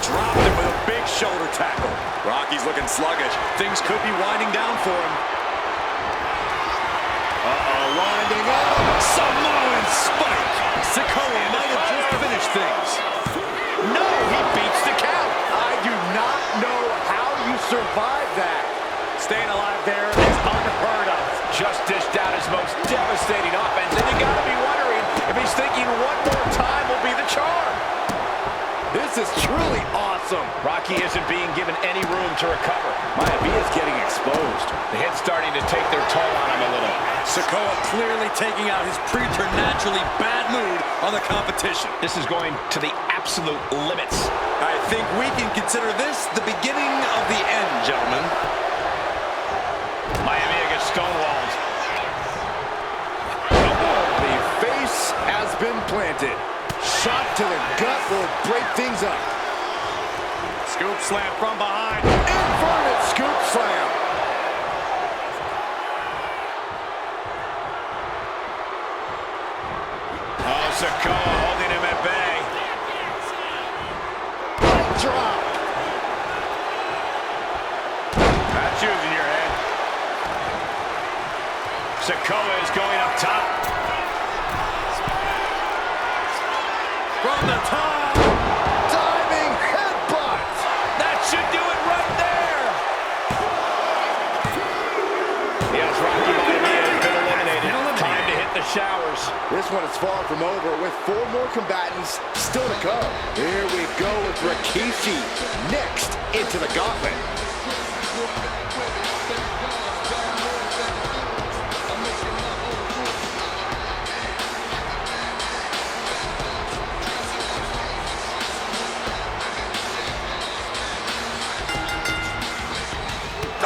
Dropped him with a big shoulder tackle. Rocky's looking sluggish. Things could be winding down for him. Winding up. Samoan spike. Sikoa might have just finished things. No, he beats the count. I do not know how you survived that. Staying alive there is unheard of. Just dished out his most devastating offense, and you gotta be wondering if he's thinking one more time will be the charm. This is truly awesome. Rocky isn't being given any room to recover. Maivia's getting exposed. The hit's starting to take their toll on him a little. Sikoa clearly taking out his preternaturally bad mood on the competition. This is going to the absolute limits. I think we can consider this the beginning of the end, gentlemen. Maivia gets stonewalled. The face has been planted. Shot to the gut will break things up. Scoop slam from behind. Inverted scoop slam. Oh, Sikoa holding him at bay. Leg drop. That's using your head. Sikoa is going up top. From the top. Diving headbutt. That should do it right there. Yes, Rocky Maivia has been eliminated. Time to hit the showers. This one is far from over with 4 more combatants still to come. Here we go with Rikishi next into the gauntlet.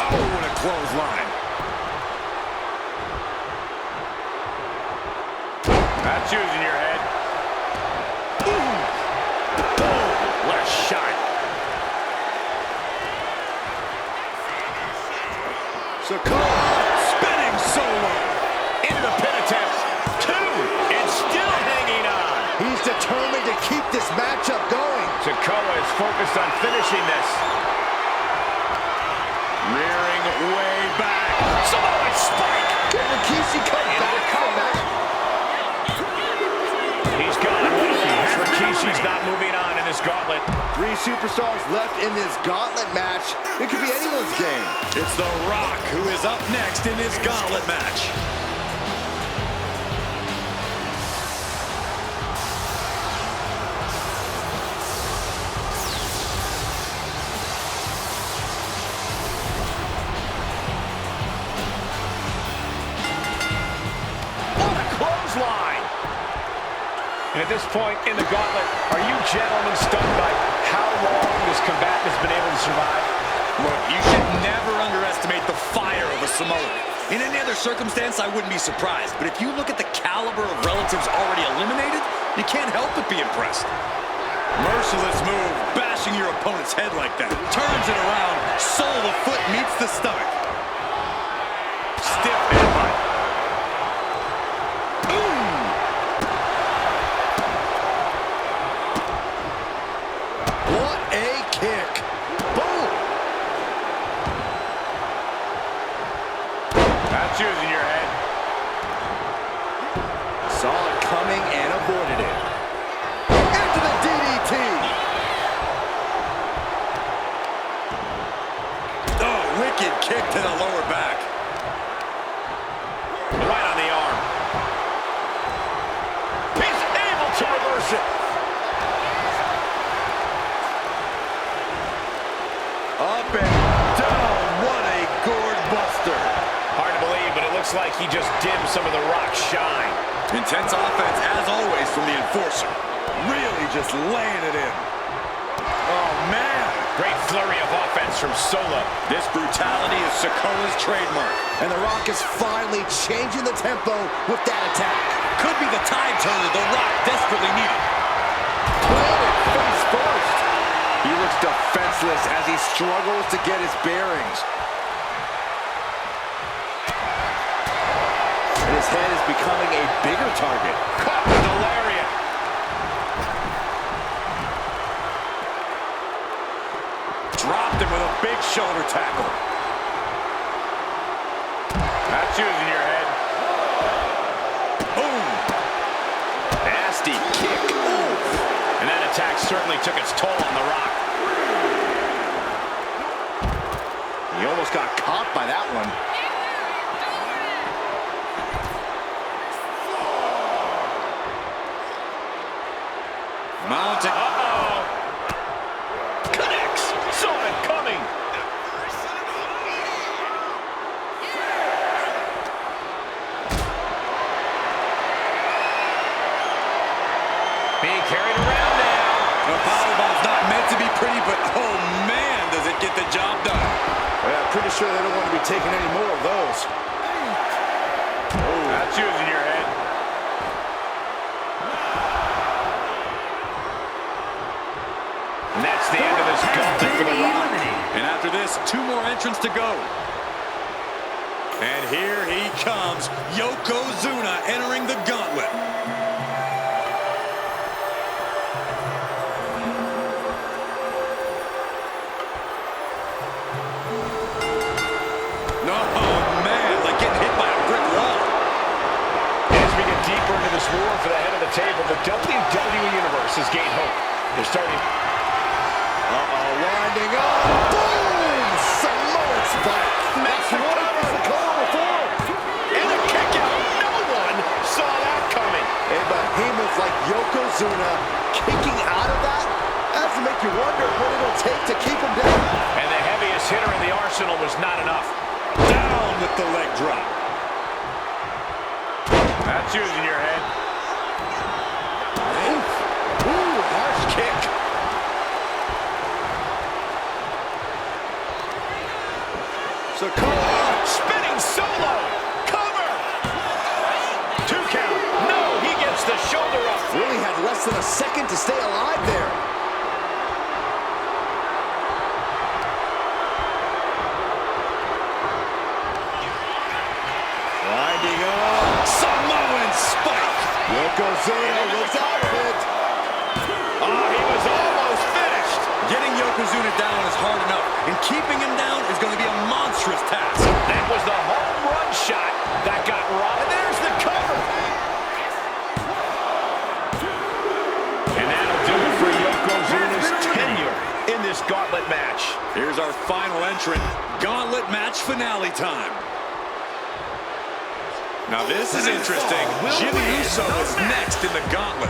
Oh, and a clothesline. That's using your head. Boom! Boom! What a shot. Sikoa Spinning solo. Into the pin attempt. 2. And still hanging on. He's determined to keep this matchup going. Sikoa is focused on finishing this. Rearing way back. Samoan spike. Can Rikishi come back from that? He's gone. Rikishi's not moving on in this gauntlet. 3 superstars left in this gauntlet match. It could be anyone's game. It's The Rock who is up next in this gauntlet match. What a clothesline! And at this point in the gauntlet, are you gentlemen stunned by how long this combatant has been able to survive? Look, you should never underestimate the fire of a Samoan. In any other circumstance, I wouldn't be surprised. But if you look at the caliber of relatives already eliminated, you can't help but be impressed. Merciless move, bashing your opponent's head like that. Turns it around, sole of foot meets the stomach. Stiff headbutt. What a kick. Boom. That's using your head. Saw it coming and avoided it. Into the DDT. Oh, wicked kick to the lower back. Right on the arm. He's able to reverse it. Up and down. What a gourd buster. Hard to believe, but it looks like he just dimmed some of the Rock's shine. Intense offense, as always, from the Enforcer. Really just laying it in. Oh, man. Great flurry of offense from Solo. This brutality is Sikoa's trademark. And The Rock is finally changing the tempo with that attack. Could be the tide turner The Rock desperately needed. Planted face first. He looks defenseless as he struggles to get his bearings. And his head is becoming a bigger target. Caught with the lariat. Dropped him with a big shoulder tackle. That's using your head. Boom. Nasty kick. And that attack certainly took its toll on The Rock. He almost got caught by that one. Mounting. Uh-oh. Connects. Saw it coming. Being carried around now. The powerbomb's not meant to be pretty, but oh man, does it get the job done. Yeah, pretty sure they don't want to be taking any more of those. Oh, that's using your head. And that's the end of this gauntlet for The Rock. And after this, 2 more entrants to go. And here he comes, Yokozuna entering the gauntlet. Oh man, like getting hit by a brick wall. As we get deeper into this war for the head of the table, the WWE Universe has gained hope. They're starting. Winding up. Boom! Samoan spike. That's one for Sikoa before. And a kick out. No one saw that coming. A behemoth like Yokozuna kicking out of that has to make you wonder what it'll take to keep him down. And the heaviest hitter in the arsenal was not enough. Down with the leg drop. That's using your head. Ooh, harsh kick. Sikoa spinning solo. Cover. 2 count. No, he gets the shoulder up. Really had less than a second to stay alive there. Winding up. Samoan spike. Yokozuna looks out of it. Oh, he was almost finished. Yeah, Pursuing it down is hard enough, and keeping him down is going to be a monstrous task. That was the home run shot that got robbed. And there's the cover. And that'll do it for Yokozuna's tenure in this gauntlet match. Here's our final entrant, gauntlet match finale time. Now this is interesting. Jimmy Uso is next in the gauntlet.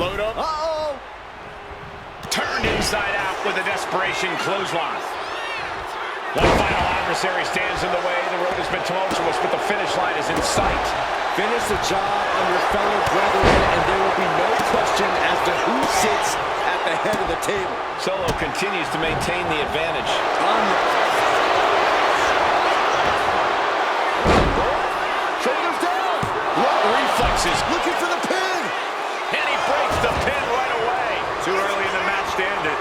Float up. Uh-oh. Turned inside out with a desperation clothesline. One final adversary stands in the way. The road has been tumultuous, but the finish line is in sight. Finish the job on your fellow brethren, and there will be no question as to who sits at the head of the table. Solo continues to maintain the advantage. Shoulders down. What reflexes? Looking for the pin. And he breaks the pin right away. Too early in the match to end it.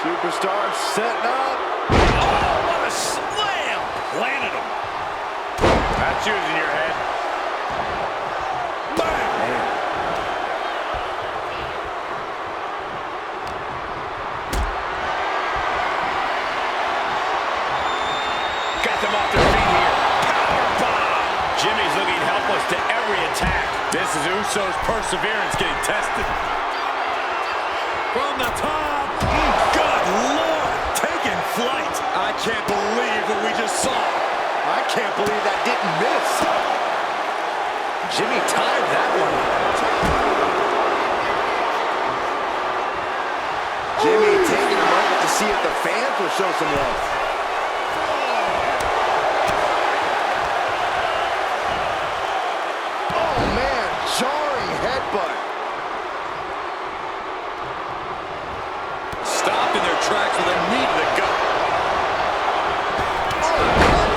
Superstar setting up. Oh, what a slam! Landed him. That's using your head. Bam! Got them off their feet here. Powerbomb! Jimmy's looking helpless to every attack. This is Uso's perseverance getting tested. From the top. Good Lord, taking flight. I can't believe what we just saw. I can't believe that didn't miss. Jimmy timed that one. Jimmy taking a moment to see if the fans will show some love. Oh man, jarring headbutt. Stopped in their tracks with a knee to the gut. Oh,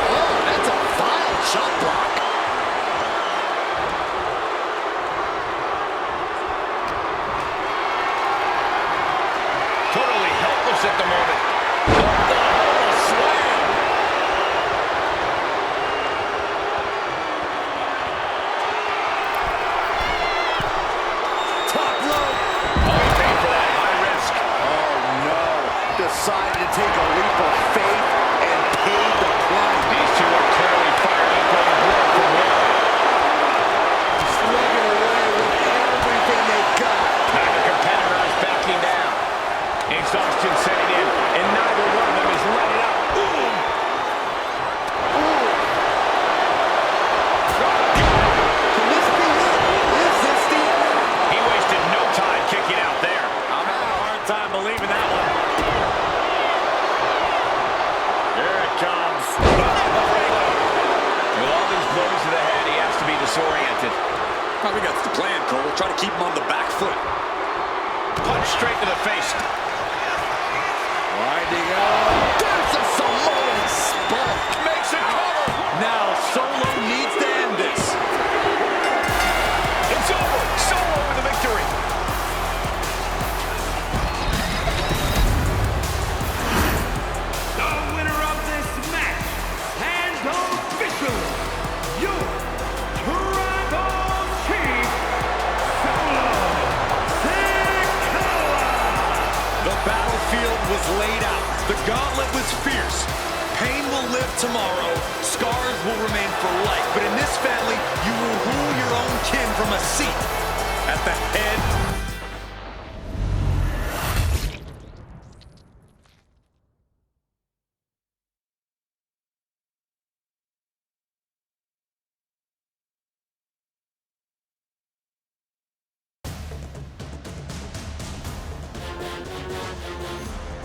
come on, that's a vile shot block. Totally helpless at the moment. Oh, slam! Top rope. Oh, he paid for that high risk. Oh no, decided to take a leap of faith and paid the price. These two are clearly fired up on the board for one. Slugging away with everything they've got. Neither competitor is backing down. Exhaustion setting in, and neither one of them is letting up. Ooh. Can this be it? Is this the end? He wasted no time kicking out there. I'm having a hard time believing that one. Here it comes. With all these blows to the head, he has to be disoriented. Probably got the plan, Cole. Try to keep him on the back foot. Punch straight to the face. Winding up. There's a Samoan spike. Makes a cover. Now Solo needs to end this. It's over. Solo with the victory. The winner of this match, and officially, your Tribal Chief, Solo Sikoa. The battlefield was laid out. The gauntlet was fierce. Pain will live tomorrow. Scars will remain for life. But in this family, you will rule your own kin from a seat at the head